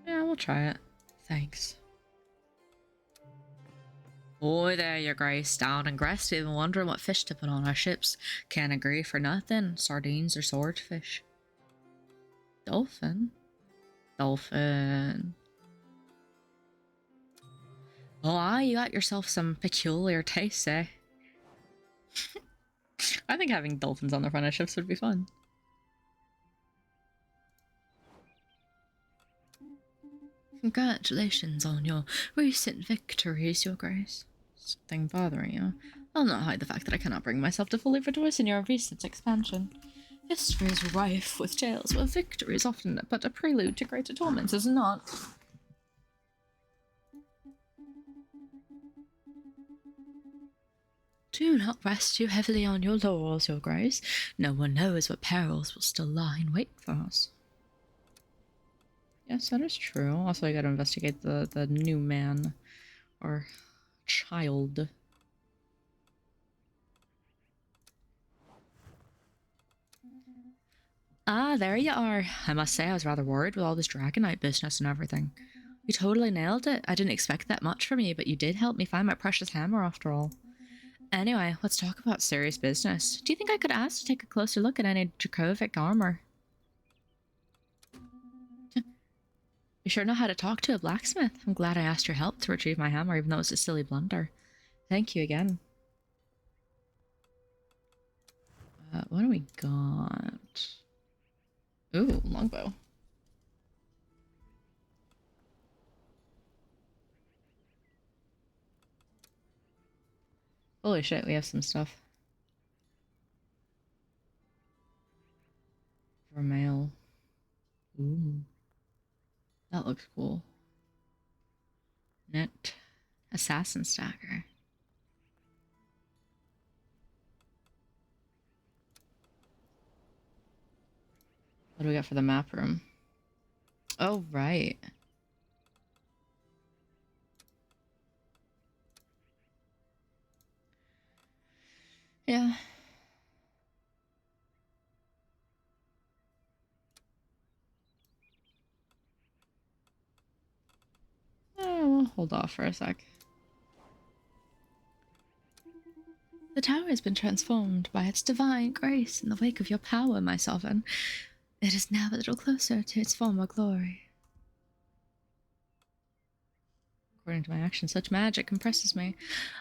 Yeah, we'll try it. Thanks. Boy there, Your Grace, down and Grest, even wondering what fish to put on our ships. Can't agree for nothing. Sardines or swordfish. Dolphin? Dolphin. Oh, aye, you got yourself some peculiar tastes, eh? I think having dolphins on the front of ships would be fun. Congratulations on your recent victories, Your Grace. Something bothering you? I'll not hide the fact that I cannot bring myself to fully rejoice in your recent expansion. History is rife with tales where victory is often but a prelude to greater torments, is it not? Do not rest too heavily on your laurels, your grace. No one knows what perils will still lie in wait for us. Yes, that is true. Also, I gotta investigate the new man. Or child. Ah, there you are. I must say I was rather worried with all this Dragonite business and everything. You totally nailed it. I didn't expect that much from you, but you did help me find my precious hammer after all. Anyway, let's talk about serious business. Do you think I could ask to take a closer look at any Dracovic armor? You sure know how to talk to a blacksmith. I'm glad I asked your help to retrieve my hammer, even though it's a silly blunder. Thank you again. What do we got? Ooh, longbow. Holy shit, we have some stuff. For mail. Ooh. That looks cool. Net. Assassin Stacker. What do we got for the map room? Oh, right. Yeah. Oh, we'll hold off for a sec. The tower has been transformed by its divine grace in the wake of your power, my sovereign. It is now a little closer to its former glory. According to my actions, such magic impresses me.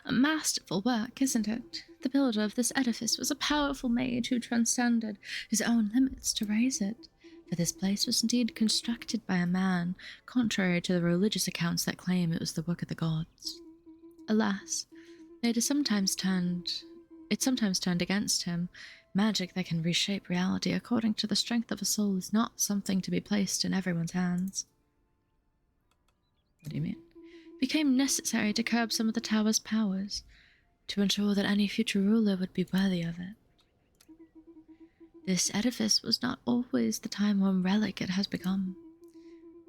A masterful work, isn't it? The builder of this edifice was a powerful mage who transcended his own limits to raise it. For this place was indeed constructed by a man, contrary to the religious accounts that claim it was the work of the gods. Alas, it sometimes turned against him. Magic that can reshape reality according to the strength of a soul is not something to be placed in everyone's hands. What do you mean? It became necessary to curb some of the tower's powers, to ensure that any future ruler would be worthy of it. This edifice was not always the time-worn relic it has become,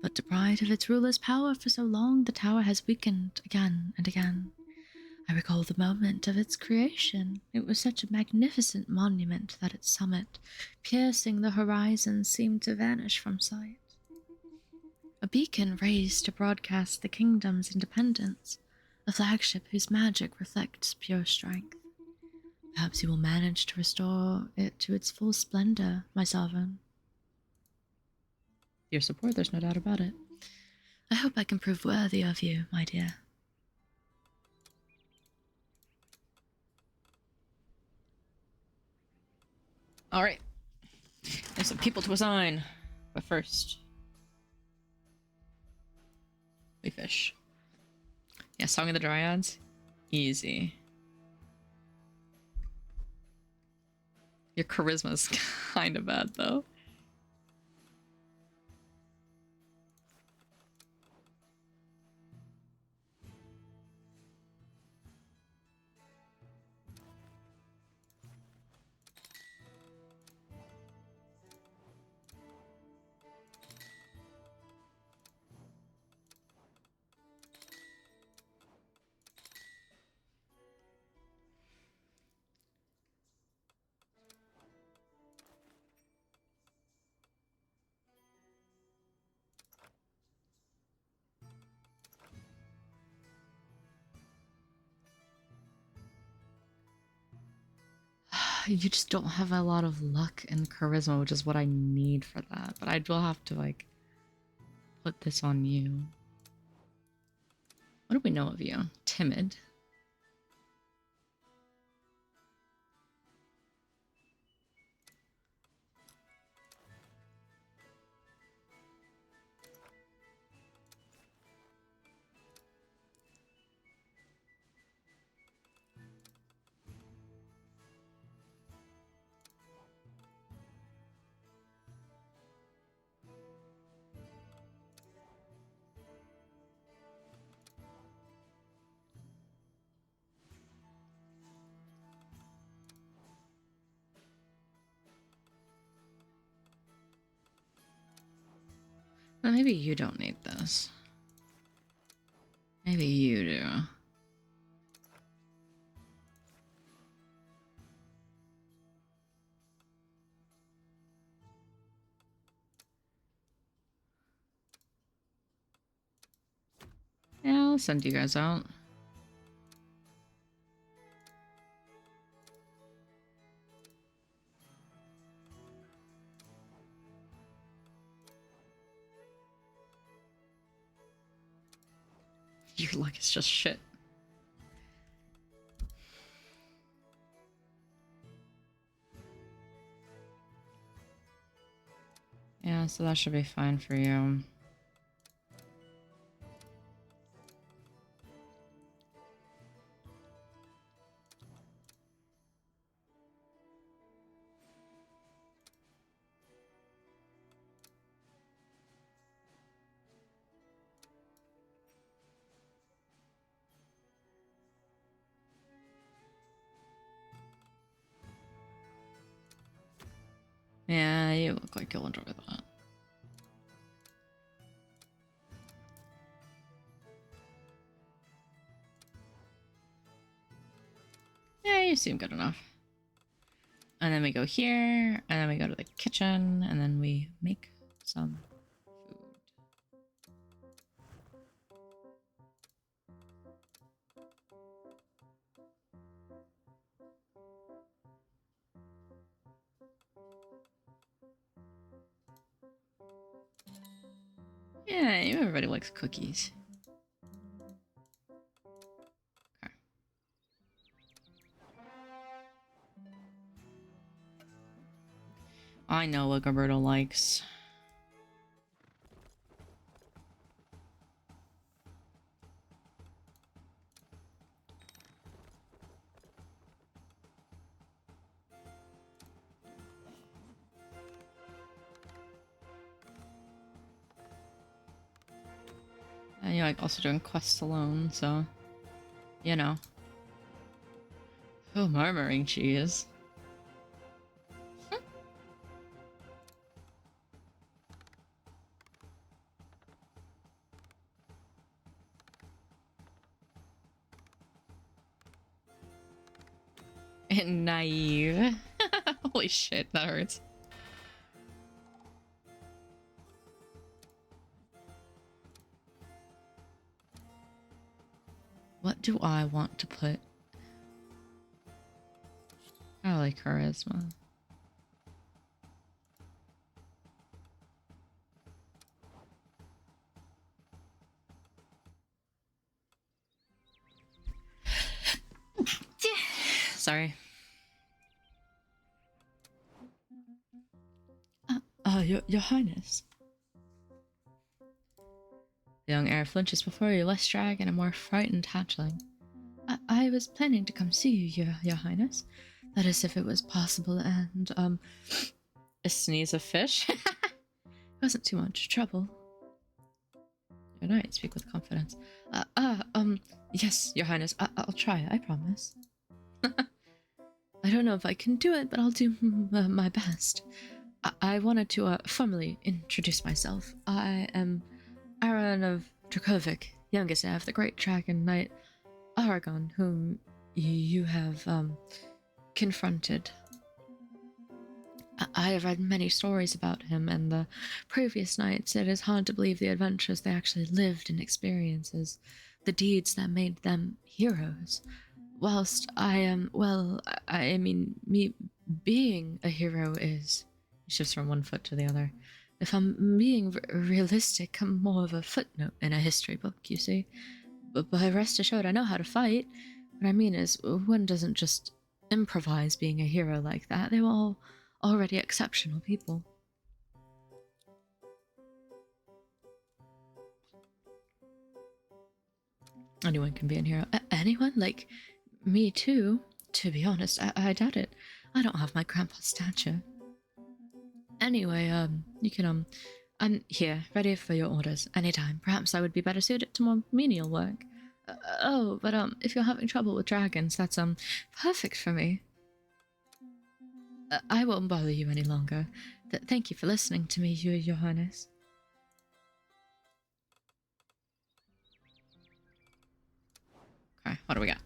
but deprived of its ruler's power for so long, the tower has weakened again and again. I recall the moment of its creation. It was such a magnificent monument that its summit, piercing the horizon, seemed to vanish from sight. A beacon raised to broadcast the kingdom's independence, a flagship whose magic reflects pure strength. Perhaps you will manage to restore it to its full splendor, my sovereign. Your support, there's no doubt about it. I hope I can prove worthy of you, my dear. Alright. There's some people to assign. But first, we fish. Yeah, Song of the Dryads. Easy. Your charisma's kind of bad, though. You just don't have a lot of luck and charisma, which is what I need for that. But I will have to, like, put this on you. What do we know of you? Timid. Well, maybe you don't need this. Maybe you do. Yeah, I'll send you guys out. Your luck is just shit. Yeah, so that should be fine for you. Yeah, you look like you'll enjoy that. Yeah, you seem good enough. And then we go here, and then we go to the kitchen, and then we make some food. Yeah, everybody likes cookies. Okay. I know what Roberto likes. And you're like also doing quests alone, so you know. Oh, murmuring cheese. And naive. Holy shit, that hurts. What do I want to put? I like charisma. Sorry. Your Highness. The young heir flinches before you, less dragon and more frightened hatchling. I was planning to come see you, your Highness. That is, if it was possible, and, a sneeze of fish? It wasn't too much trouble. Good night, speak with confidence. Yes, your Highness, I'll try, I promise. I don't know if I can do it, but I'll do my best. I wanted to formally introduce myself. I am Aaron of Dracovic, youngest heir of the great dragon knight Aragon, whom you have confronted. I have read many stories about him and the previous knights. It is hard to believe the adventures they actually lived and experiences, the deeds that made them heroes. Whilst I am, well, I mean, me being a hero is... He shifts from one foot to the other. If I'm being realistic, I'm more of a footnote in a history book, you see. But rest assured, I know how to fight. What I mean is, one doesn't just improvise being a hero like that. They were all already exceptional people. Anyone can be a hero. Anyone? Like, me too? To be honest, I doubt it. I don't have my grandpa's stature. Anyway, you can, I'm here, ready for your orders, anytime. Perhaps I would be better suited to more menial work. If you're having trouble with dragons, that's, perfect for me. I won't bother you any longer. Thank you for listening to me, your Highness. Okay, what do we got?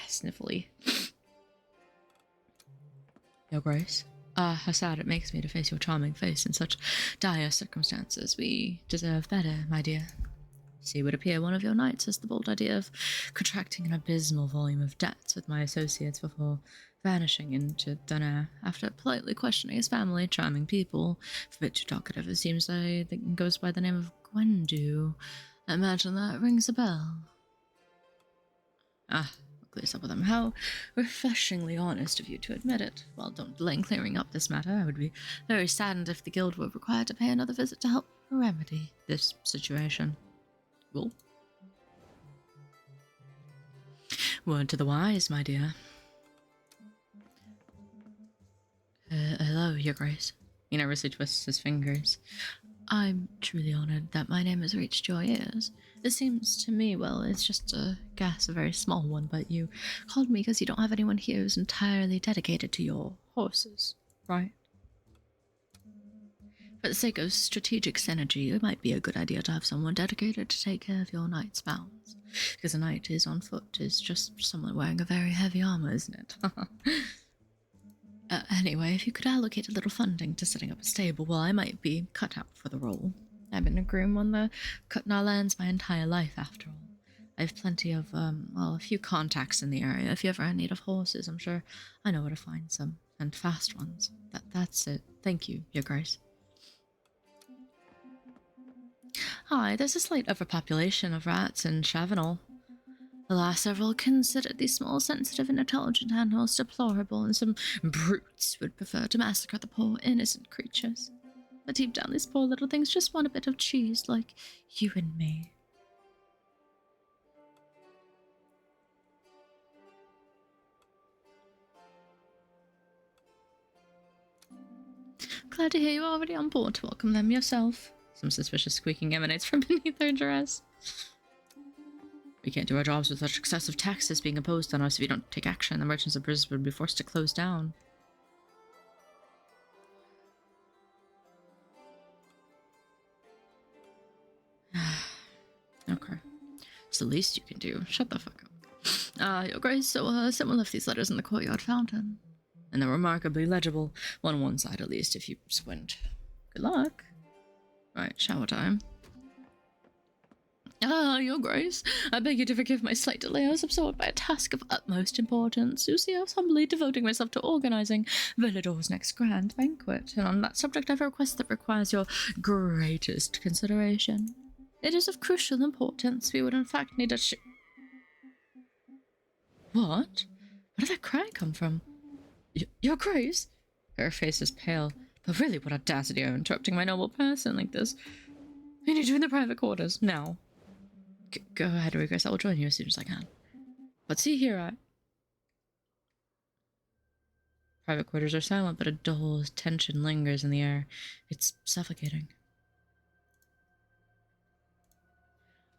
Sniffly. Your Grace. How sad it makes me to face your charming face in such dire circumstances. We deserve better, my dear. See, would appear one of your knights has the bold idea of contracting an abysmal volume of debts with my associates before vanishing into thin air. After politely questioning his family, charming people, a bit too talkative, it seems they goes by the name of Gwendu. I imagine that rings a bell. Ah, I'll clear this up with him. How refreshingly honest of you to admit it. Well, don't delay in clearing up this matter. I would be very saddened if the guild were required to pay another visit to help remedy this situation. Well, word to the wise, my dear. Hello, Your Grace. He nervously twists his fingers. I'm truly honored that my name has reached your ears. It seems to me, well, it's just a guess, a very small one, but you called me because you don't have anyone here who's entirely dedicated to your horses, right? For the sake of strategic synergy, it might be a good idea to have someone dedicated to take care of your knight's bounds. Because a knight is on foot is just someone wearing a very heavy armor, isn't it? Anyway, if you could allocate a little funding to setting up a stable, well, I might be cut out for the role. I've been a groom on the Kutnar lands my entire life, after all. I have plenty of, well, a few contacts in the area. If you ever in need of horses, I'm sure I know where to find some. And fast ones. That's it. Thank you, Your Grace. Hi, there's a slight overpopulation of rats in Chavanel. The last several considered these small, sensitive, and intelligent animals deplorable, and some brutes would prefer to massacre the poor, innocent creatures. But deep down, these poor little things just want a bit of cheese, like you and me. Glad to hear you're already on board to welcome them yourself. Some suspicious squeaking emanates from beneath her dress. We can't do our jobs with such excessive taxes being imposed on us. If you don't take action, the merchants of Brisbane would be forced to close down. Okay. It's the least you can do. Shut the fuck up. Your Grace, so, someone left these letters in the courtyard fountain. And they're remarkably legible. One side, at least, if you squint. Good luck. Right, shower time. Your Grace, I beg you to forgive my slight delay. I was absorbed by a task of utmost importance. You see, I was humbly devoting myself to organizing Villador's next grand banquet, and on that subject I have a request that requires your greatest consideration. It is of crucial importance. We would in fact need a What? Where did that cry come from? Your Grace? Her face is pale. But really, what audacity of interrupting my noble person like this. We need you in the private quarters, now. Go ahead, Your Grace. I will join you as soon as I can. But see here, Private quarters are silent, but a dull tension lingers in the air. It's suffocating.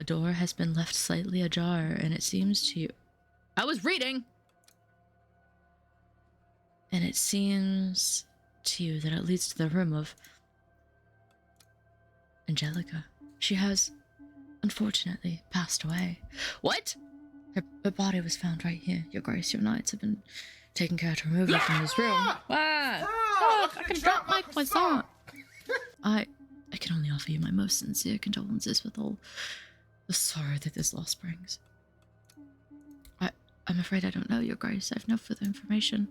A door has been left slightly ajar, and it seems to you... I was reading! And it seems to you that it leads to the room of Angelica. She has, unfortunately, passed away. What? Her body was found right here, Your Grace. Your knights have been taking care to remove her from this room. I can drop my croissant. I can only offer you my most sincere condolences with all the sorrow that this loss brings. I'm afraid I don't know, Your Grace. I've no further information.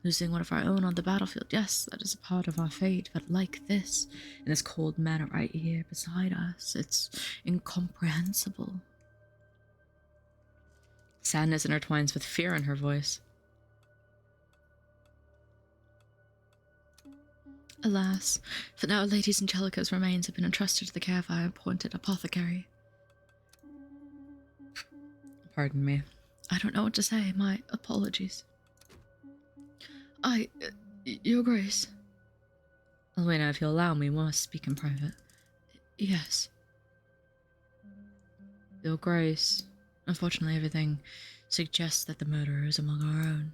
Losing one of our own on the battlefield, yes, that is a part of our fate, but like this, in this cold manner right here beside us, it's incomprehensible. Sadness intertwines with fear in her voice. Alas, for now Lady Angelica's remains have been entrusted to the care of our appointed apothecary. Pardon me. I don't know what to say. My apologies. Your Grace. Elena, if you'll allow me, we must speak in private. Yes. Your Grace. Unfortunately, everything suggests that the murderer is among our own.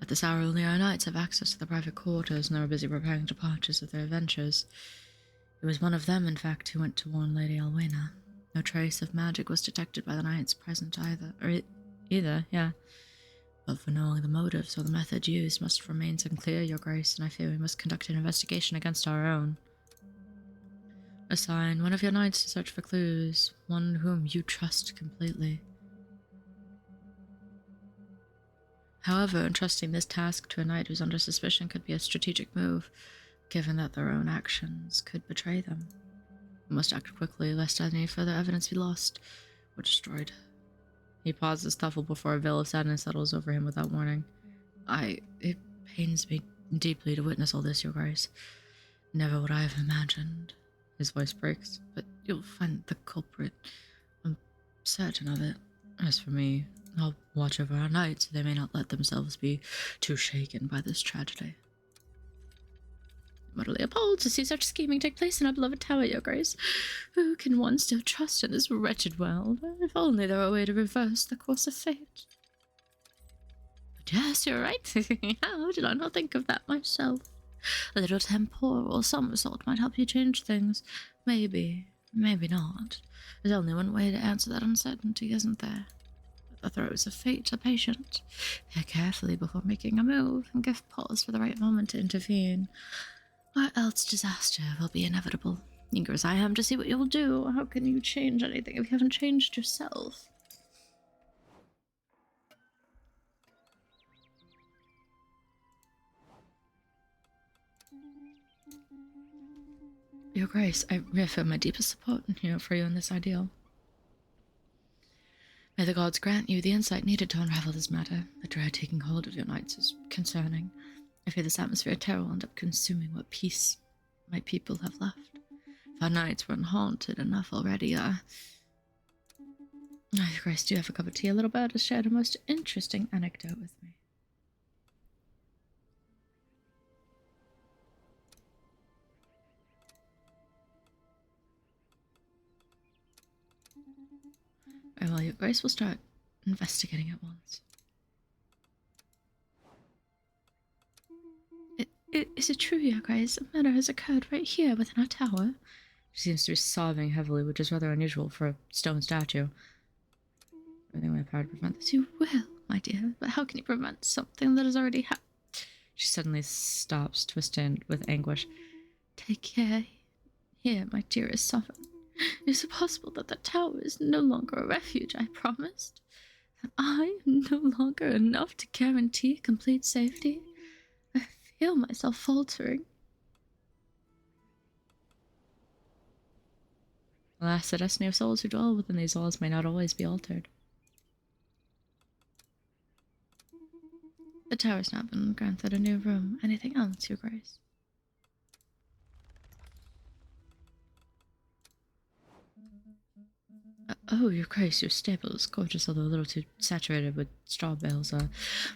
At this hour, only our knights have access to the private quarters, and they were busy preparing departures of their adventures. It was one of them, in fact, who went to warn Lady Alwena. No trace of magic was detected by the knights present either, yeah. But for knowing the motives or the method used must remain unclear, Your Grace, and I fear we must conduct an investigation against our own. Assign one of your knights to search for clues, one whom you trust completely. However, entrusting this task to a knight who's under suspicion could be a strategic move, given that their own actions could betray them. We must act quickly, lest any further evidence be lost or destroyed. He pauses, thoughtful before a veil of sadness settles over him without warning. It pains me deeply to witness all this, Your Grace. Never would I have imagined. His voice breaks, but you'll find the culprit. I'm certain of it. As for me, I'll watch over our knights so they may not let themselves be too shaken by this tragedy. I'm utterly appalled to see such scheming take place in our beloved tower, Your Grace. Who can one still trust in this wretched world? If only there were a way to reverse the course of fate. But yes, you're right. How did I not think of that myself? A little temporal somersault might help you change things. Maybe, maybe not. There's only one way to answer that uncertainty, isn't there? The throes of fate are patient. Care carefully before making a move, and give pause for the right moment to intervene. Or else disaster will be inevitable. Eager as I am to see what you'll do, how can you change anything if you haven't changed yourself? Your Grace, I reaffirm my deepest support for you in this ideal. May the gods grant you the insight needed to unravel this matter. The dread taking hold of your knights is concerning. I fear this atmosphere of terror will end up consuming what peace my people have left. If our knights weren't haunted enough already, Your Grace, do you have a cup of tea? A little bird has shared a most interesting anecdote with me. Very well, Your Grace will start investigating at once. Is it true, Your Grace? A murder has occurred right here within our tower? She seems to be sobbing heavily, which is rather unusual for a stone statue. Everything in my power to prevent this. You will, my dear, but how can you prevent something that has already happened? She suddenly stops, twisted with anguish. Take care. Here, my dearest sovereign. Is it possible that the tower is no longer a refuge I promised? That I am no longer enough to guarantee complete safety? I feel myself faltering. Alas, the destiny of souls who dwell within these walls may not always be altered. The tower's not been granted a new room. Anything else, Your Grace? Oh, Your Grace, your stable is gorgeous, although a little too saturated with straw bales. But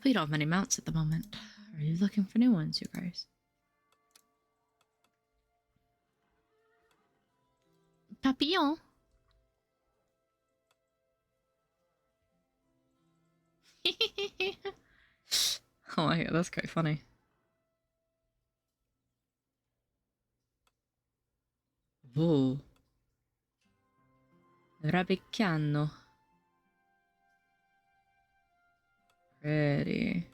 you don't have many mounts at the moment. Are you looking for new ones, Your Grace? Papillon? Oh my god, that's quite funny. Oh. Rabicchiano. Pretty.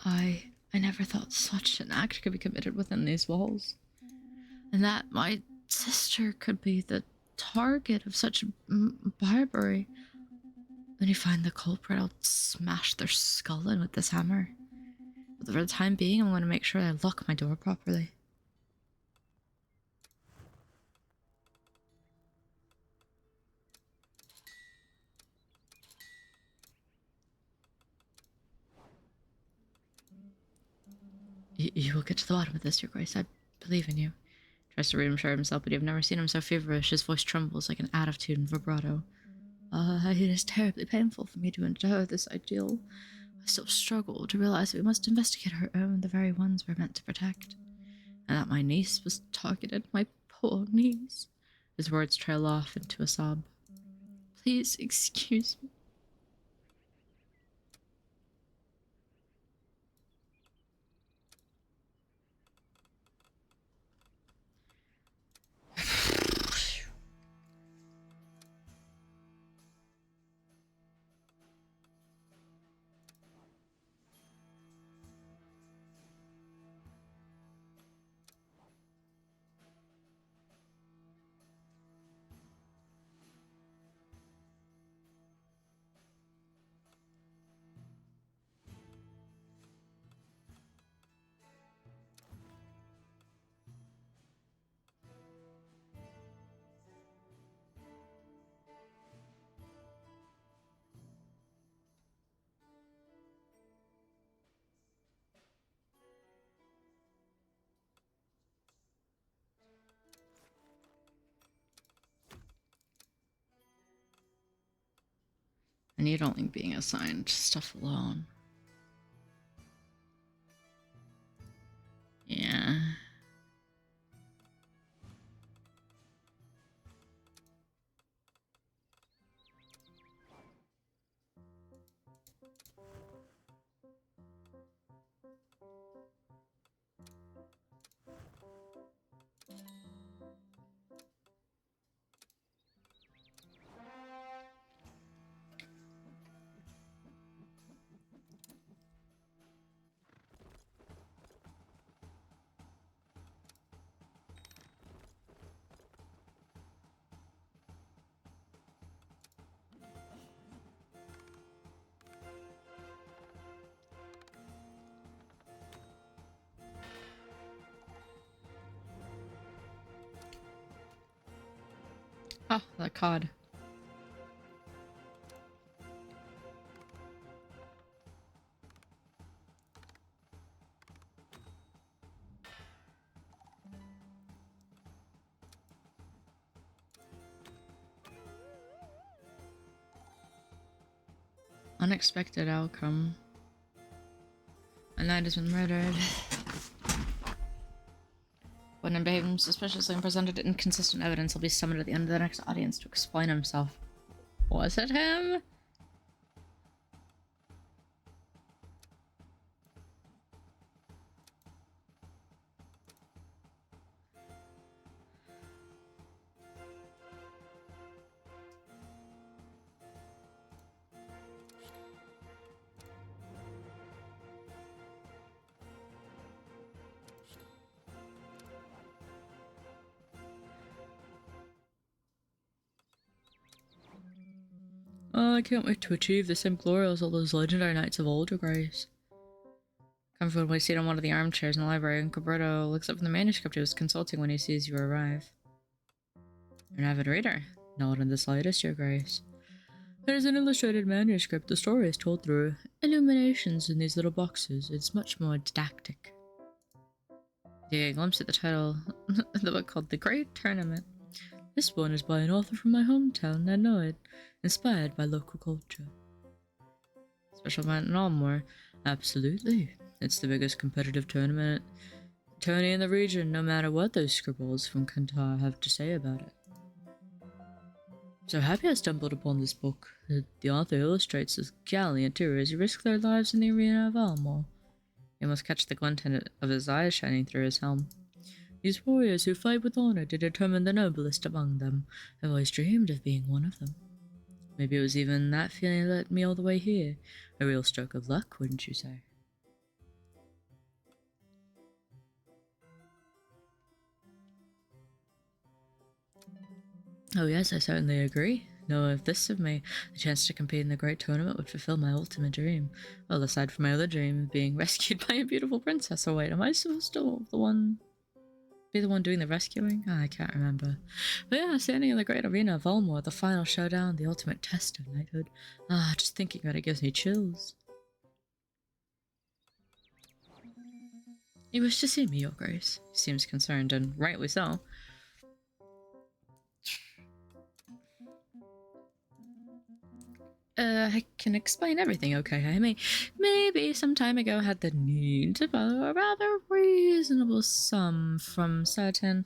I never thought such an act could be committed within these walls. And that my sister could be the target of such barbarity. When you find the culprit, I'll smash their skull in with this hammer. But for the time being, I'm going to make sure I lock my door properly. You will get to the bottom of this, Your Grace. I believe in you. Tries to reassure himself, but you've never seen him so feverish. His voice trembles like an attitude in vibrato. It is terribly painful for me to endure this ideal. I still struggle to realize that we must investigate our own, the very ones we're meant to protect. and that my niece was targeted. My poor niece. His words trail off into a sob. Please excuse me. I need only being assigned stuff alone. Yeah. Oh, that cod. Unexpected outcome. A knight has been murdered. When behaving suspiciously and presented inconsistent evidence, he'll be summoned at the end of the next audience to explain himself. Was it him? Oh, I can't wait to achieve the same glory as all those legendary knights of old, Your Grace. Comfortably seated on one of the armchairs in the library, and Roberto looks up from the manuscript he was consulting when he sees you arrive. You're an avid reader. Not in the slightest, Your Grace. There's an illustrated manuscript. The story is told through illuminations in these little boxes. It's much more didactic. You get a glimpse at the title of the book called The Great Tournament. This one is by an author from my hometown, I know it, inspired by local culture. Special event in Almore? Absolutely. It's the biggest competitive tournament in the region, no matter what those scribbles from Kantar have to say about it. So happy I stumbled upon this book. The author illustrates as gallant heroes who risk their lives in the arena of Almore. You must catch the glint of his eyes shining through his helm. These warriors who fight with honor to determine the noblest among them. I've always dreamed of being one of them. Maybe it was even that feeling that led me all the way here. A real stroke of luck, wouldn't you say? Oh yes, I certainly agree. No, if this of me, the chance to compete in the great tournament would fulfill my ultimate dream. Well, aside from my other dream of being rescued by a beautiful princess. Oh wait, am I supposed to be the one doing the rescuing? I can't remember. But yeah, standing in the great arena of Ulmore, the final showdown, the ultimate test of knighthood. Just thinking about it gives me chills. You wish to see me, Your Grace? He seems concerned, and rightly so. I can explain everything, okay? Maybe some time ago had the need to borrow a rather reasonable sum from certain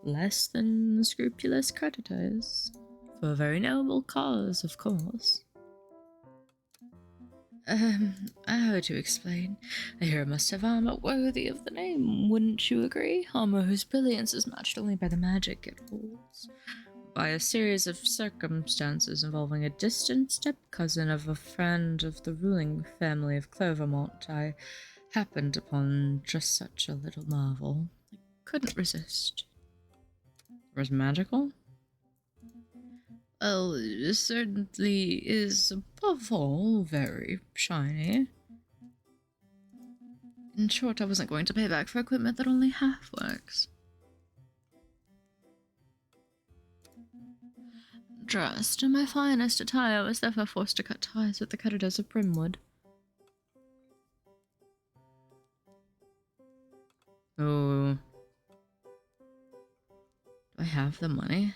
less than scrupulous creditors. For a very noble cause, of course. How to explain? A hero must have armor worthy of the name, wouldn't you agree? Armor whose brilliance is matched only by the magic it holds. By a series of circumstances involving a distant step-cousin of a friend of the ruling family of Clovermont, I happened upon just such a little marvel. I couldn't resist. It was magical? Well, it certainly is above all very shiny. In short, I wasn't going to pay back for equipment that only half works. Dressed in my finest attire, I was therefore forced to cut ties with the creditors of Brimwood. Oh. Do I have the money?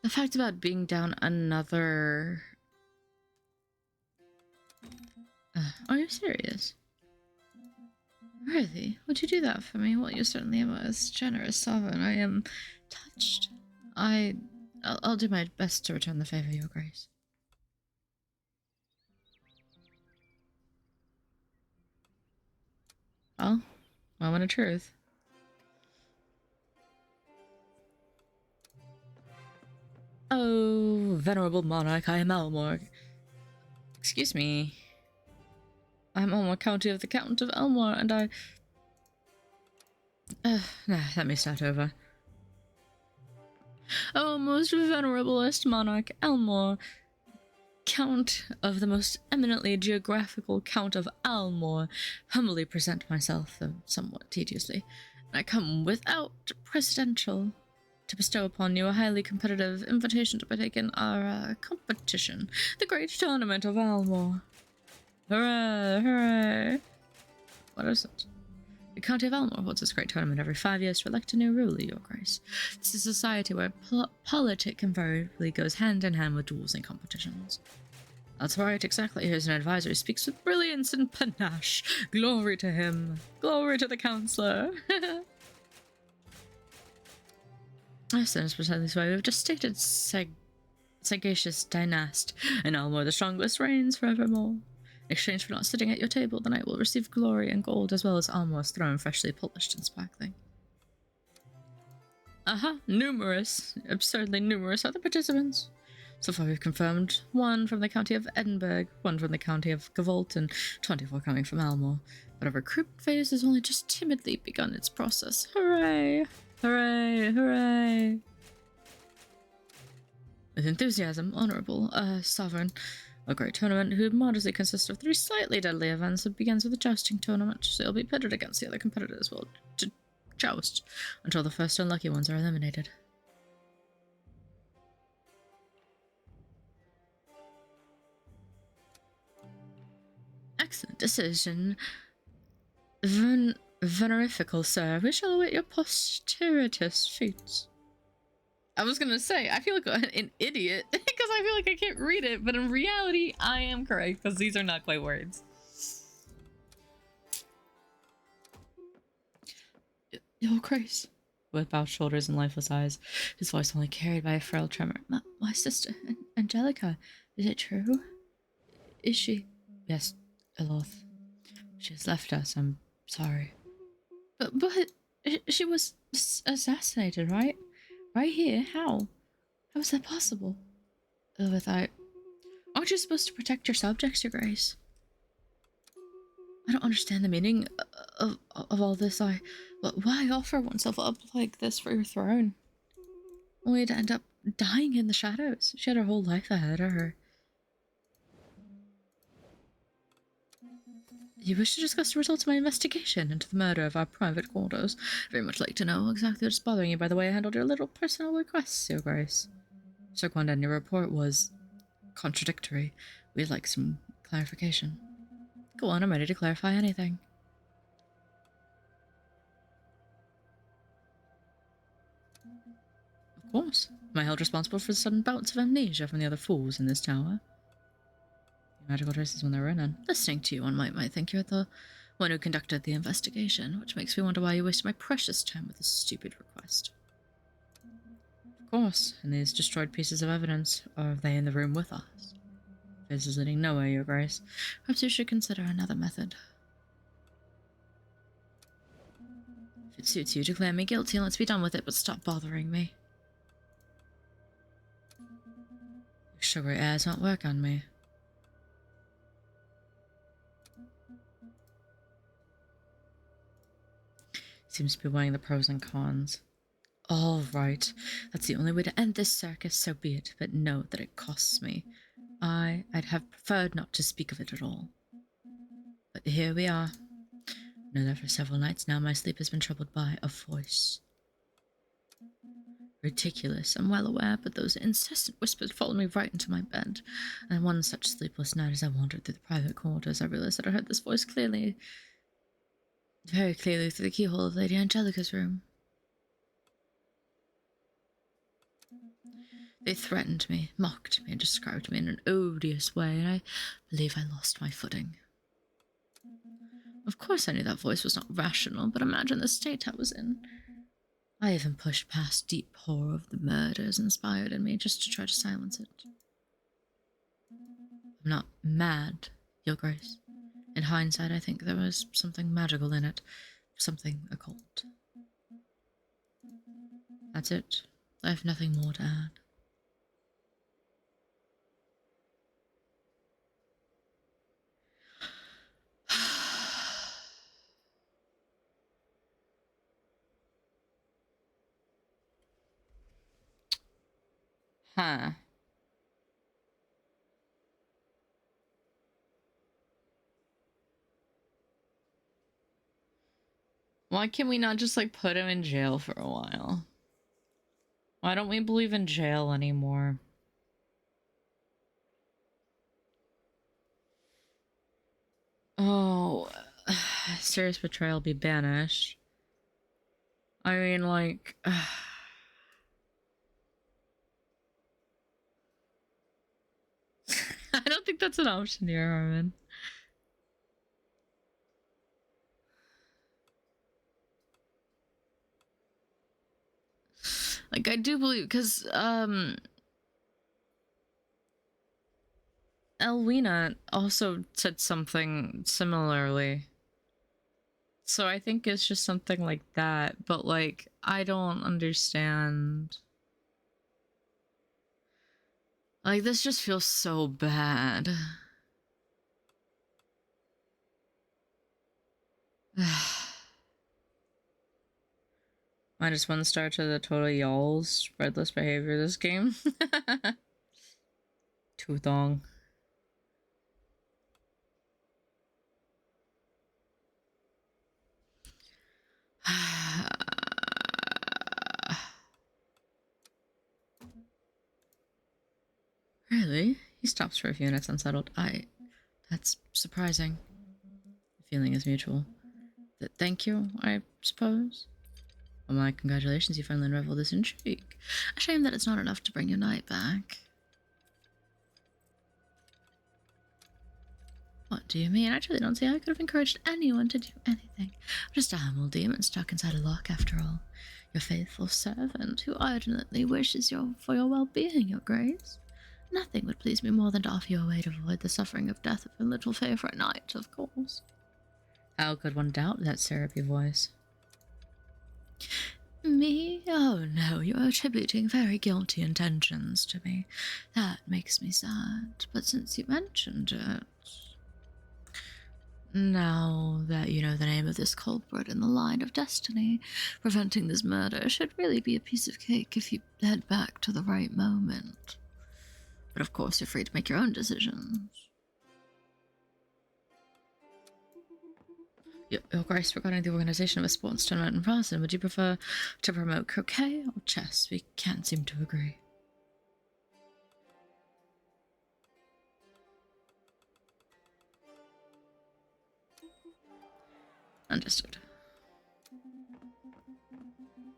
The fact about being down another... are you serious? Really? Would you do that for me? Well, you're certainly a most generous sovereign. I am touched. I'll do my best to return the favor, Your Grace. Well, moment of truth. Oh, venerable monarch, I am Elmore. Excuse me. I'm Elmore, County of the Count of Elmore, and I... let me start over. Oh, most venerablest monarch, Elmore, Count of the most eminently geographical Count of Almore, humbly present myself, though somewhat tediously. I come without presidential to bestow upon you a highly competitive invitation to partake in our competition, the great tournament of Almore. Hooray, hooray. What is it? The County of Elmore holds this great tournament every 5 years to elect a new ruler, Your Grace. This is a society where politic invariably goes hand in hand with duels and competitions. That's right, exactly. Here's an advisor who speaks with brilliance and panache. Glory to him. Glory to the counselor. Yes, then it's precisely this way. We've just stated sagacious dynast, and Elmore the strongest reigns forevermore. In exchange for not sitting at your table, the knight will receive glory and gold, as well as Almore's throne, freshly polished and sparkling. Aha, numerous, absurdly numerous other participants. So far we've confirmed 1 from the county of Edinburgh, 1 from the county of Gavolt, and 24 coming from Almore. But our recruitment phase has only just timidly begun its process. Hooray! Hooray! Hooray! With enthusiasm, honourable, sovereign, a great tournament who modestly consists of 3 slightly deadly events. It begins with a jousting tournament, so you'll be pitted against the other competitors to joust until the first unlucky ones are eliminated. Excellent decision. Venerifical, sir. We shall await your posteritous feats. I was gonna say, I feel like an idiot because I feel like I can't read it, but in reality, I am correct because these are not quite words. Your Grace, with bowed shoulders and lifeless eyes, his voice only carried by a frail tremor. My sister, Angelica, is it true? Is she? Yes, Eloth. She has left us. I'm sorry. But she was assassinated, right? Right here? How? How is that possible? Aren't you supposed to protect your subjects, Your Grace? I don't understand the meaning of all this. Why offer oneself up like this for your throne? Only to end up dying in the shadows. She had her whole life ahead of her. You wish to discuss the results of my investigation into the murder of our private quarters? Very much like to know exactly what's bothering you by the way I handled your little personal requests, Your Grace. Sir Quandan, your report was contradictory. We'd like some clarification. Go on, I'm ready to clarify anything. Of course. Am I held responsible for the sudden bouts of amnesia from the other fools in this tower? Your magical traces when they were in and listening to you, one might think you're the one who conducted the investigation, which makes me wonder why you wasted my precious time with this stupid request. Of course, and these destroyed pieces of evidence, are they in the room with us? This is leading nowhere, Your Grace. Perhaps you should consider another method. If it suits you, declare me guilty and let's be done with it, but stop bothering me. Your sugary airs won't work on me. Seems to be weighing the pros and cons. All right, that's the only way to end this circus, so be it, but know that it costs me. I'd have preferred not to speak of it at all. But here we are. I know that for several nights now my sleep has been troubled by a voice. Ridiculous, I'm well aware, but those incessant whispers followed me right into my bed. And one such sleepless night as I wandered through the private quarters, I realized that I heard this voice clearly, very clearly, through the keyhole of Lady Angelica's room. They threatened me, mocked me, and described me in an odious way, and I believe I lost my footing. Of course I knew that voice was not rational, but imagine the state I was in. I even pushed past deep horror of the murders inspired in me just to try to silence it. I'm not mad, Your Grace. In hindsight, I think there was something magical in it, something occult. That's it. I have nothing more to add. Huh. Why can't we not just, like, put him in jail for a while? Why don't we believe in jail anymore? Oh, serious betrayal be banished. I mean, like... I don't think that's an option here, Armin. Like, I do believe, because, Elwina also said something similarly. So I think it's just something like that, but, like, I don't understand. Like, this just feels so bad. Minus 1 star to the total y'all's spreadless behavior this game. Too long. Really? He stops for a few minutes unsettled. That's surprising. The feeling is mutual. Thank you, I suppose. Well, my congratulations, you finally unraveled this intrigue. A shame that it's not enough to bring your knight back. What do you mean? I truly don't see how I could have encouraged anyone to do anything. I'm just a humble demon stuck inside a lock, after all. Your faithful servant, who ardently wishes for your well-being, Your Grace. Nothing would please me more than to offer you a way to avoid the suffering of death of your little favourite knight, of course. How could one doubt that syrupy voice? Me? Oh no, you're attributing very guilty intentions to me. That makes me sad, but since you mentioned it... Now that you know the name of this culprit in the line of destiny, preventing this murder should really be a piece of cake if you head back to the right moment. But of course you're free to make your own decisions. Your Grace, regarding the organization of a sports tournament in person, would you prefer to promote croquet or chess? We can't seem to agree. Understood.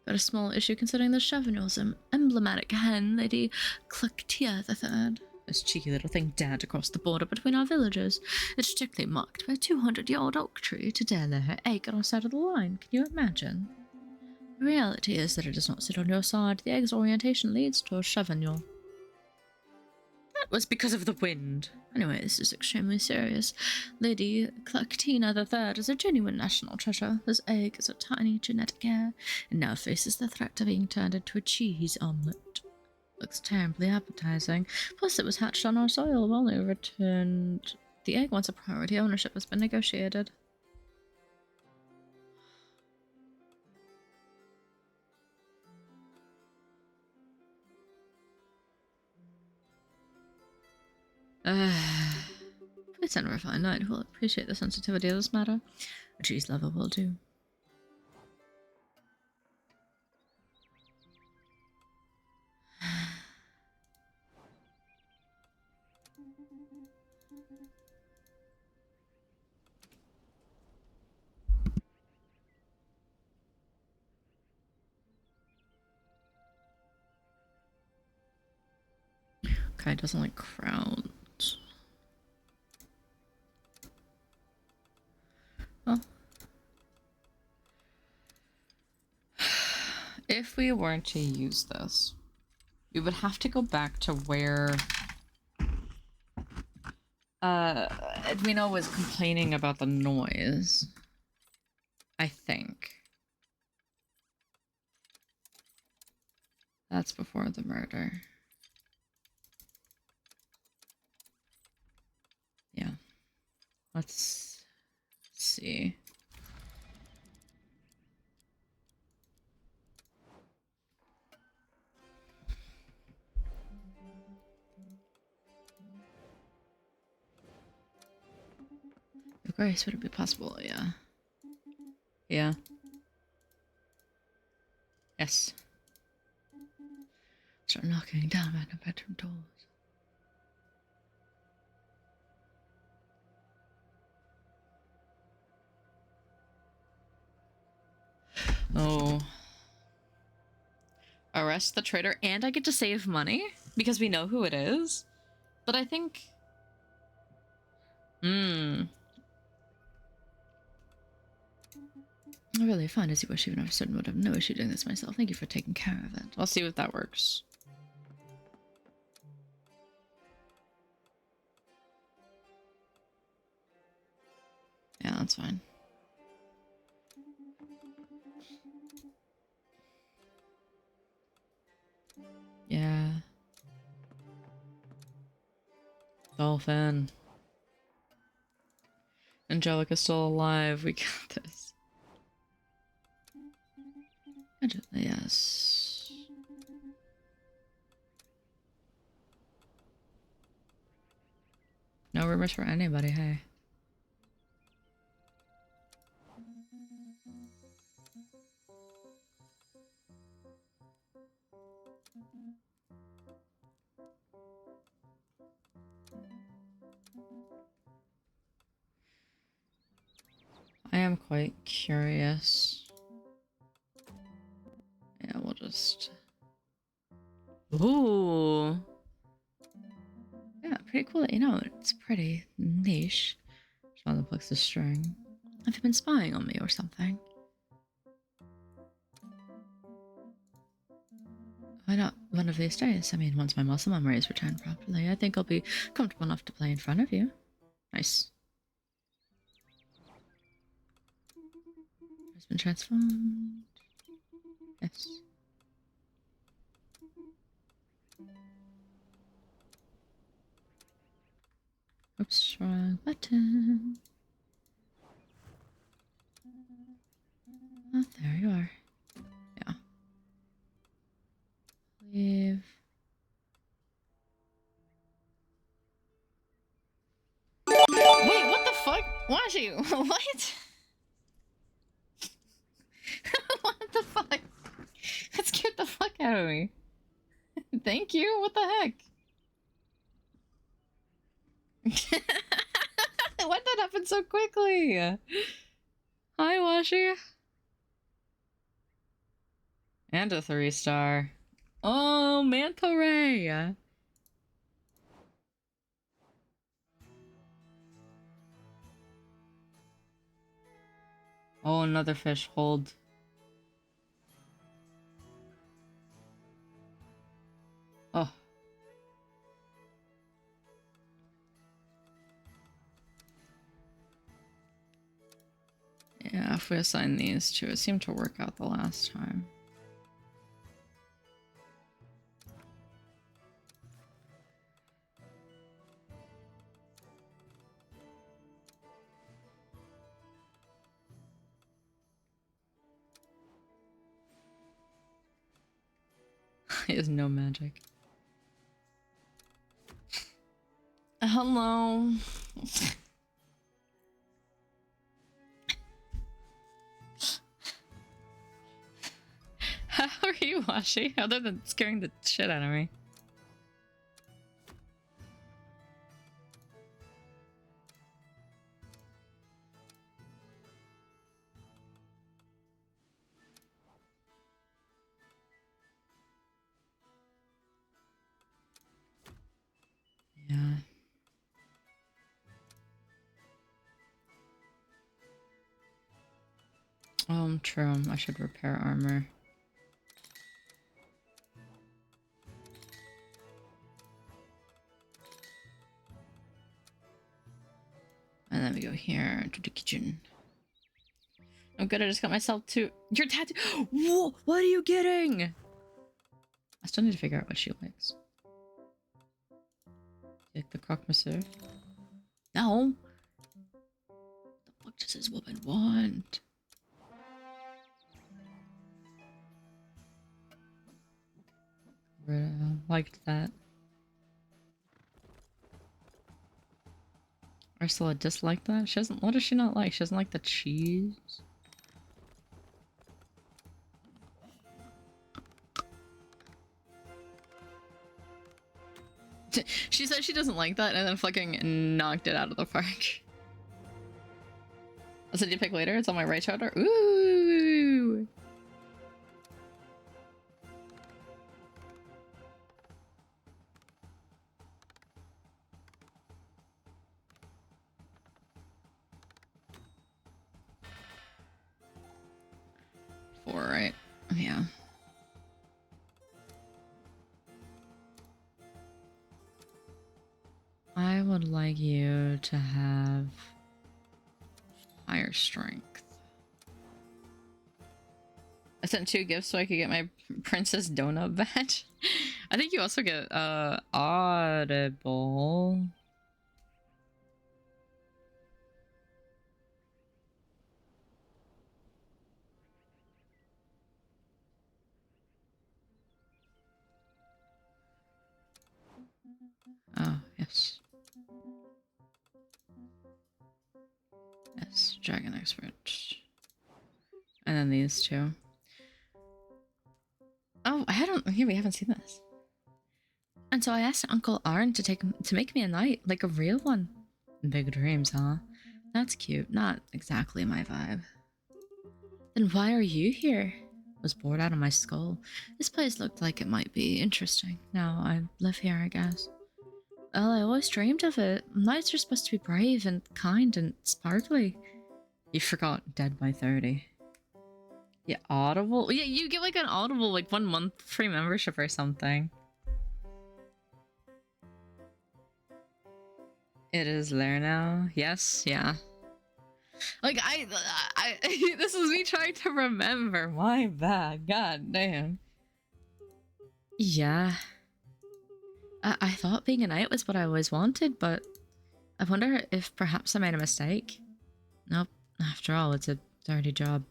Got a small issue considering the Chevenol's emblematic hen, Lady Cluctia III. This cheeky little thing dared to cross the border between our villages. It's strictly marked by a 200-year-old oak tree to dare lay her egg on our side of the line. Can you imagine? The reality is that it does not sit on your side. The egg's orientation leads to a Chevenol. That was because of the wind. Anyway, this is extremely serious. Lady Cluctina III is a genuine national treasure. This egg is a tiny genetic heir, and now faces the threat of being turned into a cheese omelette. Looks terribly appetizing. Plus, it was hatched on our soil. We've only returned the egg once a priority ownership has been negotiated. Please send a refined knight who will appreciate the sensitivity of this matter. A cheese lover will do. Okay, doesn't like crowds. Well, if we were to use this, we would have to go back to where Edwina was complaining about the noise. I think. That's before the murder. Yeah. Let's see. Your Grace, would it be possible? Yeah. Yeah. Yes. Start knocking down random bedroom doors. Oh. Arrest the traitor, and I get to save money because we know who it is. But I think... I really find as you wish, even if I certainly would have no issue doing this myself. Thank you for taking care of it. I'll see if that works. Yeah, that's fine. Yeah. Dolphin. Angelica's still alive. We got this. Yes. No rumors for anybody, hey. I am quite curious. Yeah, we'll just... Ooh! Yeah, pretty cool. You know, it's pretty niche. Father plucks the string. Have you been spying on me or something? Why not one of these days? I mean, once my muscle memory is returned properly, I think I'll be comfortable enough to play in front of you. Nice. Has been transformed. Yes. Oops, wrong button. Oh, there you are. Yeah. Leave. Wait, what the fuck? Was you? What? the fuck? That scared the fuck out of me. Thank you. What the heck? Why'd that happen so quickly? Hi, Washi. And a 3-star. Oh, Manta Ray. Oh, another fish. Hold. Oh. Yeah, if we assign these two, it seemed to work out the last time. He has no magic. Hello. How are you, Washi? Other than scaring the shit out of me. Yeah. True. I should repair armor. And then we go here to the kitchen. I'm good. I just got myself to your tattoo. Whoa, what are you getting? I still need to figure out what she likes. Like the croque monsieur? No. The fuck does this woman want? Liked that. Ursula disliked that? She doesn't. What does she not like? She doesn't like the cheese? She said she doesn't like that and then fucking knocked it out of the park. I said, you pick later? It's on my right shoulder? Ooh! 4, right? Yeah. I would like you to have higher strength. I sent 2 gifts so I could get my Princess Donut badge. I think you also get Audible. Oh, yes. Yes, Dragon Expert. And then these 2. Oh, we haven't seen this. And so I asked Uncle Arn to make me a knight, like a real one. Big dreams, huh? That's cute. Not exactly my vibe. Then why are you here? Was bored out of my skull. This place looked like it might be interesting. Now I live here, I guess. Well, I always dreamed of it. Knights are supposed to be brave and kind and sparkly. You forgot dead by 30. Yeah, Audible? Yeah, you get like an Audible, like 1 month free membership or something. It is there now. Yes, yeah. Like I this is me trying to remember. My bad. God damn. Yeah. I thought being a knight was what I always wanted, but I wonder if perhaps I made a mistake. Nope. After all, it's a dirty job.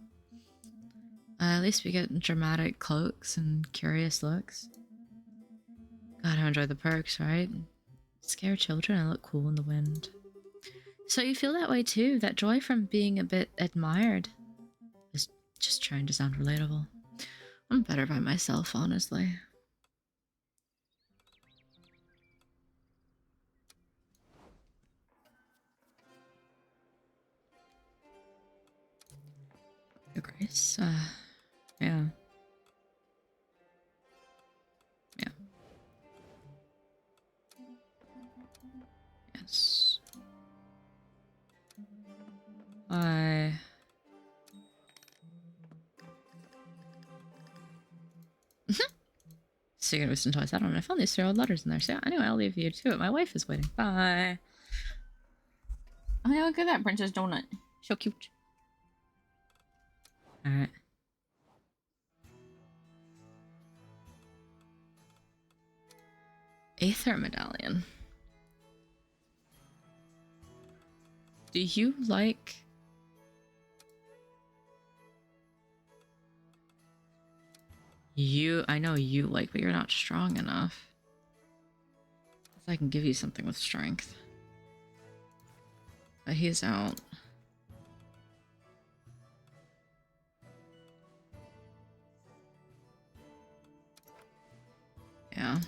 At least we get dramatic cloaks and curious looks. Gotta enjoy the perks, right? Scare children and look cool in the wind. So you feel that way too, that joy from being a bit admired. I was just trying to sound relatable. I'm better by myself, honestly. Your Grace. Yeah. Yeah. Yes. Secret wisdom toys. I don't know. I found these 3 old letters in there. So yeah, anyway, I'll leave you to it. My wife is waiting. Bye. Oh yeah, look at that Princess Donut. So cute. Alright. Aether medallion. Do you like... I know you like, but you're not strong enough. So I can give you something with strength. But he's out. Yeah.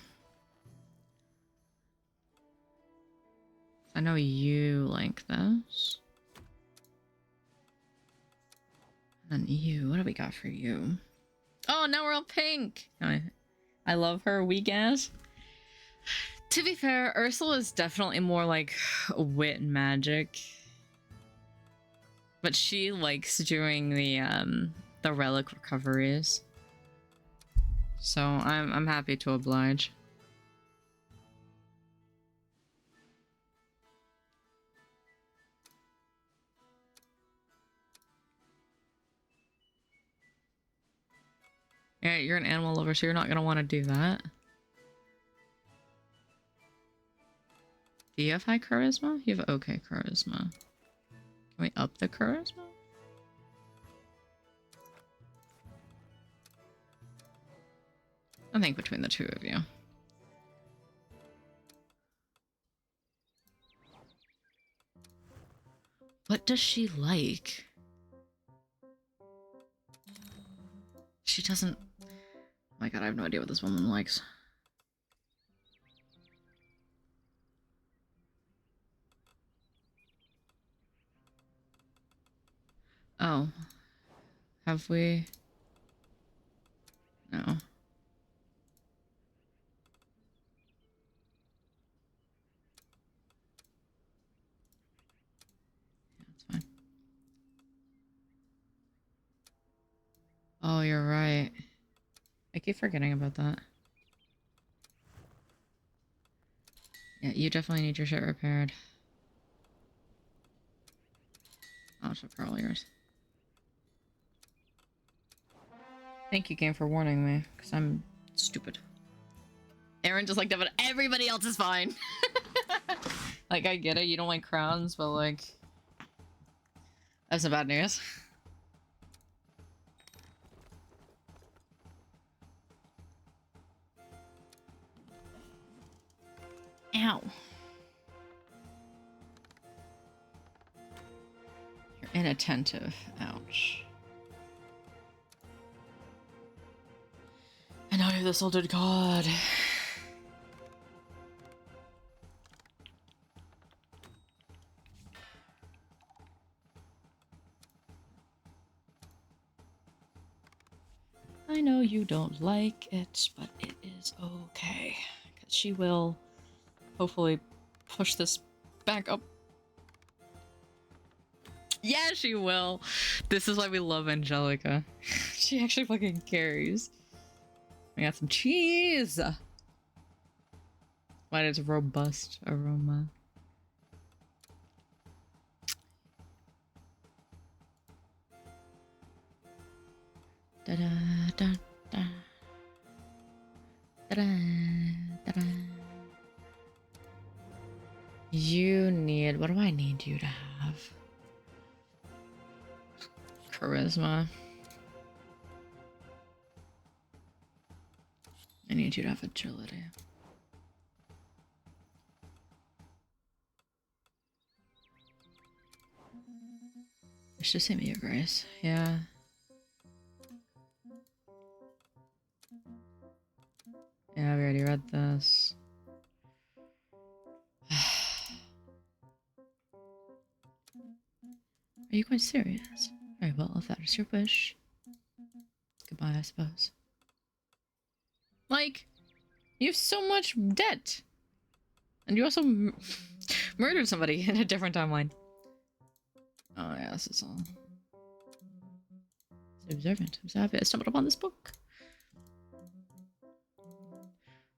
I know you like this. And then you, what do we got for you? Oh, now we're all pink! I love her weak ass. To be fair, Ursula is definitely more like wit and magic. But she likes doing the relic recoveries. So I'm happy to oblige. Yeah, you're an animal lover, so you're not gonna want to do that. Do you have high charisma? You have okay charisma. Can we up the charisma? I think between the 2 of you. What does she like? She doesn't... Oh my god, I have no idea what this woman likes. Oh. Have we... No. That's fine. Oh, you're right. I keep forgetting about that. Yeah, you definitely need your shit repaired. Oh, so for all yours. Thank you, game, for warning me, because I'm stupid. Aaron just like that, but everybody else is fine. Like, I get it, you don't like crowns, but like... That's some bad news. Ow. You're inattentive. Ouch. I know you're the soldier god. I know you don't like it, but it is okay. Because she will hopefully push this back up. Yeah, she will. This is why we love Angelica. She actually fucking carries. I got some cheese. But it's robust aroma. Da da da da. Da da da da. You need. What do I need you to have? Charisma. I need you to have agility. It's just hit me, Your Grace. Yeah. read this. Are you quite serious? Very well, if that is your wish. Goodbye, I suppose. Like, you have so much debt. And you also murdered somebody in a different timeline. Oh yeah, this is all. So observant. I'm so happy I stumbled upon this book.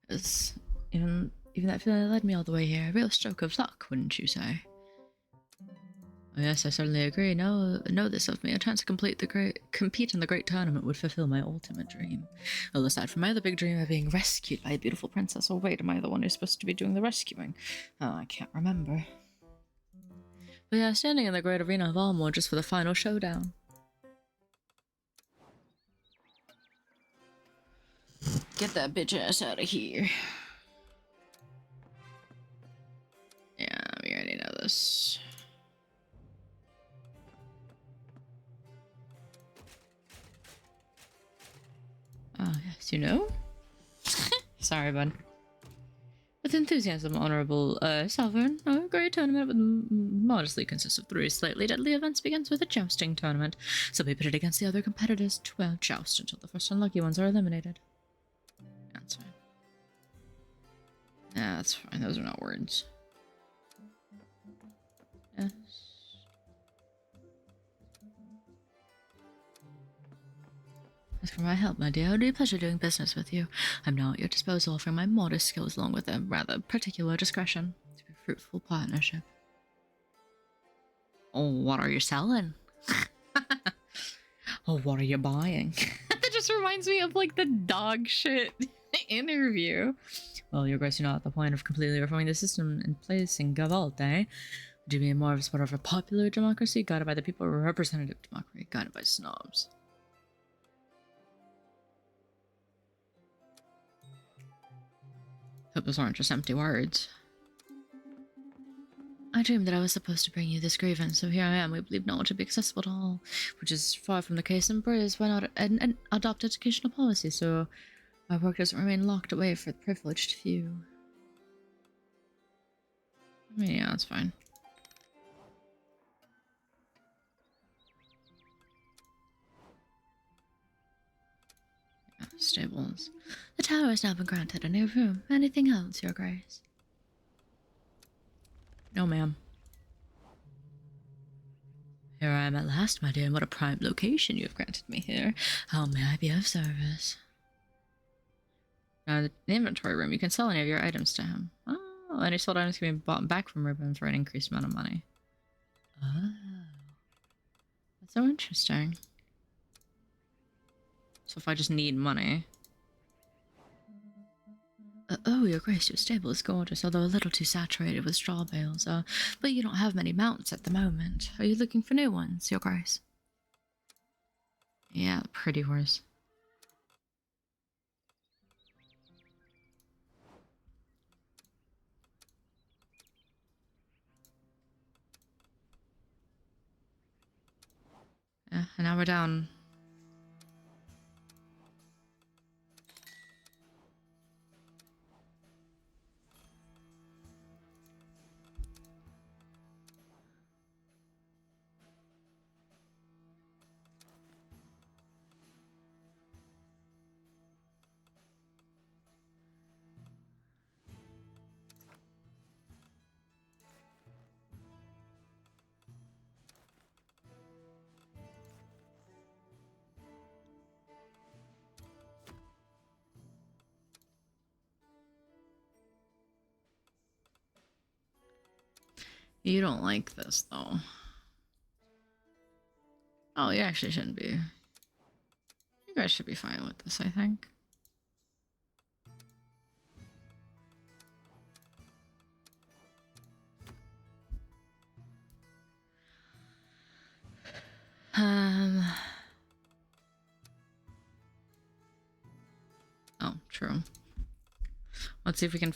It's even that feeling that led me all the way here. A real stroke of luck, wouldn't you say? Oh, yes, I certainly agree. Know this of me. A chance to compete in the great tournament would fulfill my ultimate dream. Well, aside from my other big dream of being rescued by a beautiful princess. Or wait, am I the one who's supposed to be doing the rescuing? Oh, I can't remember. But yeah, standing in the great arena of Almor just for the final showdown. Get that bitch ass out of here. Yeah, we already know this. Oh, yes, you know? Sorry, bud. With enthusiasm, Honorable Sovereign, a great tournament modestly consists of 3 slightly deadly events. Begins with a jousting tournament. So be pitted against the other competitors to joust until the first unlucky ones are eliminated. That's fine. Yeah, that's fine. Those are not words. Yes. As for my help, my dear, it would be a pleasure doing business with you. I'm now at your disposal, offering my modest skills along with a rather particular discretion to be a fruitful partnership. Oh, what are you selling? Oh, what are you buying? That just reminds me of like the dog shit interview. Well, Your Grace, you're not at the point of completely reforming the system in place in Gavalte. Would you be more of a sort of a popular democracy guided by the people, or a representative democracy guided by snobs? Hope those aren't just empty words. I dreamed that I was supposed to bring you this grievance, so here I am. We believe knowledge to be accessible to all, which is far from the case in Briz. Why not adopt educational policy so our work doesn't remain locked away for the privileged few? I mean, yeah, that's fine. Yeah, stables. The tower has now been granted a new room. Anything else, Your Grace? No, ma'am. Here I am at last, my dear, and what a prime location you have granted me here. How may I be of service? The inventory room. You can sell any of your items to him. Oh, any sold items can be bought back from Ruben for an increased amount of money. Oh. That's so interesting. So if I just need money... oh, Your Grace, your stable is gorgeous, although a little too saturated with straw bales. But you don't have many mounts at the moment. Are you looking for new ones, Your Grace? Yeah, pretty horse. Yeah, and now we're down. You don't like this, though. Oh, you actually shouldn't be. You guys should be fine with this, I think. Oh, true. Let's see if we can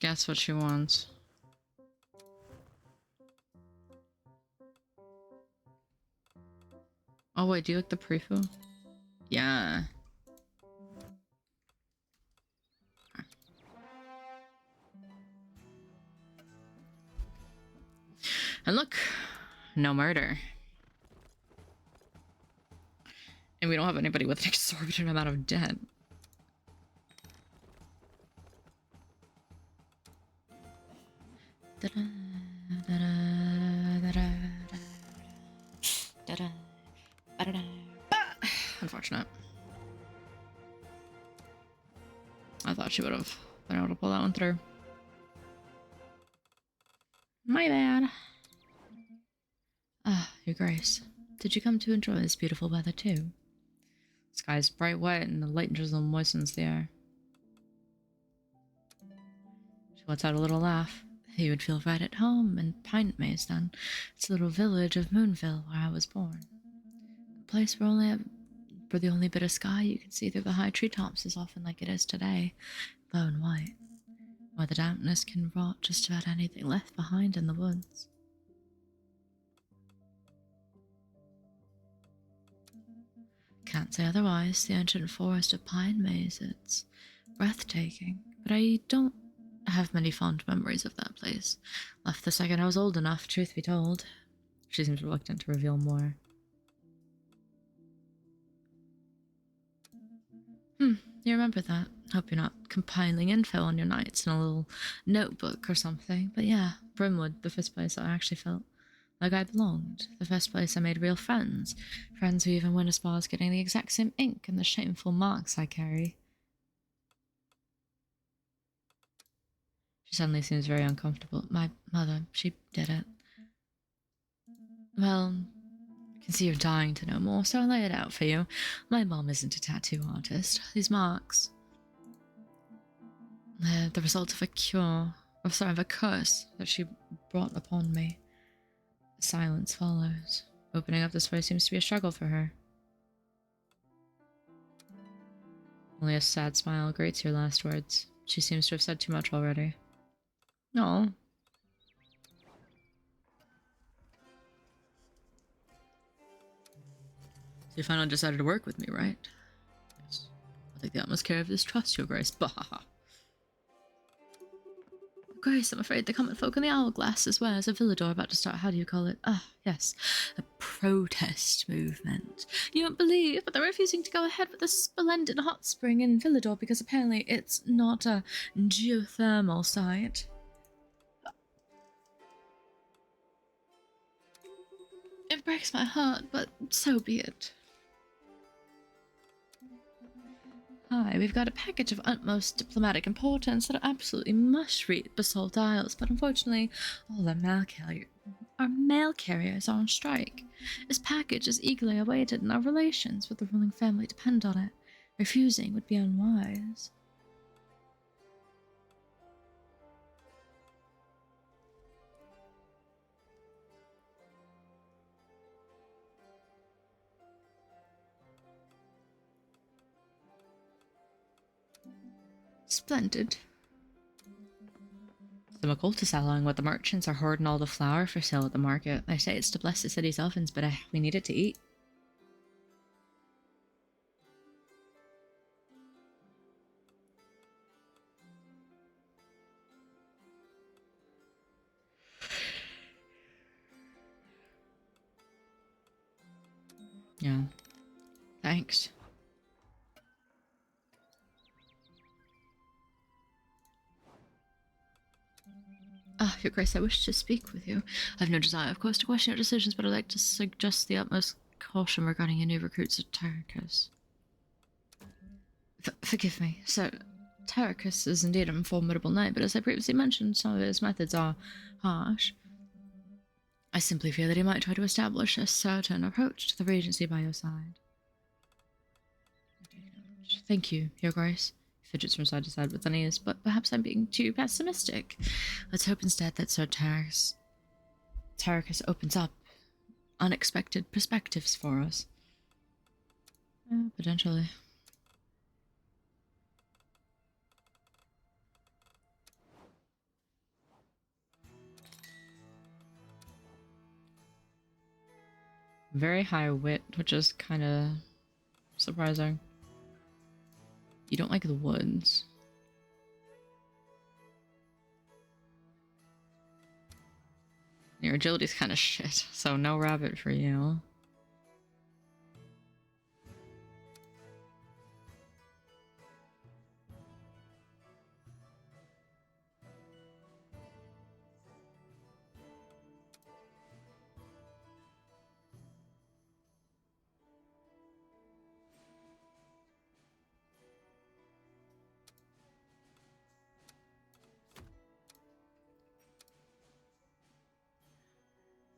guess what she wants. Oh, wait, do you like the prefo? Yeah. And look, no murder. And we don't have anybody with an exorbitant amount of debt. Da-da, da-da, da-da, da-da, da-da, da-da. Unfortunate. I thought she would have been able to pull that one through. My bad. Ah, Your Grace. Did you come to enjoy this beautiful weather too? The sky's bright white and the light drizzle moistens the air. She lets out a little laugh. You would feel right at home in Pine Maze then. It's a little village of Moonville where I was born. A place where the only bit of sky you can see through the high treetops is often like it is today, low and white, where the dampness can rot just about anything left behind in the woods. Can't say otherwise, the ancient forest of Pine Maze, it's breathtaking, but I don't have many fond memories of that place. Left the second I was old enough, truth be told. She seems reluctant to reveal more. You remember that. Hope you're not compiling info on your nights in a little notebook or something. But yeah, Brimwood, the first place I actually felt like I belonged. The first place I made real friends. Friends who even went as far as getting the exact same ink and the shameful marks I carry. She suddenly seems very uncomfortable. My mother, she did it. Well, I can see you're dying to know more, so I'll lay it out for you. My mom isn't a tattoo artist. These marks, they're the result of a curse that she brought upon me. Silence follows. Opening up this way seems to be a struggle for her. Only a sad smile greets your last words. She seems to have said too much already. No. So you finally decided to work with me, right? Yes. I'll take the utmost care of this trust, Your Grace. Bahaha. Grace, I'm afraid the common folk in the hourglass as well as a villador about to start, how do you call it? Ah, yes, a protest movement. You won't believe, but they're refusing to go ahead with the splendid hot spring in Villador because apparently it's not a geothermal site. It breaks my heart, but so be it. Hi, we've got a package of utmost diplomatic importance that absolutely must reach Basalt Isles, but unfortunately, all our mail carriers are on strike. This package is eagerly awaited, and our relations with the ruling family depend on it. Refusing would be unwise. Splendid. The McColt along with the merchants are hoarding all the flour for sale at the market. They say it's to bless the city's ovens, but we need it to eat. Yeah. Thanks. Ah, Your Grace, I wish to speak with you. I have no desire, of course, to question your decisions, but I'd like to suggest the utmost caution regarding your new recruits at Tarkus. Forgive me, sir. Tarkus is indeed a formidable knight, but as I previously mentioned, some of his methods are harsh. I simply fear that he might try to establish a certain approach to the Regency by your side. Thank you, Your Grace. He fidgets from side to side with unease, but perhaps I'm being too pessimistic. Let's hope instead that Sir Tarkus opens up unexpected perspectives for us. Potentially. Very high wit, which is kind of surprising. You don't like the woods. Your agility's kind of shit, so no rabbit for you.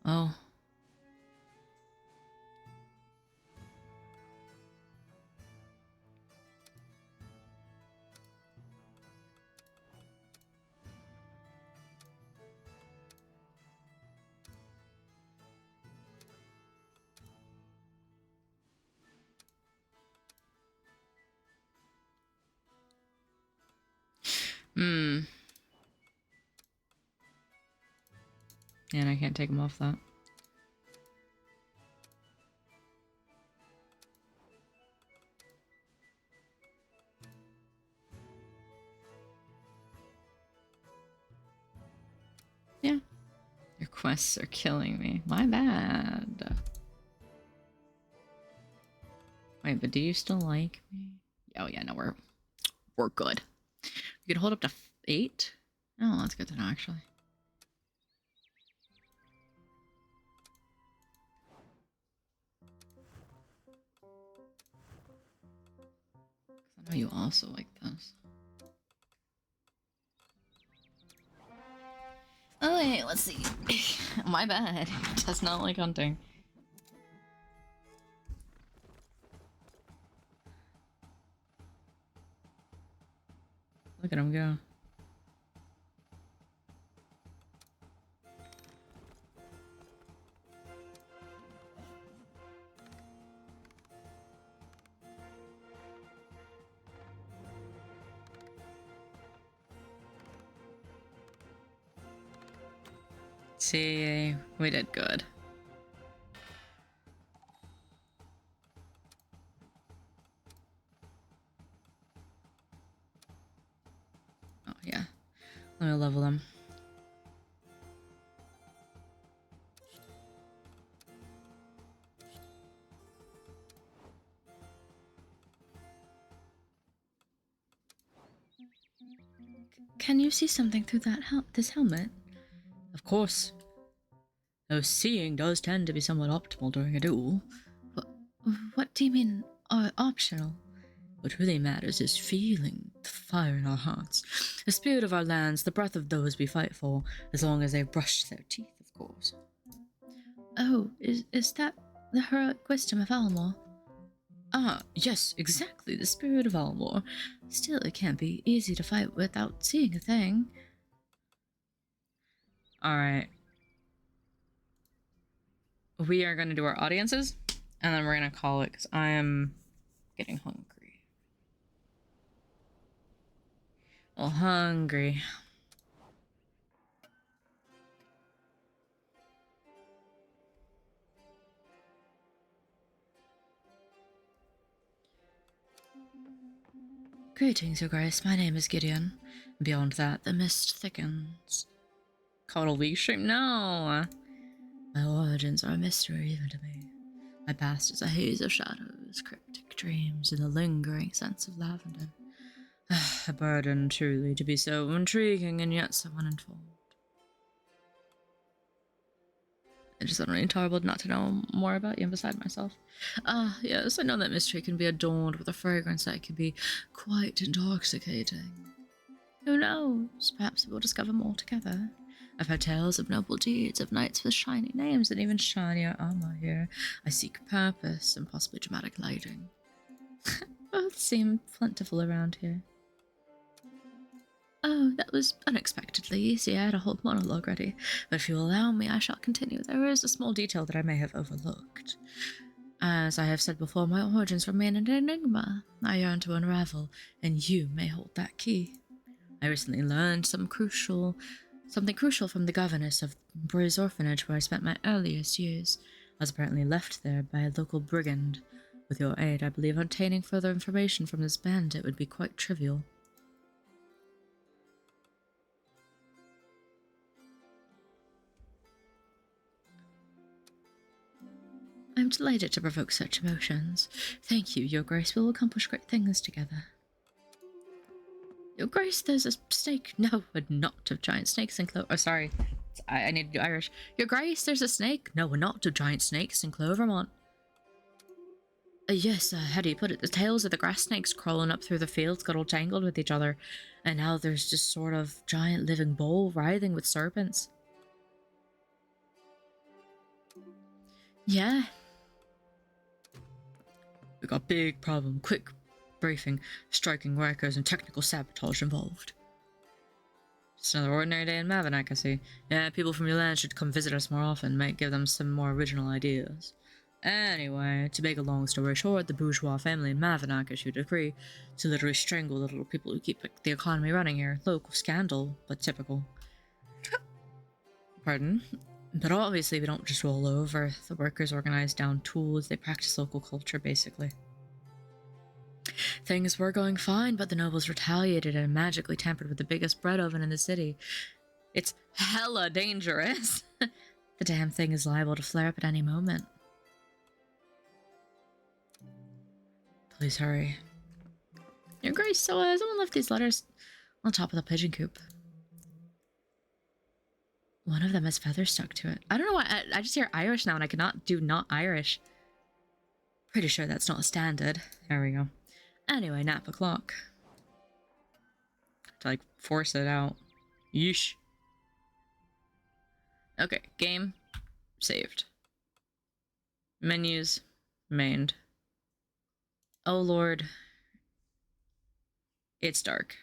Oh. Hmm. And I can't take him off that. Yeah. Your quests are killing me. My bad. Wait, but do you still like me? Oh yeah, no, we're good. You can hold up to 8. Oh, that's good to know, actually. I know you also like this. Oh wait, let's see. My bad. Does not like hunting. Look at him go. See, we did good. Oh yeah. Let me level them. Can you see something through that this helmet? Of course. Though seeing does tend to be somewhat optimal during a duel. What, what do you mean, optional? What really matters is feeling the fire in our hearts, the spirit of our lands, the breath of those we fight for, as long as they've brushed their teeth, of course. Oh, is that the heroic wisdom of Almor? Ah, yes, exactly, the spirit of Almor. Still, it can't be easy to fight without seeing a thing. Alright. We are going to do our audiences, and then we're going to call it, because I am getting hungry. Well, hungry. Greetings, Your Grace. My name is Gideon. Beyond that, the mist thickens. Caudal V-shape? No! My origins are a mystery even to me. My past is a haze of shadows, cryptic dreams, and the lingering sense of lavender. A burden, truly, to be so intriguing and yet so uninformed. I just suddenly terrible not to know more about you and beside myself. Ah, yes, I know that mystery can be adorned with a fragrance that can be quite intoxicating. Who knows? Perhaps we'll discover more together. I've heard tales of noble deeds, of knights with shiny names, and even shinier armor here. I seek purpose and possibly dramatic lighting. Both seem plentiful around here. Oh, that was unexpectedly easy. I had a whole monologue ready, but if you allow me, I shall continue. There is a small detail that I may have overlooked. As I have said before, my origins remain an enigma. I yearn to unravel, and you may hold that key. I recently learned something crucial from the governess of Briz Orphanage, where I spent my earliest years. I was apparently left there by a local brigand. With your aid, I believe obtaining further information from this bandit would be quite trivial. I'm delighted to provoke such emotions. Thank you, Your Grace. We'll accomplish great things together. Your Grace, there's a snake. No, a knot of giant snakes in Clover. Oh, sorry. I need to do Irish. Your Grace, there's a snake. No, a knot of giant snakes in Clovermont. Yes, how do you put it? The tails of the grass snakes crawling up through the fields got all tangled with each other, and now there's just sort of giant living bowl writhing with serpents. Yeah. We got big problem. Quick briefing. Striking workers and technical sabotage involved. Just another ordinary day in Mavenack, I see. Yeah, people from your land should come visit us more often. Might give them some more original ideas. Anyway, to make a long story short, the bourgeois family in Mavenack issued a decree to literally strangle the little people who keep the economy running here. Local scandal, but typical. Pardon? But obviously we don't just roll over. The workers organize down tools, they practice local culture, basically. Things were going fine, but the nobles retaliated and magically tampered with the biggest bread oven in the city. It's hella dangerous. The damn thing is liable to flare up at any moment. Please hurry. Your Grace, so someone left these letters on top of the pigeon coop. One of them has feathers stuck to it. I don't know why, I just hear Irish now and I cannot do not Irish. Pretty sure that's not standard. There we go. Anyway, nap o'clock. To like force it out. Yeesh. Okay, game. Saved. Menus. Mained. Oh lord. It's dark.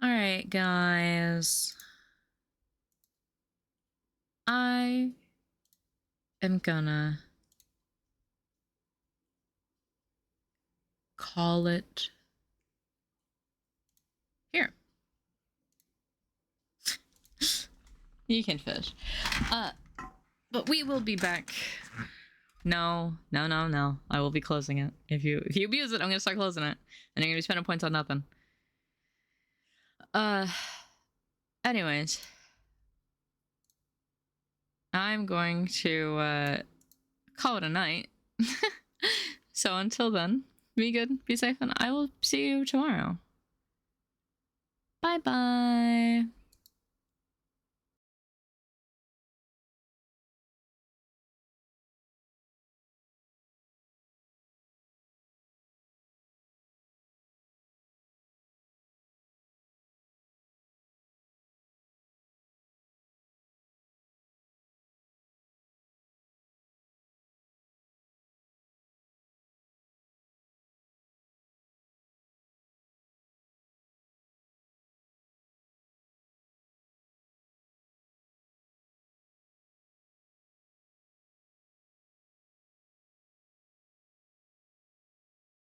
Alright, guys. I am gonna call it here. You can fish. But we will be back. No. I will be closing it. If you abuse it, I'm gonna start closing it. And you're gonna be spending points on nothing. Anyways. I'm going to call it a night. So until then, be good, be safe, and I will see you tomorrow. Bye bye.